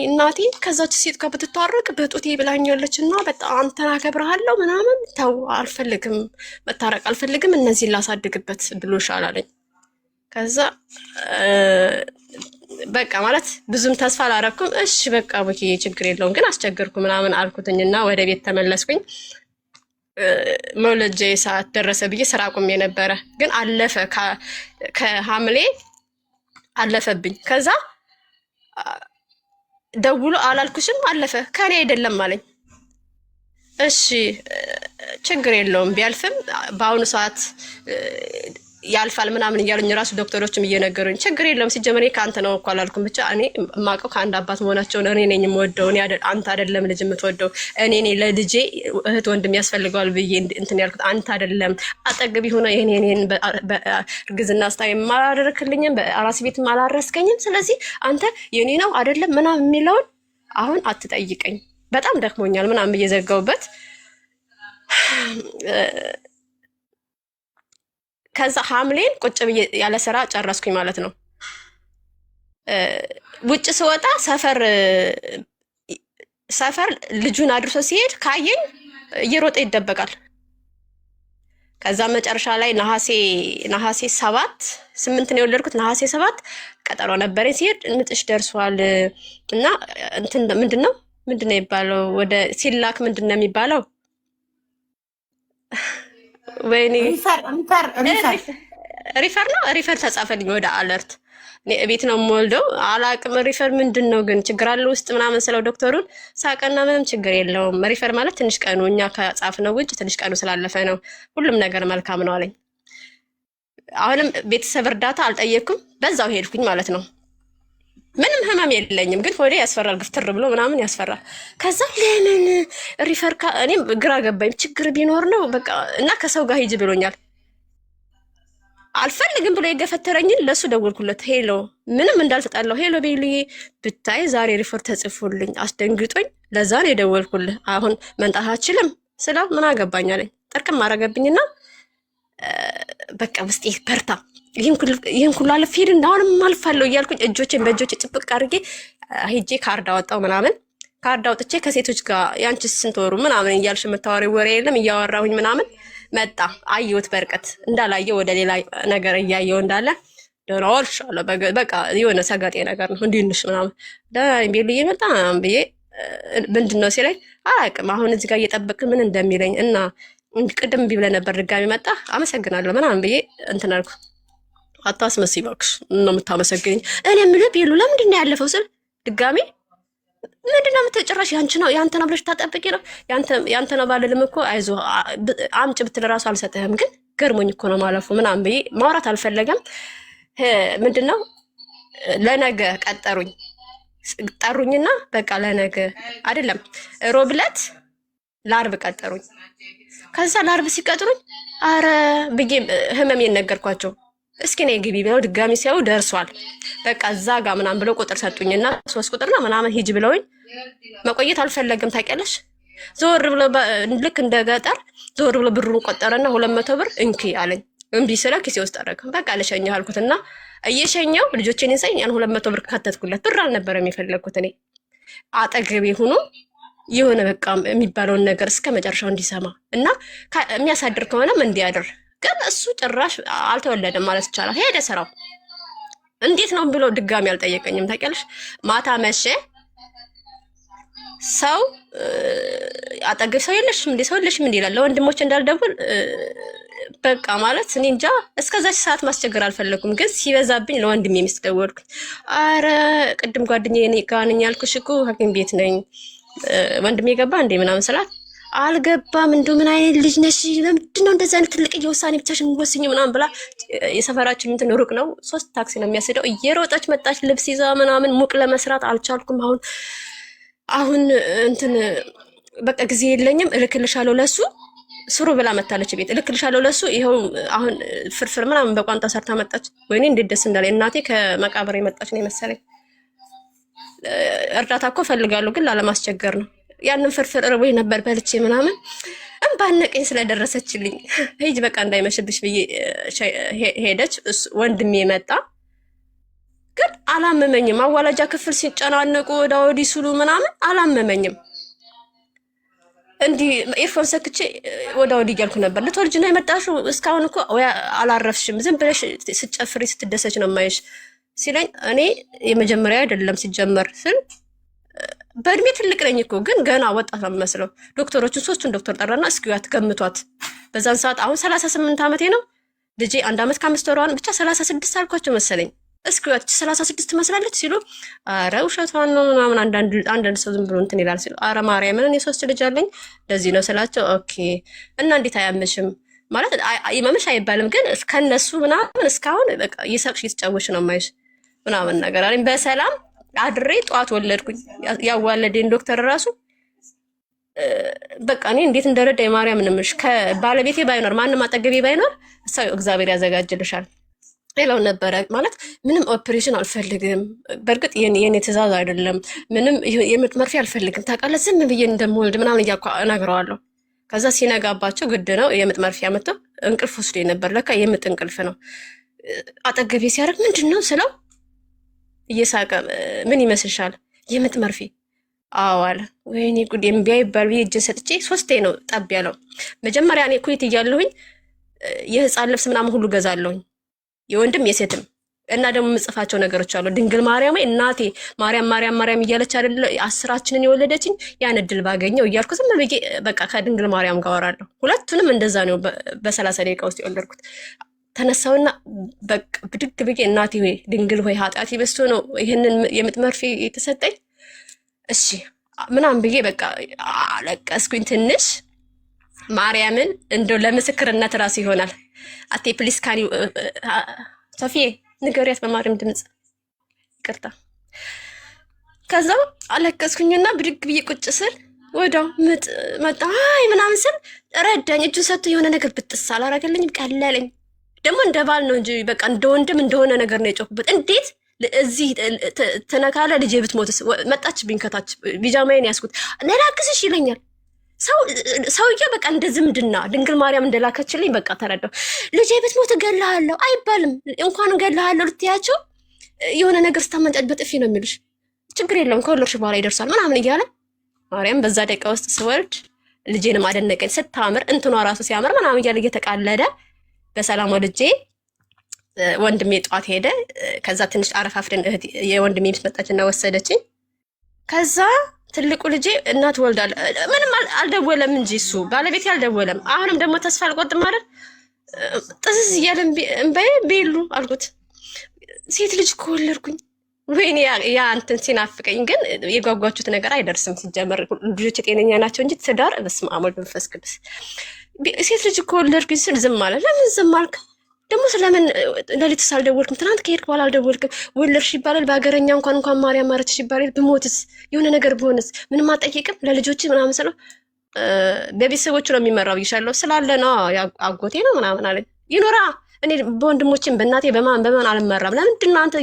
A: እናቴ ከዛች ሴት ጋር ብትታረቅ በጡቴ ብላኛለች እና በጣም አንተን አከብርሃለሁ ምናምን ተው አልፈልግም፣ መታረቅ አልፈልግም፣ እነዚህን ላሳድግበት ብሎሻል አለኝ። ከዛ በቃ ማለት ብዙም ተስፋ አላረኩም። እሺ በቃ ቦኬ ችግር የለውም ግን አስቸገርኩ ምናምን አልኩትኝና ወደ ቤት ተመለስኩኝ። መውለጃ ሰዓት ደረሰ ብዬ ስራ አቁሜ ነበረ፣ ግን አለፈ ከሐምሌ አለፈብኝ። ከዛ ደውሎ አላልኩሽም አለፈ ከኔ አይደለም አለኝ። እሺ ችግር የለውም ቢያልፍም በአሁኑ ሰዓት ያልፋል ምናምን እያሉኝ ራሱ ዶክተሮችም እየነገሩኝ ችግር የለውም ሲጀመር ከአንተ ነው እኮ አላልኩም። ብቻ እኔ የማውቀው ከአንድ አባት መሆናቸውን እኔ ነኝ የምወደው፣ አንተ አይደለም ልጅ የምትወደው። እኔ ለልጄ እህት ወንድም ያስፈልገዋል ብዬ እንትን ያልኩት አንተ አይደለም። አጠገቢ ሆነ ይሄን በእርግዝና ስታይ አላደረክልኝም፣ በአራስ ቤትም አላረስከኝም። ስለዚህ አንተ የኔ ነው አይደለም ምናምን የሚለውን አሁን አትጠይቀኝ፣ በጣም ደክሞኛል ምናምን ብዬ ዘጋሁበት። ከዛ ሐምሌን ቁጭ ብዬ ያለ ስራ ጨረስኩኝ ማለት ነው። ውጭ ስወጣ ሰፈር ልጁን አድርሶ ሲሄድ ካየኝ እየሮጠ ይደበቃል። ከዛ መጨረሻ ላይ ነሐሴ 8 ነው የወለድኩት። ነሐሴ 7 ቀጠሮ ነበረኝ። ሲሄድ ምጥሽ ደርሷል እና እንትን ምንድነው የሚባለው ወደ ሲላክ ምንድነው የሚባለው ወይኔ ሪፈር ተጻፈልኝ ወደ አለርት። እኔ ቤት ነው የምወልደው አላቅም። ሪፈር ምንድን ነው ግን ችግር አለ ውስጥ ምናምን ስለው ዶክተሩን ሳቀና ምንም ችግር የለውም ሪፈር ማለት ትንሽ ቀኑ እኛ ከጻፍነው ውጭ ትንሽ ቀኑ ስላለፈ ነው፣ ሁሉም ነገር መልካም ነው አለኝ። አሁንም ቤተሰብ እርዳታ አልጠየቅኩም፣ በዛው ሄድኩኝ ማለት ነው። ምንም ህመም የለኝም ግን ሆዴ ያስፈራል፣ ግፍትር ብሎ ምናምን ያስፈራል። ከዛ ለምን ሪፈር እኔም ግራ ገባኝ። ችግር ቢኖር ነው በቃ እና ከሰው ጋር ሂጅ ብሎኛል። አልፈልግም ብሎ የገፈተረኝን ለሱ ደወልኩለት። ሄሎ ምንም እንዳልተጣላው ሄሎ ቤልዬ ብታይ ዛሬ ሪፈር ተጽፎልኝ አስደንግጦኝ ለዛ ነው የደወልኩልህ። አሁን መንጣት አችልም ስለው ምን አገባኝ አለኝ። ጥርቅም አረገብኝና በቃ ውስጤ በርታ ይህን ሁሉ አለፍ ሄድ እንዳሁንም አልፋለሁ እያልኩኝ እጆቼን በእጆቼ ጭብቅ አድርጌ ሄጄ ካርድ አወጣው ምናምን። ካርድ አውጥቼ ከሴቶች ጋር ያንቺስ ስንት ወሩ ምናምን እያልሽ የምታወሪው ወሬ የለም እያወራሁኝ ምናምን መጣ። አየሁት በርቀት እንዳላየው ወደ ሌላ ነገር እያየው እንዳለ ደራውልሽ አለ። በቃ የሆነ ሰጋጤ ነገር ነው እንዲንሽ ምናምን ቤልዬ መጣ ብዬ ምንድነው ሲለኝ አላውቅም። አሁን እዚህ ጋር እየጠበቅ ምን እንደሚለኝ እና ቅድም ቢብለ ነበር ድጋሚ መጣ አመሰግናለሁ ምናምን ብዬ እንትን አልኩ። አታስመስይ እባክሽ ነው የምታመሰግኝ። እኔ የምልህ ቤሉ ለምንድን ነው ያለፈው ስል ድጋሚ ምንድን ነው የምትጨራሽ ያንተ ነው ብለሽ ታጠብቂ ነው ያንተ ነው ባልልም እኮ አይዞህ አምጭ ብትል እራሱ አልሰጥህም፣ ግን ገርሞኝ እኮ ነው ማለፉ ምናምን ብዬ ማውራት አልፈለገም። ምንድን ነው ለነገ ጠሩኝና በቃ ለነገ አይደለም ሮብ ዕለት ለአርብ ቀጠሩኝ። ከዛ ለአርብ ሲቀጥሩኝ አረ ብዬ ህመሜን ነገርኳቸው። እስኪ ነይ ግቢ ብለው ድጋሚ ሲያዩ ደርሷል በቃ እዛ ጋ ምናምን ብለው ቁጥር ሰጡኝና 3 ቁጥር ነው ምናምን ሂጅ ብለውኝ መቆየት አልፈለግም። ታውቂያለሽ ዞር ብሎ ልክ እንደ ገጠር ዞር ብሎ ብሩን ቆጠረና 200 ብር እንኪ አለኝ። እምቢ ስለ ኪሴ ውስጥ አደረገ። በቃ ልሸኘው አልኩትና እየሸኘው ልጆቼን ሳይ ያን 200 ብር ከተትኩለት። ብር አልነበረም የፈለግኩት እኔ አጠገቤ ሆኖ የሆነ በቃ የሚባለውን ነገር እስከ መጨረሻው እንዲሰማ እና የሚያሳድር ከሆነም እንዲያድር። ግን እሱ ጭራሽ አልተወለደም ማለት ይቻላል። ሄደ ስራው። እንዴት ነው ብሎ ድጋሚ አልጠየቀኝም። ታውቂያለሽ፣ ማታ መሸ። ሰው አጠገብ ሰው የለሽም እንዴ ሰው የለሽም እንዴ ይላል። ለወንድሞች እንዳልደውል በቃ ማለት እኔ እንጃ። እስከዛች ሰዓት ማስቸገር አልፈለኩም። ግን ሲበዛብኝ ለወንድሜ ሚስት ደወልኩኝ። አረ ቅድም ጓደኛዬ እኔ ጋር ነኝ ያልኩሽ እኮ ሐኪም ቤት ነኝ ወንድሜ ገባ እንዴ ምናምን ስላት አልገባም። እንደው ምን አይነት ልጅ ነሽ? ለምንድን ነው እንደዚህ አይነት ትልቅ የውሳኔ ብቻሽን ወስኝ ምናምን ብላ የሰፈራችን እንትን ሩቅ ነው፣ 3 ታክሲ ነው የሚያስሄደው። እየሮጠች መጣች ልብስ ይዛ ምናምን። ሙቅ ለመስራት አልቻልኩም። አሁን እንትን በቃ ጊዜ የለኝም እልክልሻለሁ ለሱ ስሩ ብላ መታለች ቤት። እልክልሻለሁ ለሱ ይኸው አሁን ፍርፍር ምናምን በቋንጣ ሰርታ መጣች። ወይኔ እንዴት ደስ እንዳለኝ። እናቴ ከመቃብር የመጣች ነው የመሰለኝ። እርዳታ እኮ ፈልጋለሁ ግን ላለማስቸገር ነው። ያንን ፍርፍር እርቦኝ ነበር በልቼ ምናምን እምባነቀኝ ስለደረሰችልኝ ሂጅ በቃ እንዳይመሽብሽ ብዬ ሄደች። ወንድሜ መጣ ግን አላመመኝም። አዋላጃ ክፍል ሲጨናነቁ ወዳ ወዲህ ሲሉ ምናምን አላመመኝም። እንዲህ ኤርፎን ሰክቼ ወዳ ወዲህ እያልኩ ነበር። ልትወልጂ ነው የመጣሽው? እስካሁን እኮ አላረፍሽም፣ ዝም ብለሽ ስትጨፍሪ ስትደሰች ነው የማይሽ ሲለኝ እኔ የመጀመሪያ አይደለም ሲጀመር ስል በእድሜ ትልቅ ነኝ እኮ ግን ገና ወጣት ነው የምመስለው። ዶክተሮችን 3ቱን ዶክተር ጠራና እስኪዋት ገምቷት። በዛን ሰዓት አሁን 38 ዓመቴ ነው። ልጄ 1 ዓመት ከ5 ወሯን ብቻ 36 አልኳቸው መሰለኝ። እስኪዋት 36 ትመስላለች ሲሉ አረ ውሸቷን ነው ምናምን አንዳንድ ሰው ዝም ብሎ እንትን ይላል ሲሉ አረ ማርያምን እኔ 3 ልጅ አለኝ ለዚህ ነው ስላቸው ኦኬ እና እንዴት አያምሽም ማለት ይመምሽ አይባልም ግን ከነሱ ምናምን እስካሁን በቃ እየሳቅሽ እየተጫወሽ ነው የማይሽ ምናምን ነገር አለኝ። በሰላም አድሬ ጠዋት ወለድኩኝ። ያዋለደኝ ዶክተር ራሱ በቃ እኔ እንዴት እንደረዳ የማርያም ንምሽ ከባለቤቴ ባይኖር ማንም አጠገቤ ባይኖር ሰው እግዚአብሔር ያዘጋጅልሻል ሌላው ነበረ ማለት ምንም ኦፕሬሽን አልፈልግም። በእርግጥ የኔ ትእዛዝ አይደለም። ምንም የምጥ መርፌ አልፈልግም ታውቃለህ፣ ዝም ብዬ እንደምወልድ ምናምን እያልኩ እነግረዋለሁ። ከዛ ሲነጋባቸው ግድ ነው የምጥ መርፌ አመጣው። እንቅልፍ ወስዶ ነበር ለካ የምጥ እንቅልፍ ነው። አጠገቤ ሲያደርግ ምንድን ነው ስለው እየሳቀ ምን ይመስልሻል? የምጥ መርፌ አዎ አለ። ወይኔ ጉድ እምቢ አይባል ብዬ እጄን ሰጥቼ 3 ነው ጠብ ያለው። መጀመሪያ እኔ ኩዌት እያለሁኝ የህፃን ልብስ ምናምን ሁሉ ገዛለሁኝ የወንድም የሴትም እና ደግሞ የምጽፋቸው ነገሮች አሉ። ድንግል ማርያም እናቴ ማርያም እያለች አይደለ 10 የወለደችኝ ያን እድል ባገኘው እያልኩ ዝም ብዬ በቃ ከድንግል ማርያም ጋር አወራለሁ። ሁለቱንም እንደዛ ነው በ30 ደቂቃ ውስጥ የወለድኩት። ተነሳውና በቃ ብድግ ብዬ እናቴ ሆይ ድንግል ሆይ ኃጢአቴ በዝቶ ነው ይሄንን የምጥ መርፌ የተሰጠኝ እሺ ምናምን ብዬ በቃ አለቀስኩኝ ትንሽ። ማርያምን እንደው ለምስክርነት ራሱ ይሆናል። አቴ ፕሊስ ካኒ ሶፊዬ ንገሪያት በማርያም ድምፅ ይቅርታ። ከዛ አለቀስኩኝና ብድግ ብዬ ቁጭ ስል ወዳው ምጥ መጣ ምናምን ስል ረዳኝ። እጁን ሰጥቶ የሆነ ነገር ብጥስ አላረገልኝም፣ ቀለለኝ። ደግሞ እንደ ባል ነው እንጂ በቃ እንደ ወንድም እንደሆነ ነገር ነው የጮኩበት። እንዴት እዚህ ተነካለ ልጄ ብትሞትስ? መጣችብኝ ከታች ቢጃማዬን ያስኩት ነላክስሽ ይለኛል ሰውዬው በቃ እንደ ዝምድና ድንግል ማርያም እንደላከችልኝ በቃ ተረዳው። ልጄ ብትሞት እገልሃለሁ አይባልም። እንኳን እገልሃለሁ ልትያቸው የሆነ ነገር ስታመንጫጭ በጥፊ ነው የሚሉሽ። ችግር የለውም ከወለድሽ በኋላ ይደርሳል ምናምን እያለ ማርያም በዛ ደቂቃ ውስጥ ስወልድ ልጄንም አደነቀኝ። ስታምር እንትኗ ራሱ ሲያምር ምናምን እያለ እየተቃለደ በሰላም ወልጄ ወንድሜ ጠዋት ሄደ። ከዛ ትንሽ አረፋፍደን እህት የወንድሜ ሚስት መጣችና ወሰደችኝ። ከዛ ትልቁ ልጄ እናት ወልዳለ ምንም አልደወለም እንጂ እሱ ባለቤቴ አልደወለም። አሁንም ደግሞ ተስፋ አልቆርጥም አይደል ጥዝዝ እያለ እምባዬ ቤሉ አልኩት። ሴት ልጅ ከወለድኩኝ ወይኔ ያ እንትን ሲናፍቀኝ ግን የጓጓችሁት ነገር አይደርስም። ሲጀመር ልጆች ጤነኛ ናቸው እንጂ ትዳር በስመ አብ ወወልድ ወመንፈስ ቅዱስ። ሴት ልጅ ከወለድኩኝ ስል ዝም አለ። ለምን ዝም አልክ? ደግሞ ስለምን ለሊትስ አልደወልክም? ትናንት ከሄድክ በኋላ አልደወልክም? ወለድሽ ይባላል በሀገረኛ እንኳን ማርያም ማረችሽ ይባላል። ብሞትስ የሆነ ነገር ብሆንስ ምንም አጠይቅም ለልጆች ምናምን ስለው በቤተሰቦቹ ነው የሚመራው ይሻለው ስላለ ነው አጎቴ ነው ምናምን አለኝ። ይኖራ እኔ በወንድሞችን በእናቴ በማን አልመራም። ለምንድን ነው አንተ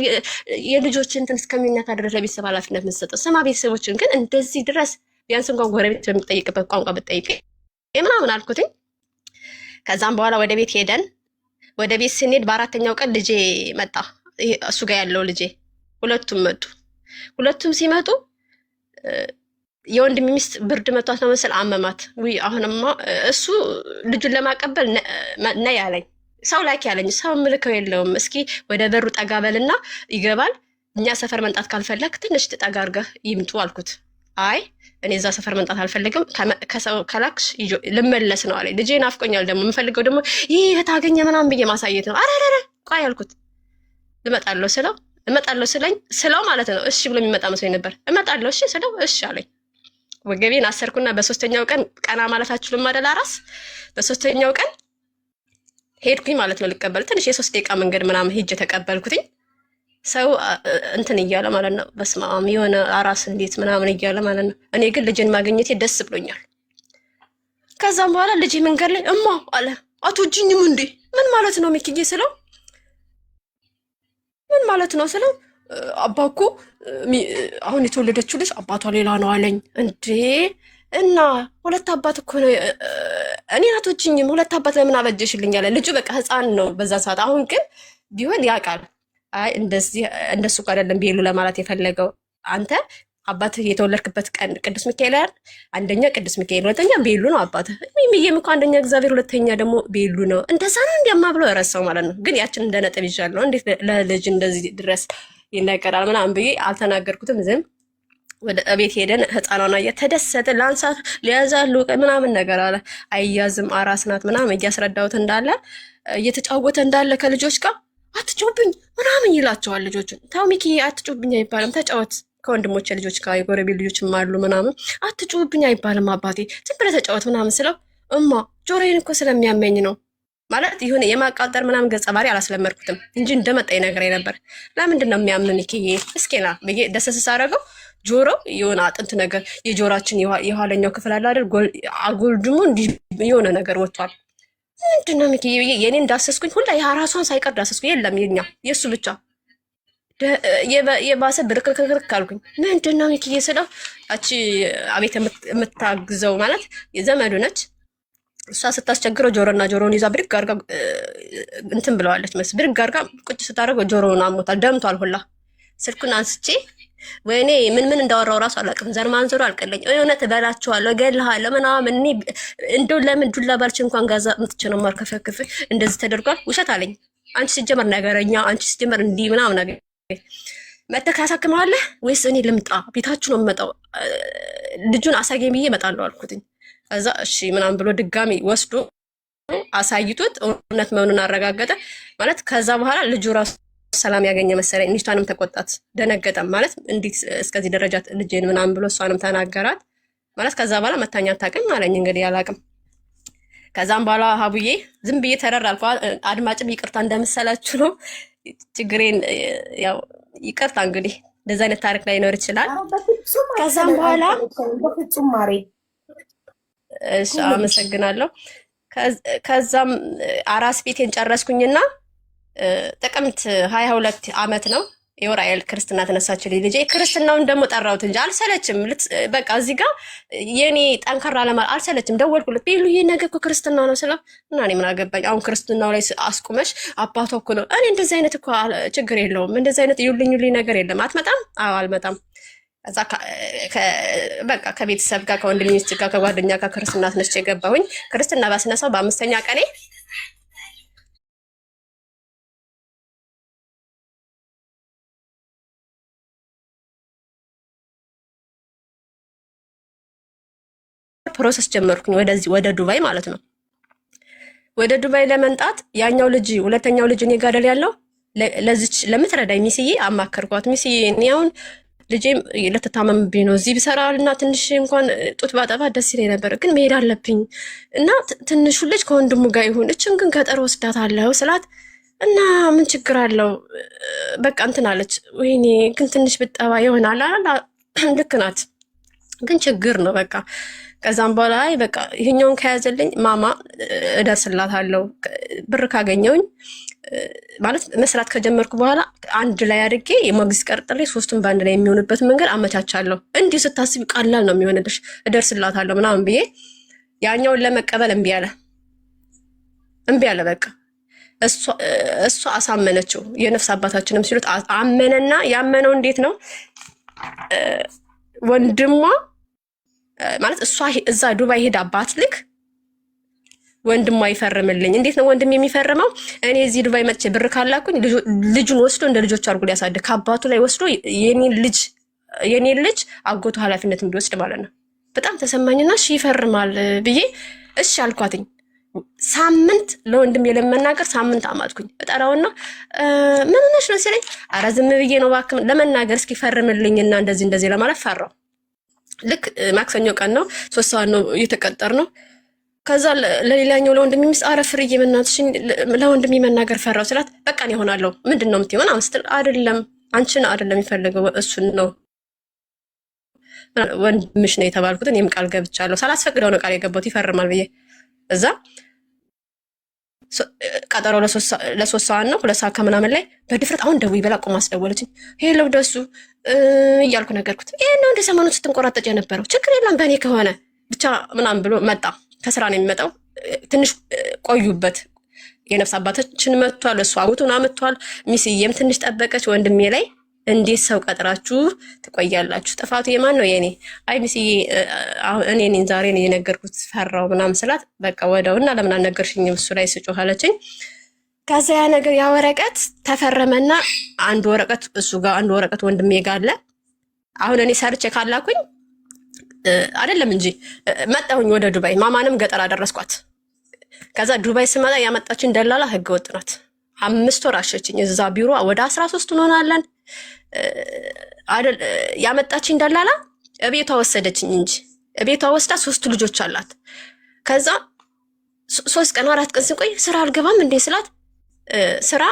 A: የልጆችን እንትን እስከሚነካ ድረስ ለቤተሰብ ኃላፊነት የምትሰጠው? ስማ ቤተሰቦችን ግን እንደዚህ ድረስ ቢያንስ እንኳን ጎረቤት በሚጠይቅበት ቋንቋ ብትጠይቅ ምናምን አልኩትኝ። ከዛም በኋላ ወደ ቤት ሄደን ወደ ቤት ስንሄድ በአራተኛው ቀን ልጄ መጣ። እሱ ጋር ያለው ልጄ ሁለቱም መጡ። ሁለቱም ሲመጡ የወንድሜ ሚስት ብርድ መቷት ነው መሰል አመማት። ውይ አሁንማ እሱ ልጁን ለማቀበል ነይ ያለኝ ሰው ላኪ ያለኝ ሰው ምልከው የለውም። እስኪ ወደ በሩ ጠጋ በልና ይገባል። እኛ ሰፈር መንጣት ካልፈለግ ትንሽ ጠጋ አድርገህ ይምጡ አልኩት። አይ እኔ እዛ ሰፈር መንጣት አልፈልግም፣ ከሰው ከላክሽ ልመለስ ነው አለኝ። ልጄ ናፍቆኛል፣ ደግሞ የምፈልገው ደግሞ ይህ ታገኘ ምናምን ብዬ ማሳየት ነው። አረረረ ቆይ አልኩት። እመጣለሁ ስለው ማለት ነው እሺ ብሎ የሚመጣ መስሎኝ ነበር። እመጣለሁ እሺ ስለው እሺ አለኝ። ወገቤን አሰርኩና በሶስተኛው ቀን ቀና ማለት አችሉም አይደል አራስ። በሶስተኛው ቀን ሄድኩኝ ማለት ነው ልቀበል። ትንሽ የ3 ደቂቃ መንገድ ምናምን ሄጄ ተቀበልኩትኝ። ሰው እንትን እያለ ማለት ነው። በስመ አብ የሆነ አራስ እንዴት ምናምን እያለ ማለት ነው። እኔ ግን ልጅን ማግኘቴ ደስ ብሎኛል። ከዛም በኋላ ልጅ መንገድ ላይ እማ አለ አትወጂኝም እንዴ? ምን ማለት ነው ሚኪዬ ስለው ምን ማለት ነው ስለው አባኮ አሁን የተወለደችው ልጅ አባቷ ሌላ ነው አለኝ። እንዴ እና 2 አባት እኮ ነው። እኔ አትወጂኝም 2 አባት ለምን አበጀሽልኝ አለ። ልጁ በቃ ህፃን ነው በዛ ሰዓት። አሁን ግን ቢሆን ያውቃል። አይ እንደሱ እኮ አይደለም ቤሉ ለማለት የፈለገው አንተ አባትህ የተወለድክበት ቀን ቅዱስ ሚካኤል አይደል? አንደኛ ቅዱስ ሚካኤል፣ ሁለተኛ ቤሉ ነው አባትህ። ሚሚዬም እኮ አንደኛ እግዚአብሔር፣ ሁለተኛ ደግሞ ቤሉ ነው። እንደዛ ነው እንዲያማ ብሎ ረሳው ማለት ነው። ግን ያችን እንደ ነጥብ ይዣለሁ። እንዴት ለልጅ እንደዚህ ድረስ ይነገራል ምናምን ብዬ አልተናገርኩትም። ዝም ወደ ቤት ሄደን ህፃኗን አየህ፣ ተደሰተ። ላንሳት ሊያዛሉ ምናምን ነገር አለ። አይያዝም አራስ ናት ምናምን እያስረዳሁት እንዳለ እየተጫወተ እንዳለ ከልጆች ጋር አትጮብኝ ምናምን ይላቸዋል ልጆቹን። ታው ሚኪ አትጮብኝ አይባልም፣ ተጫወት ከወንድሞቼ ልጆች ጋር የጎረቤት ልጆችም አሉ ምናምን። አትጮብኝ አይባልም አባቴ ዝም ብለህ ተጫወት ምናምን ስለው እማ ጆሮዬን እኮ ስለሚያመኝ ነው ማለት ይሁን የማቃጠር ምናምን ገጸ ባህሪ አላስለመድኩትም እንጂ እንደመጣ ይነግረኝ ነበር። ለምንድን ነው የሚያምን ሚኪዬ እስኪና ብዬ ደሰስ ሳደርገው ጆሮ የሆነ አጥንት ነገር የጆሮአችን የኋለኛው ክፍል አለ አይደል አጎልድሞ እንዲህ የሆነ ነገር ወጥቷል። ምንድነው ሚኪ የኔ እንዳሰስኩኝ ሁላ የራሷን ሳይቀር ዳሰስኩኝ። የለም የኛ የእሱ ብቻ የባሰ ብርክርክርክ አልኩኝ። ምንድነው ሚኪ ስለው ያቺ አቤት የምታግዘው ማለት የዘመዱ ነች። እሷ ስታስቸግረው ጆሮና ጆሮውን ይዛ ብድግ አድርጋ እንትን ብለዋለች መስ ብድግ አድርጋ ቁጭ ስታደርገው ጆሮውን አሞታል፣ ደምቷል ሁላ። ስልኩን አንስቼ ወይኔ ምን እንዳወራው ራሱ አላውቅም። ዘር ማንዘሩ አልቀለኝ። እውነት እበላችኋለሁ እገልሃለሁ ምናምን እኔ እንደው ለምን ዱላ ባልች እንኳን ጋዛ ምጥቼ ነው ማርከፈክፍ እንደዚህ ተደርጓል። ውሸት አለኝ። አንቺ ሲጀመር ነገረኛ፣ አንቺ ሲጀመር እንዲህ ምናምን ነገር መተህ ታሳክመዋለህ ወይስ እኔ ልምጣ? ቤታችሁ ነው የምመጣው፣ ልጁን አሳገኝ ብዬ እመጣለሁ አልኩትኝ። ከዛ እሺ ምናምን ብሎ ድጋሚ ወስዶ አሳይቶት እውነት መሆኑን አረጋገጠ ማለት። ከዛ በኋላ ልጁ ራሱ ሰላም ያገኘ መሰለኝ። ሚስቷንም ተቆጣት፣ ደነገጠም ማለት እንዴት እስከዚህ ደረጃ ልጄን ምናምን ብሎ እሷንም ተናገራት ማለት። ከዛ በኋላ መታኛ አታውቅም አለኝ። እንግዲህ አላውቅም። ከዛም በኋላ ሀቡዬ ዝም ብዬ ተረር አልኳት። አድማጭም ይቅርታ እንደመሰላችሁ ነው ችግሬን ያው ይቅርታ እንግዲህ እንደዚህ አይነት ታሪክ ላይ ይኖር ይችላል። ከዛም በኋላ
B: በፍጹም ማሬ
A: እሺ አመሰግናለሁ። ከዛም አራስ ቤቴን ጨረስኩኝና ጥቅምት 22 ዓመት ነው የወራኤል ክርስትና ተነሳችልኝ ልጄ። ክርስትናውን ደግሞ ጠራሁት እንጂ አልሰለችም። በቃ እዚህ ጋር የኔ ጠንከራ ለማለት አልሰለችም። ደወልኩለት ቤሉ ይሄ ነገር እኮ ክርስትና ነው ስለው እና እኔ ምን አገባኝ አሁን ክርስትናው ላይ አስቁመሽ አባቷ እኮ ነው። እኔ እንደዚህ አይነት እኮ ችግር የለውም እንደዚህ አይነት ይውልኝ ነገር የለም። አትመጣም? አዎ አልመጣም። ከዛ በቃ ከቤተሰብ ጋር ከወንድም ሚስት ጋር ከጓደኛ ጋር ክርስትና አስነስቼ ገባሁኝ። ክርስትና ባስነሳው በ5ኛ ቀኔ ፕሮሰስ ጀመርኩኝ ወደዚህ ወደ ዱባይ ማለት ነው። ወደ ዱባይ ለመንጣት ያኛው ልጅ ሁለተኛው ልጅ እኔ ጋር ያለው ለዚች ለምትረዳኝ ሚስዬ አማከርኳት። ሚስዬ እኔ አሁን ልጄም ልትታመምብኝ ነው እዚህ ብሰራልና ትንሽ እንኳን ጡት ባጠባ ደስ ይለኝ ነበር፣ ግን መሄድ አለብኝ እና ትንሹ ልጅ ከወንድሙ ጋር ይሁን እችን ግን ገጠር ወስዳታለሁ ስላት እና ምን ችግር አለው በቃ እንትን አለች። ወይኔ ግን ትንሽ ብጠባ ይሆናል አላ ልክ ናት፣ ግን ችግር ነው በቃ። ከዛም በኋላ በቃ ይሄኛውን ከያዘልኝ ማማ እደርስላታለሁ ብር ካገኘውኝ ማለት መስራት ከጀመርኩ በኋላ አንድ ላይ አድርጌ የሞግዚት ቀርጥሬ 3ቱን በአንድ ላይ የሚሆንበት መንገድ አመቻቻለሁ። እንዲህ ስታስቢ ቀላል ነው የሚሆንልሽ፣ እደርስላታለሁ ምናምን ብዬ ያኛውን ለመቀበል እምቢ አለ በቃ። እሷ አሳመነችው። የነፍስ አባታችንም ሲሉት አመነና ያመነው እንዴት ነው ወንድሟ ማለት እሷ እዛ ዱባይ ሄዳ ባትልክ ወንድሟ ይፈርምልኝ። እንዴት ነው ወንድም የሚፈርመው? እኔ እዚህ ዱባይ መጥቼ ብር ካላኩኝ ልጁን ወስዶ እንደ ልጆች አድርጎ ሊያሳድግ ከአባቱ ላይ ወስዶ የኔን ልጅ አጎቱ ኃላፊነት እንዲወስድ ማለት ነው። በጣም ተሰማኝና እሺ ይፈርማል ብዬ እሺ አልኳትኝ። ሳምንት ለወንድም ለመናገር ሳምንት አማጥኩኝ። እጠራውና ምን ሆነሽ ነው ሲለኝ፣ ኧረ ዝም ብዬ ነው እባክህ ለመናገር እስኪ ፈርምልኝና እንደዚህ ለማለት ፈራው። ልክ ማክሰኞ ቀን ነው 3 ሰዓት ነው እየተቀጠርነው። ከዛ ለሌላኛው ለወንድም ሚስ ኧረ ፍርዬ በእናትሽ ለወንድም መናገር ፈራው ስላት፣ በቃ እኔ እሆናለሁ ምንድን ነው የምትይው ምናምን ስትል፣ አይደለም አንቺን አይደለም የሚፈልገው እሱን ነው ወንድምሽ ነው የተባልኩት። እኔም ቃል ገብቻለሁ ሳላስፈቅደው ነው ቃል የገባሁት ይፈርማል ብዬ። እዛ ቀጠሮ ለ3 ሰዓት ነው 2 ሰዓት ከምናምን ላይ በድፍረት አሁን ደውይ ብላ ቆማ አስደወለችኝ። ሄሎ ደሱ እያልኩ ነገርኩት። ይሄ ነው እንደ ሰሞኑን ስትንቆራጠጭ የነበረው ችግር የለም በእኔ ከሆነ ብቻ ምናምን ብሎ መጣ። ከስራ ነው የሚመጣው። ትንሽ ቆዩበት። የነፍስ አባታችን መጥቷል፣ እሱ አውቱን አመጥቷል። ሚስዬም ትንሽ ጠበቀች። ወንድሜ ላይ እንዴት ሰው ቀጥራችሁ ትቆያላችሁ? ጥፋቱ የማን ነው? የኔ። አይ ሚስዬ እኔ ዛሬ ነው የነገርኩት ፈራው ምናምን ስላት፣ በቃ ወደውና ለምን አልነገርሽኝም እሱ ላይ ስጮህ አለችኝ። ከዛ ያ ነገር ያ ወረቀት ተፈረመና አንድ ወረቀት እሱ ጋር አንድ ወረቀት ወንድሜ ጋር አለ። አሁን እኔ ሰርቼ ካላኩኝ አይደለም እንጂ መጣሁኝ ወደ ዱባይ። ማማንም ገጠር አደረስኳት። ከዛ ዱባይ ስመጣ ያመጣችን ደላላ ህገ ወጥ ናት። 5 ወር አሸችኝ እዛ ቢሮ። ወደ 13 እንሆናለን። አይደል ያመጣችን ደላላ እቤቷ ወሰደችኝ እንጂ እቤቷ ወስዳ 3 ልጆች አላት። ከዛ 3 ቀን 4 ቀን ስንቆይ ስራ አልገባም እንዴ ስላት፣ ስራ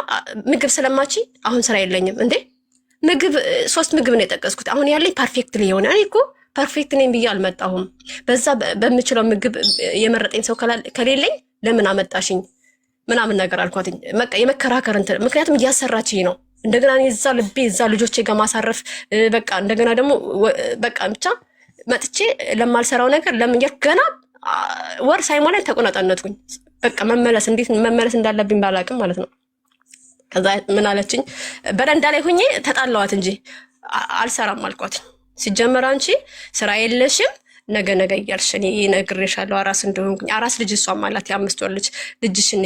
A: ምግብ ስለማች አሁን ስራ የለኝም እንዴ። ምግብ 3 ምግብ ነው የጠቀስኩት። አሁን ያለኝ ፐርፌክትሊ የሆነ እኔ እኮ ፐርፌክት ነኝ ብዬ አልመጣሁም። በዛ በምችለው ምግብ የመረጠኝ ሰው ከሌለኝ ለምን አመጣሽኝ ምናምን ነገር አልኳትኝ። በቃ የመከራከር እንትን ምክንያቱም እያሰራችኝ ነው። እንደገና እዛ ልቤ እዛ ልጆቼ ጋር ማሳረፍ በቃ እንደገና ደግሞ በቃ ብቻ መጥቼ ለማልሰራው ነገር ለምን ገና ወር ሳይሞላኝ ተቆናጣነትኩኝ። በቃ እንዴት መመለስ እንዳለብኝ ባላቅም ማለት ነው። ከዛ ምን አለችኝ፣ በረንዳ ላይ ሆኜ ተጣላዋት እንጂ አልሰራም አልኳትኝ። ሲጀመር አንቺ ስራ የለሽም ነገ እያልሽ እኔ እነግርሻለሁ አራስ እንደሆንኩኝ። አራስ ልጅ እሷም አላት የ5 ወር ልጅ። ልጅሽን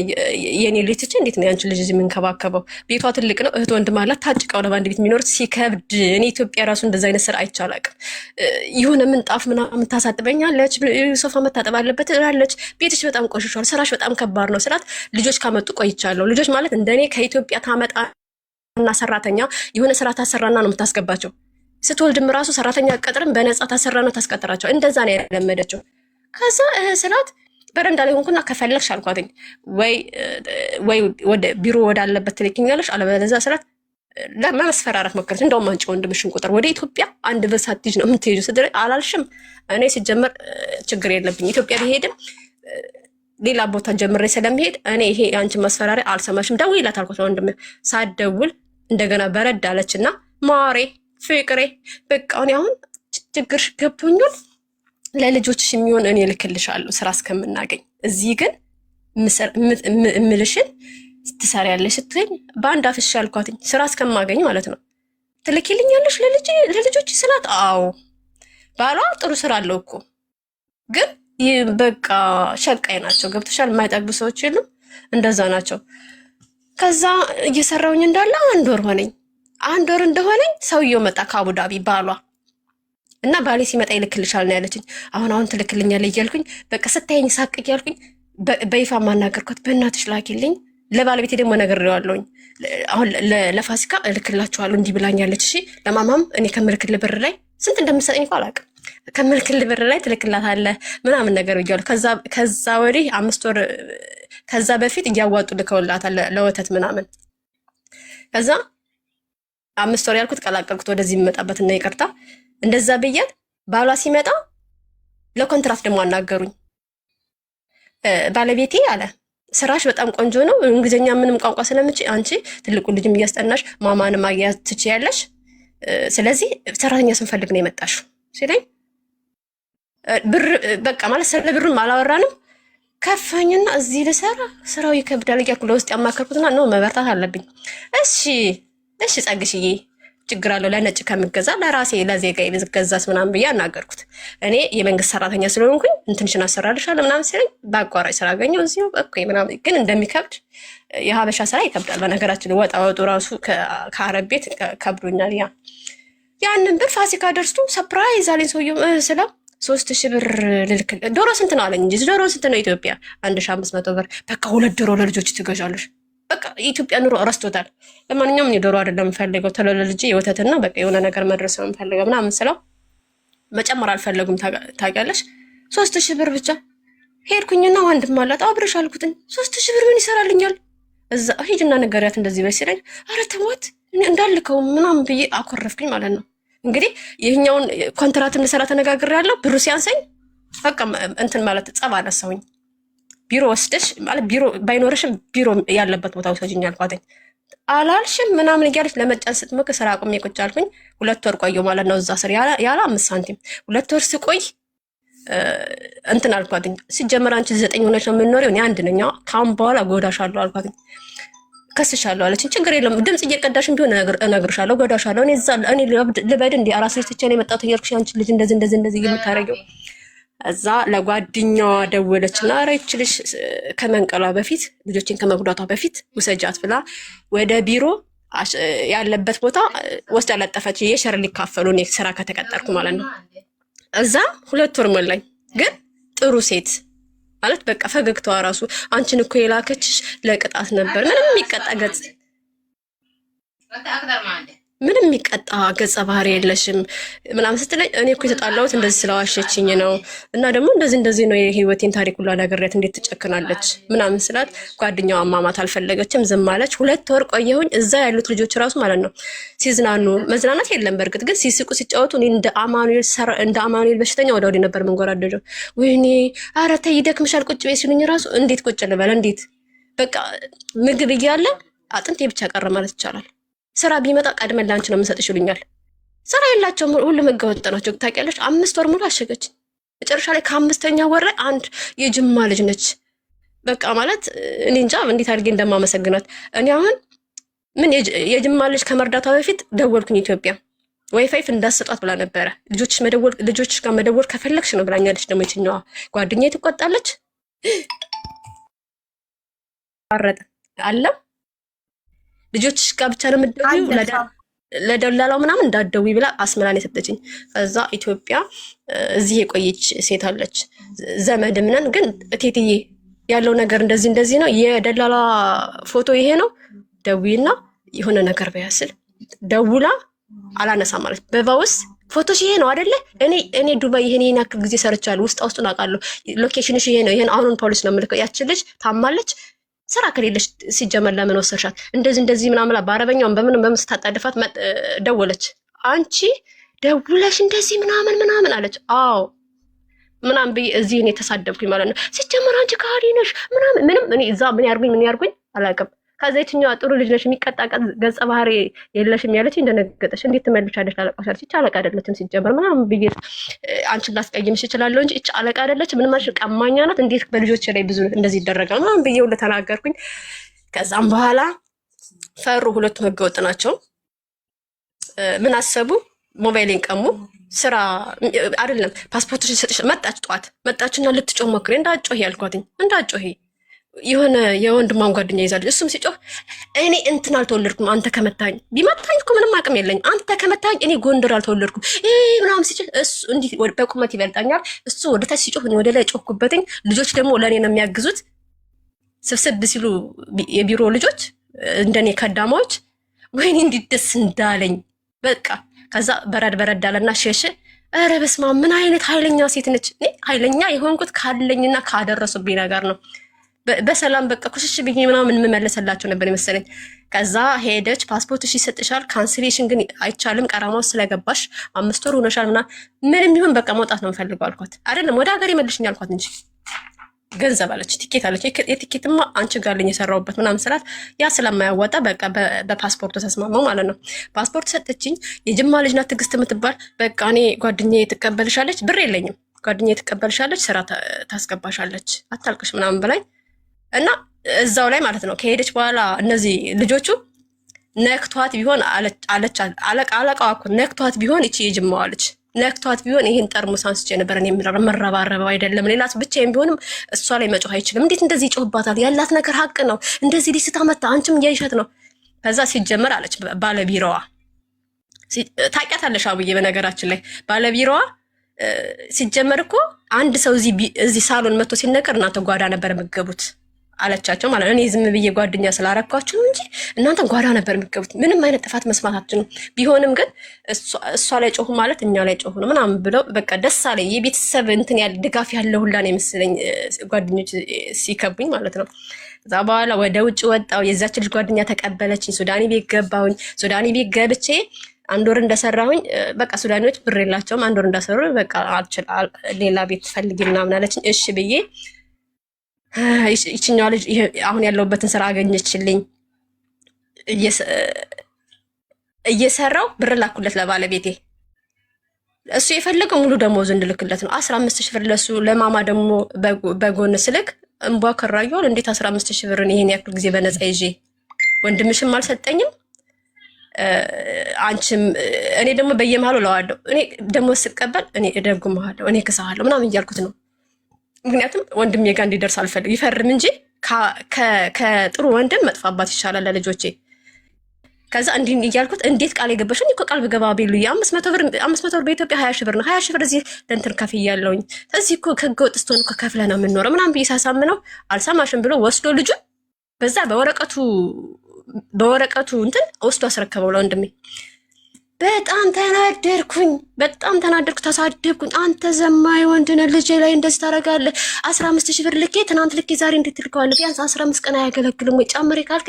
A: የኔ ልጅ እንዴት ነው ያንቺ ልጅ የምንከባከበው? ቤቷ ትልቅ ነው፣ እህት ወንድም አላት። ታጭቀው ለባንድ ቤት የሚኖሩት ሲከብድ። እኔ ኢትዮጵያ ራሱ እንደዛ አይነት ስራ አይቻላቅም። የሆነ ምንጣፍ ምናምን ታሳጥበኛለች፣ ሶፋ መታጠብ አለበት እላለች። ቤትሽ በጣም ቆሽሿል፣ ስራሽ በጣም ከባድ ነው ስላት፣ ልጆች ካመጡ ቆይቻለሁ። ልጆች ማለት እንደኔ ከኢትዮጵያ ታመጣና ሰራተኛ የሆነ ስራ ታሰራና ነው የምታስገባቸው። ስትወልድም ራሱ ሰራተኛ ቀጥርም በነፃ ታሰራ ነው ታስቀጥራቸው። እንደዛ ነው ያለመደችው። ከዛ ስላት በረንዳ ላይ ሆንኩና ከፈለግሽ አልኳትኝ ወይ ወደ ቢሮ ወዳለበት ትልኪኛለሽ አለበለዚያ ስላት ለማስፈራራት ሞከረች። እንደውም አንቺ ወንድምሽን ቁጥር ወደ ኢትዮጵያ አንድ ብር ሳትይዥ ነው የምትሄጂው ስትለኝ አላልሽም። እኔ ሲጀመር ችግር የለብኝ ኢትዮጵያ ቢሄድም ሌላ ቦታ ጀምሬ ስለሚሄድ እኔ ይሄ አንቺ ማስፈራሪያ አልሰማሽም። ደውይላት አልኳት። ወንድም ሳትደውል እንደገና በረድ አለችና ማሬ ፍቅሬ በቃ አሁን ችግርሽ ገብቶኛል፣ ለልጆችሽ የሚሆን እኔ እልክልሻለሁ ስራ እስከምናገኝ። እዚህ ግን እምልሽን ትሰሪያለሽ ስትለኝ በአንድ አፍሽ አልኳትኝ። ስራ እስከማገኝ ማለት ነው። ትልኪልኛለሽ ለልጆች ስላት፣ አዎ ባሏ ጥሩ ስራ አለው እኮ ግን በቃ ሸቃይ ናቸው። ገብቶሻል? የማይጠግቡ ሰዎች የሉም፣ እንደዛ ናቸው። ከዛ እየሰራውኝ እንዳለ 1 ወር ሆነኝ። 1 ወር እንደሆነኝ ሰውየው መጣ ከአቡዳቢ ባሏ እና ባሌ ሲመጣ ይልክልሻል ነው ያለችኝ። አሁን ትልክልኛለህ እያልኩኝ በቃ ስታየኝ ሳቅ እያልኩኝ በይፋ ማናገርኳት። በእናትሽ ላኪልኝ። ለባለቤቴ ደግሞ ነግሬዋለሁኝ። አሁን ለፋሲካ እልክላችኋለሁ እንዲህ ብላኛለች። እሺ ለማማም እኔ ከምልክል ብር ላይ ስንት እንደምሰጠኝ እኮ አላውቅም። ከምልክል ብር ላይ ትልክላታለህ ምናምን ነገር እያሉ ከዛ ወዲህ 5 ወር ከዛ በፊት እያዋጡ ልከውላታል ለወተት ምናምን። ከዛ 5 ወር ያልኩት ቀላቀልኩት ወደዚህ የሚመጣበት እና ይቅርታ እንደዛ ብያት። ባሏ ሲመጣ ለኮንትራት ደግሞ አናገሩኝ። ባለቤቴ አለ ስራሽ በጣም ቆንጆ ነው፣ እንግሊዝኛ ምንም ቋንቋ ስለምች አንቺ ትልቁ ልጅም እያስጠናሽ ማማንም ማግያዝ ትችያለሽ። ስለዚህ ሰራተኛ ስንፈልግ ነው የመጣሽው ሲለኝ ብር በቃ ማለት ስለ ብሩም አላወራንም። ከፋኝና እዚህ ልሰራ ስራው ይከብዳል እያልኩ ለውስጥ ያማከርኩትና ነው መበርታት አለብኝ። እሺ እሺ ጸግሽዬ ችግር አለው ለነጭ ከምገዛ ለራሴ ለዜጋ ብገዛስ ምናምን ብዬ አናገርኩት። እኔ የመንግስት ሰራተኛ ስለሆንኩኝ እንትንሽን አሰራልሻለሁ ምናምን ሲለኝ በአቋራጭ ስራ አገኘሁ እዚሁ እኮ ምናምን። ግን እንደሚከብድ የሀበሻ ስራ ይከብዳል። በነገራችን ወጣ ወጡ ራሱ ከአረብ ቤት ከብዶኛል። ያንን ብር ፋሲካ ደርሶ ሰፕራይዝ አለኝ ሰውዬው ስለው 3000 ብር ልልክ ዶሮ ስንት ነው አለኝ እንጂ ዶሮ ስንት ነው ኢትዮጵያ 1500 ብር። በቃ 2 ዶሮ ለልጆች ትገዣለሽ። በቃ ኢትዮጵያ ኑሮ ረስቶታል። ለማንኛውም እኔ ዶሮ አይደለም የምፈልገው ተለለልጄ የወተትና በቃ የሆነ ነገር መድረስ ነው የምፈልገው ምናምን ስለው መጨመር አልፈለጉም ታውቂያለሽ። 3000 ብር ብቻ ሄድኩኝና ወንድም አላት አብረሽ አልኩትኝ 3000 ብር ምን ይሰራልኛል? እዛ ሂድና ነገሪያት እንደዚህ በይ ሲለኝ ኧረ ተዋት እንዳልከው ምናምን ብዬ አኮረፍኩኝ ማለት ነው። እንግዲህ ይህኛውን ኮንትራት እንሰራ ተነጋግሬያለሁ። ብሩ ሲያንሰኝ በቃ እንትን ማለት ጸብ አነሳሁኝ። ቢሮ ወስደሽ ማለት ቢሮ ባይኖርሽም ቢሮ ያለበት ቦታ ውሰጂኝ አልኳትኝ። አላልሽም ምናምን እያለች ለመጫን ስትሞክር ስራ አቁሜ ቁጭ አልኩኝ። 2 ወር ቆየሁ ማለት ነው እዛ ስር ያለ 5 ሳንቲም 2 ወር ስቆይ እንትን አልኳትኝ። ሲጀመር አንቺ 9 ሆነሽ ነው የምንኖሪው እኔ 1 ነኝ። ካሁን በኋላ ጎዳሻለሁ አልኳትኝ። ከስሻለሁ አለችኝ። ችግር የለም ድምጽ እየቀዳሽም ቢሆን እነግርሻለሁ ጎዳሻለሁ። እኔ ልበድ እንዲ አራስ ልጅ ትቼ ነው የመጣሁት እያልኩሽ አንቺ ልጅ እንደዚህ የምታረጊው። እዛ ለጓደኛዋ ደወለችና ኧረ ይህች ልጅ ከመንቀሏ በፊት ልጆችን ከመጉዳቷ በፊት ውሰጃት ብላ ወደ ቢሮ ያለበት ቦታ ወስዳ ለጠፈች። የሸር ሊካፈሉ እኔ ስራ ከተቀጠርኩ ማለት ነው። እዛ 2 ወር ሞላኝ። ግን ጥሩ ሴት ማለት በቃ ፈገግታዋ ራሱ አንቺን እኮ የላከችሽ ለቅጣት ነበር ምንም የሚቀጣ ገጸ ባህሪ የለሽም ምናምን ስትለኝ እኔ እኮ የተጣላሁት እንደዚህ ስለዋሸችኝ ነው እና ደግሞ እንደዚህ ነው የህይወቴን ታሪክ ሁላ ነገርያት እንዴት ትጨክናለች ምናምን ስላት ጓደኛዋ ማማት አልፈለገችም፣ ዝም አለች። 2 ወር ቆየሁኝ። እዛ ያሉት ልጆች ራሱ ማለት ነው ሲዝናኑ መዝናናት የለም በእርግጥ ግን ሲስቁ ሲጫወቱ እኔ እንደ አማኑኤል በሽተኛ ወደ ወዲህ ነበር መንጎራደደው። ወይኔ ኧረ ተይ ይደክምሻል ቁጭ በይ ሲሉኝ ራሱ እንዴት ቁጭ ልበል እንዴት በቃ ምግብ እያለ አጥንቴ ብቻ ቀረ ማለት ይቻላል። ስራ ቢመጣ ቀድመን ላንቺ ነው የምንሰጥሽ ይሉኛል። ስራ የላቸውም፣ ሁሉም ህገወጥ ናቸው። ታውቂያለሽ 5 ወር ሙሉ አሸገች። መጨረሻ ላይ ከ5ኛ ወር ላይ አንድ የጅማ ልጅ ነች። በቃ ማለት እኔ እንጃ እንዴት አድርጌ እንደማመሰግናት። እኔ አሁን ምን የጅማ ልጅ ከመርዳቷ በፊት ደወልኩኝ ኢትዮጵያ ዋይፋይ እንዳሰጧት ብላ ነበረ። ልጆችሽ ጋር መደወል ከፈለግሽ ነው ብላኛለች። ደግሞ የትኛዋ ጓደኛዬ ትቆጣለች። አረጠ አለም ልጆች ጋር ብቻ ነው የምትደውይው ለደላላው ምናምን እንዳትደውይ ብላ አስመላን የሰጠችኝ። ከዛ ኢትዮጵያ እዚህ የቆየች ሴት አለች ዘመድ ምነን ግን እቴትዬ ያለው ነገር እንደዚህ ነው የደላላ ፎቶ ይሄ ነው ደውይና የሆነ ነገር በያስል ደውላ አላነሳ ማለት በቫውስ ፎቶሽ ይሄ ነው አይደለ? እኔ ዱባይ ይሄን ያክል ጊዜ ሰርቻለሁ። ውስጡን አውቃለሁ። ሎኬሽንሽ ይሄ ነው። ይሄን አሁኑን ፖሊስ ነው የምልከው። ያቺ ልጅ ታማለች። ስራ ከሌለሽ ሲጀመር ለምን ወሰድሻት? እንደዚህ ምናምን በአረበኛውም በምን ስታጣድፋት ደወለች። አንቺ ደውለሽ እንደዚህ ምናምን አለች። አዎ ምናምን ብዬ እዚህ እኔ ተሳደብኩኝ ማለት ነው። ሲጀመር አንቺ ከሃዲ ነሽ ምንም እኔ እዛ ምን ያርጉኝ አላውቅም። ከዛ የትኛዋ ጥሩ ልጅ ነሽ የሚቀጣ ገጸ ባህሪ የለሽም ያለች እንደነገጠሽ እንዴት ትመልሻለሽ? አለቃሽ ይቺ አለቃ አይደለችም ሲጀመር ምናምን ብዬ አንቺን ላስቀይምሽ እችላለሁ እንጂ ይቺ አለቃ አይደለችም። ምን ማለት ቀማኛ ናት። እንዴት በልጆች ላይ ብዙ እንደዚህ ይደረጋል ምናምን ብዬ ሁሉ ተናገርኩኝ። ከዛም በኋላ ፈሩ። ሁለቱም ህገወጥ ናቸው። ምን አሰቡ? ሞባይሌን ቀሙ። ስራ አይደለም ፓስፖርትሽን ሰጥሽ መጣች። ጠዋት መጣችና ልትጮህ ሞክሬ እንዳትጮሂ ያልኳትኝ እንዳትጮሂ የሆነ የወንድሟን ጓደኛ ይዛለች። እሱም ሲጮህ እኔ እንትን አልተወለድኩም አንተ ከመታኝ ቢመታኝ እኮ ምንም አቅም የለኝ አንተ ከመታኝ እኔ ጎንደር አልተወለድኩም ምናምን ሲጮህ እሱ እንዲህ በቁመት ይበልጣኛል። እሱ ወደ ታች ሲጮህ ወደ ላይ ጮህኩበትኝ። ልጆች ደግሞ ለእኔ ነው የሚያግዙት። ስብስብ ሲሉ የቢሮ ልጆች እንደኔ ከዳማዎች ወይኔ እንዴት ደስ እንዳለኝ በቃ። ከዛ በረድ አለና ሸሽ። ኧረ በስመ አብ ምን አይነት ኃይለኛ ሴት ነች። ኃይለኛ የሆንኩት ካለኝና ካደረሱብኝ ነገር ነው። በሰላም በቃ ኩሽሽ ብዬ ምናምን የምመለሰላቸው ነበር የመሰለኝ። ከዛ ሄደች ፓስፖርትሽ ይሰጥሻል፣ ካንስሌሽን ግን አይቻልም ቀራማው ስለገባሽ 5 ወር ሆነሻል ምንም ይሁን በቃ መውጣት ነው የምፈልገው አልኳት። አይደለም ወደ ሀገር ይመልሽኝ አልኳት እንጂ ገንዘብ አለች። ቲኬት አለች። የቲኬትማ አንቺ ጋር ልኝ የሰራሁበት ምናምን ስላት ያ ስለማያወጣ በቃ በፓስፖርቱ ተስማማው ማለት ነው። ፓስፖርት ሰጠችኝ። የጅማ ልጅ ናት ትዕግስት የምትባል። በቃ እኔ ጓደኛዬ ትቀበልሻለች። ብር የለኝም ጓደኛዬ ትቀበልሻለች፣ ስራ ታስገባሻለች፣ አታልቅሽ ምናምን በላይ እና እዛው ላይ ማለት ነው። ከሄደች በኋላ እነዚህ ልጆቹ ነክቷት ቢሆን አለቃዋ እኮ ነክቷት ቢሆን እቺ የጅማዋለች ነክቷት ቢሆን ይሄን ጠርሙስ አንስቼ ነበር እኔ መረባረበው አይደለም ሌላ ብቻዬን ቢሆንም እሷ ላይ መጮህ አይችልም። እንዴት እንደዚህ ይጮህባታል? ያላት ነገር ሀቅ ነው። እንደዚህ ሊስታ መጣ አንቺም እያይሻት ነው። ከዛ ሲጀመር አለች ባለቢሮዋ ታውቂያታለሽ አብዬ፣ በነገራችን ላይ ባለቢሮዋ ሲጀመር እኮ አንድ ሰው እዚህ ሳሎን መጥቶ ሲነገር እናንተ ጓዳ ነበር የምትገቡት አለቻቸው ማለት ነው። እኔ ዝም ብዬ ጓደኛ ስላረኳችሁ ነው እንጂ እናንተ ጓዳ ነበር የምትገቡት፣ ምንም አይነት ጥፋት መስማታችሁ ነው። ቢሆንም ግን እሷ ላይ ጮሁ ማለት እኛ ላይ ጮሁ ነው ምናምን ብለው በቃ ደስ አለኝ። የቤተሰብ እንትን ያለ ድጋፍ ያለው ሁላ ነው የመሰለኝ ጓደኞች ሲከቡኝ ማለት ነው። ከዛ በኋላ ወደ ውጭ ወጣው። የዛች ልጅ ጓደኛ ተቀበለችኝ። ሱዳኒ ቤት ገባሁኝ። ሱዳኒ ቤት ገብቼ አንድ ወር እንደሰራሁኝ በቃ ሱዳኒዎች ብር የላቸውም። አንድ ወር እንደሰሩ በቃ ሌላ ቤት ፈልጊ ምናምን አለችኝ። እሺ ብዬ ይችኛዋ ልጅ አሁን ያለሁበትን ስራ አገኘችልኝ። እየሰራው ብር ላኩለት ለባለቤቴ። እሱ የፈለገው ሙሉ ደሞዙ እንድልክለት ነው። 15,000 ብር ለሱ ለማማ ደግሞ በጎን ስልክ እንቧ ከራየዋል። እንዴት 15,000 ብርን ይሄን ያክል ጊዜ በነፃ ይዤ ወንድምሽም አልሰጠኝም አንቺም እኔ ደግሞ በየመሃሉ ለዋለሁ እኔ ደግሞ ስቀበል እኔ እደጉምሃለሁ እኔ ክሳሃለሁ ምናምን እያልኩት ነው። ምክንያቱም ወንድሜ ጋር እንዲደርስ አልፈልግ ይፈርም እንጂ ከጥሩ ወንድም መጥፎ አባት ይሻላል ለልጆቼ። ከዛ እንዲህ እያልኩት እንዴት ቃል የገባሽ እኮ ቃል በገባ ቢሉ 500 ብር በኢትዮጵያ 20,000 ብር ነው። 20,000 ብር እዚህ ለእንትን ከፍያለሁኝ እዚህ እኮ ከህገወጥ ስትሆን እኮ ከፍለህ ነው የምንኖረው ምናምን ብዬ ሳሳምነው አልሰማሽም ብሎ ወስዶ ልጁን በዛ በወረቀቱ እንትን ወስዶ አስረከበው ለወንድሜ። በጣም ተናደርኩ፣ ተሳደብኩኝ። አንተ ዘማዊ ወንድ ነህ፣ ልጄ ላይ እንደዚህ ታደርጋለህ? 15,000 ብር ልኬ ትናንት ልኬ ዛሬ እንዴት ትልከዋለህ? ቢያንስ 15 ቀን አያገለግልም ወይ? ጨምሬ ካልክ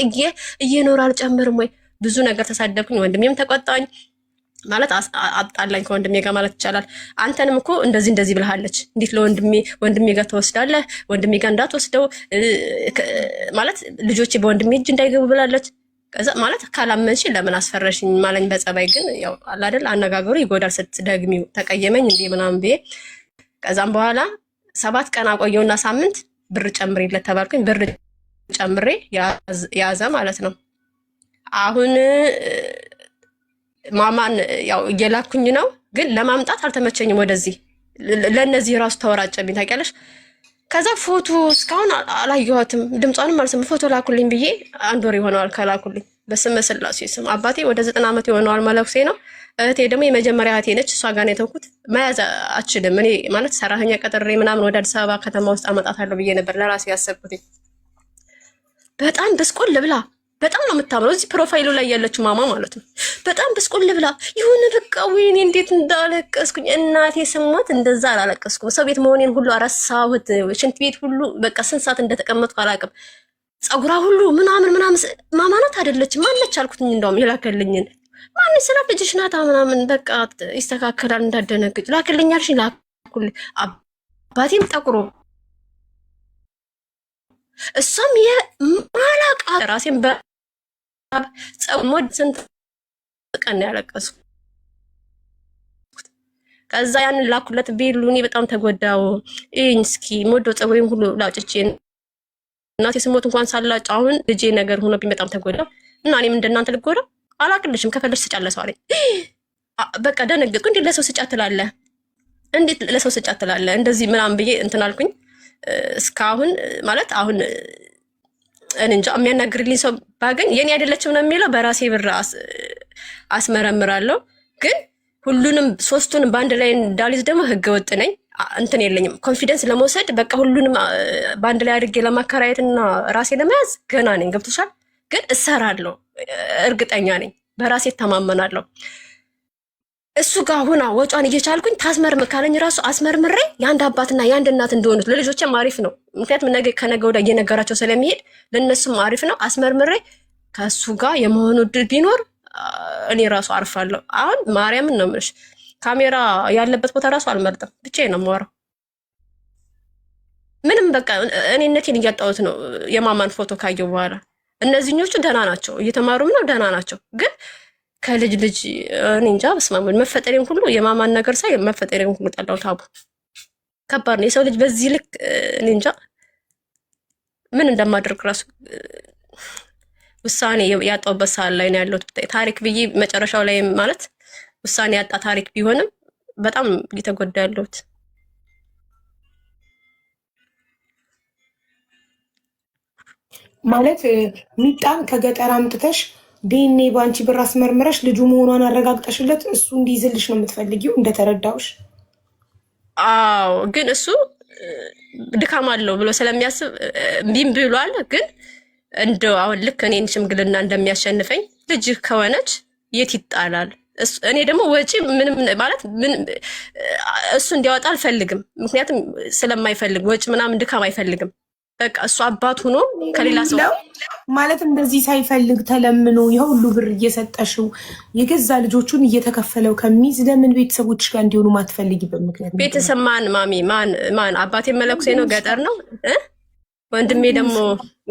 A: እየኖር አልጨምርም ወይ? ብዙ ነገር ተሳደብኩኝ። ወንድሜም ተቆጣኝ ማለት አጣላኝ ከወንድሜ ጋር ማለት ይቻላል። አንተንም እኮ እንደዚህ ብለሃለች፣ እንዴት ወንድሜ ጋር ተወስዳለህ? ወንድሜ ጋር እንዳትወስደው ማለት ልጆቼ በወንድሜ እጅ እንዳይገቡ ብላለች። ከዛ ማለት ካላመንሽ ለምን አስፈረሽኝ ማለኝ በጸባይ ግን ያው አይደል አነጋገሩ ይጎዳል። ስትደግሚው ተቀየመኝ እንዴ ምናምን ብዬ ከዛም በኋላ 7 ቀን አቆየውና ሳምንት ብር ጨምሬለት ተባልኩኝ። ብር ጨምሬ ያዘ ማለት ነው። አሁን ማማን ያው እየላኩኝ ነው፣ ግን ለማምጣት አልተመቸኝም። ወደዚህ ለነዚህ ራሱ ተወራጨብኝ ታውቂያለሽ። ከዛ ፎቶ እስካሁን አላየኋትም፣ ድምጿንም አልሰማሁም። ፎቶ ላኩልኝ ብዬ 1 ወር ይሆነዋል ከላኩልኝ። በስመ ስላሴ ስም አባቴ ወደ 90 ዓመት የሆነዋል፣ መለኩሴ ነው። እህቴ ደግሞ የመጀመሪያ እህቴ ነች። እሷ ጋር ነው የተውኩት። መያዝ አችልም እኔ ማለት ሰራተኛ ቀጥሬ ምናምን ወደ አዲስ አበባ ከተማ ውስጥ አመጣታለሁ ብዬ ነበር ለራሴ ያሰብኩት። በጣም በስቆል ብላ በጣም ነው የምታምረው። እዚህ ፕሮፋይሉ ላይ ያለችው ማማ ማለት ነው። በጣም በስቆል ብላ ይሁን በቃ ወይኔ እንዴት እንዳለቀስኩኝ እናቴ ስሞት እንደዛ አላለቀስኩም። ሰው ቤት መሆኔን ሁሉ አረሳሁት። ሽንት ቤት ሁሉ በቃ ስንት ሰዓት እንደተቀመጥኩ አላውቅም። ፀጉራ ሁሉ ምናምን ማማ ናት አይደለችም ማነች አልኩትኝ። እንደውም የላከልኝን ማነች ስላ ልጅሽ ናታ ምናምን በቃ ይስተካከላል እንዳደነግጭ ላክልኛልሽ ላኩልኝ። አባቴም ጠቁሮ እሷም የማላቃ ራሴን ሞድ ስንት ቀን ያለቀስኩ። ከዛ ያንን ላኩለት ቢሉ እኔ በጣም ተጎዳው። ይህን እስኪ ሞዶ ፀጉሬን ሁሉ ላጭቼ እናቴ ስሞት እንኳን ሳላጭ አሁን ልጄ ነገር ሆኖብኝ በጣም ተጎዳው እና እኔም እንደናንተ ልጎዳ አላቅልሽም ከፈለሽ ስጫለሰው አለኝ። በቃ ደነገጥኩ። እንዴት ለሰው ስጫት ትላለህ? እንዴት ለሰው ስጫት ትላለህ? እንደዚህ ምናምን ብዬ እንትን አልኩኝ። እስካሁን ማለት አሁን እንጃ የሚያናግርልኝ ሰው ባገኝ የኔ አይደለችም ነው የሚለው። በራሴ ብር አስመረምራለሁ። ግን ሁሉንም 3ቱንም በአንድ ላይ እንዳልይዝ ደግሞ ህገወጥ ነኝ። እንትን የለኝም ኮንፊደንስ ለመውሰድ በቃ ሁሉንም በአንድ ላይ አድርጌ ለማከራየትና ራሴ ለመያዝ ገና ነኝ። ገብቶሻል? ግን እሰራለሁ፣ እርግጠኛ ነኝ፣ በራሴ ተማመናለሁ። እሱ ጋር ሆና ወጫን እየቻልኩኝ ታስመርም ካለኝ ራሱ አስመርምሬ የአንድ አባትና የአንድ እናት እንደሆኑት ለልጆችም አሪፍ ነው። ምክንያቱም ነገ ከነገ ወዲያ እየነገራቸው ስለሚሄድ ለእነሱም አሪፍ ነው። አስመርምሬ ከእሱ ጋር የመሆኑ ድል ቢኖር እኔ ራሱ አርፋለሁ። አሁን ማርያምን ነው የምልሽ፣ ካሜራ ያለበት ቦታ ራሱ አልመርጥም፣ ብቻዬን ነው የማወራው። ምንም በቃ እኔነቴን እያጣሁት ነው የማማን ፎቶ ካየው በኋላ። እነዚህኞቹ ደህና ናቸው፣ እየተማሩም ነው፣ ደህና ናቸው። ግን ከልጅ እኔ እንጃ በስመ አብ መፈጠሬን ሁሉ የማማን ነገር ሳይ መፈጠሬን ሁሉ ጠላሁት። አቡ ከባድ ነው። የሰው ልጅ በዚህ ልክ እኔ እንጃ ምን እንደማደርግ ራሱ ውሳኔ ያጣሁበት ሰዓት ላይ ነው ያለሁት። ታሪክ ብዬ መጨረሻው ላይ ማለት ውሳኔ ያጣ ታሪክ ቢሆንም በጣም እየተጎዳ ያለሁት
B: ማለት ሚጣን ከገጠር አምጥተሽ ዲኤንኤ በአንቺ ብር አስመርምረሽ ልጁ መሆኗን አረጋግጠሽለት እሱ እንዲይዝልሽ ነው የምትፈልጊው እንደተረዳውሽ?
A: አዎ፣ ግን እሱ ድካም አለው ብሎ ስለሚያስብ እምቢም ብሏል። ግን እንደው አሁን ልክ እኔን ሽምግልና እንደሚያሸንፈኝ ልጅ ከሆነች የት ይጣላል? እኔ ደግሞ ወጪ ምንም ማለት ምን እሱ እንዲያወጣ አልፈልግም። ምክንያቱም ስለማይፈልግ ወጪ ምናምን ድካም አይፈልግም። በቃ እሱ አባት ሆኖ ከሌላ ሰው
B: ማለት እንደዚህ ሳይፈልግ ተለምኖ የሁሉ ብር እየሰጠሽው የገዛ ልጆቹን እየተከፈለው ከሚይዝ ለምን ቤተሰቦች ጋር እንዲሆኑ ማትፈልጊበት ምክንያት?
A: ቤተሰብ ማን አባቴ መለኩሴ ነው፣ ገጠር ነው።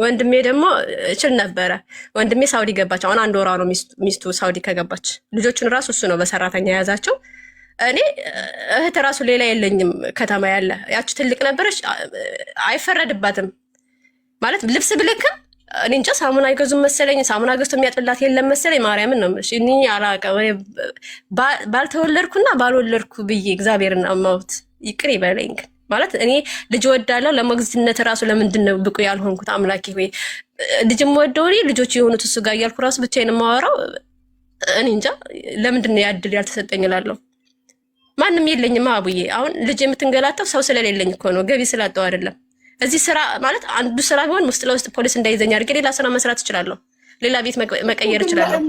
A: ወንድሜ ደግሞ እችል ነበረ። ወንድሜ ሳውዲ ገባች። አሁን 1 ወሯ ነው ሚስቱ ሳውዲ ከገባች። ልጆቹን ራሱ እሱ ነው በሰራተኛ የያዛቸው። እኔ እህት ራሱ ሌላ የለኝም። ከተማ ያለ ያቺ ትልቅ ነበረች፣ አይፈረድባትም ማለት ልብስ ብልክም እኔ እንጃ ሳሙና አይገዙም መሰለኝ። ሳሙና ገዝቶ የሚያጥላት የለም መሰለኝ። ማርያምን ነው የምልሽ። እኔ አላውቅም። ባልተወለድኩና ባልወለድኩ ብዬ እግዚአብሔርን አማሁት ይቅር ይበለኝ። ማለት እኔ ልጅ ወዳለው ለሞግዚትነት ራሱ ለምንድን ነው ብቁ ያልሆንኩት? አምላኬ ሆይ ልጅም ወደው ልጆች የሆኑት እሱ ጋር እያልኩ ራሱ ብቻዬን የማወራው እኔ እንጃ ለምንድን ነው ያድል ያልተሰጠኝ እላለሁ። ማንም የለኝም አቡዬ። አሁን ልጅ የምትንገላተው ሰው ስለሌለኝ እኮ ነው፣ ገቢ ስላጣው አይደለም። እዚህ ስራ ማለት አንዱ ስራ ቢሆን ውስጥ ለውስጥ ፖሊስ እንዳይዘኝ አድርጌ ሌላ ስራ መስራት እችላለሁ፣ ሌላ ቤት መቀየር እችላለሁ።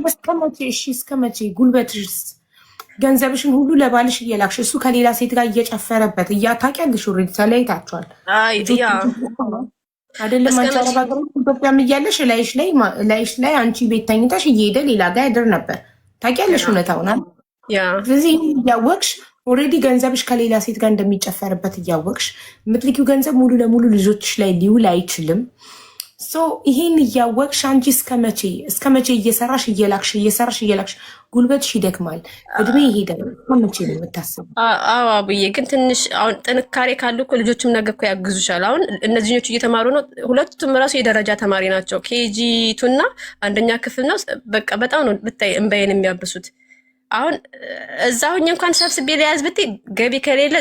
B: እስከ መቼ ጉልበትሽ ገንዘብሽን ሁሉ ለባልሽ እየላክሽ እሱ ከሌላ ሴት ጋር እየጨፈረበት እያታውቂያለሽ። ኦልሬዲ ተለያይታችኋል አይደለም? አንቺ አረብ ሀገር ኢትዮጵያም እያለሽ ላይሽ ላይ አንቺ ቤት ተኝተሽ እየሄደ ሌላ ጋር ያድር ነበር። ታውቂያለሽ እውነታውን። ስለዚህ እያወቅሽ ኦልሬዲ ገንዘብሽ ከሌላ ሴት ጋር እንደሚጨፈርበት እያወቅሽ የምትልኪው ገንዘብ ሙሉ ለሙሉ ልጆችሽ ላይ ሊውል አይችልም። ይሄን እያወቅሽ አንቺ እስከ መቼ እየሰራሽ እየላክሽ ጉልበትሽ ይደክማል፣ እድሜ ይሄዳል። መቼ ነው የምታስበው?
A: አዎ አቡዬ፣ ግን ትንሽ አሁን ጥንካሬ ካሉ እኮ ልጆችም ነገ እኮ ያግዙሻል። አሁን እነዚህ ልጆች እየተማሩ ነው፣ ሁለቱም ራሱ የደረጃ ተማሪ ናቸው። ኬጂ2 እና 1ኛ ክፍል ነው። በቃ በጣም ነው ብታይ እንባዬን የሚያብሱት። አሁን እዛ ሁኜ እንኳን ሰብስቤ ሊያዝ ብትይ ገቢ ከሌለ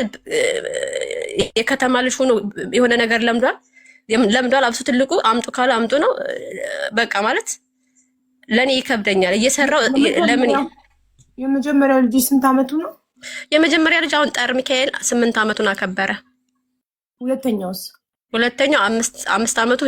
A: የከተማ ልጅ ሆኖ የሆነ ነገር ለምዷል። አብሱ ትልቁ አምጡ ካለ አምጡ ነው በቃ። ማለት ለእኔ ይከብደኛል እየሰራው። ለምን
B: የመጀመሪያው ልጅ ስንት አመቱ ነው?
A: የመጀመሪያ ልጅ አሁን ጠር ሚካኤል 8 አመቱን አከበረ።
B: ሁለተኛውስ?
A: ሁለተኛው 5 አመቱ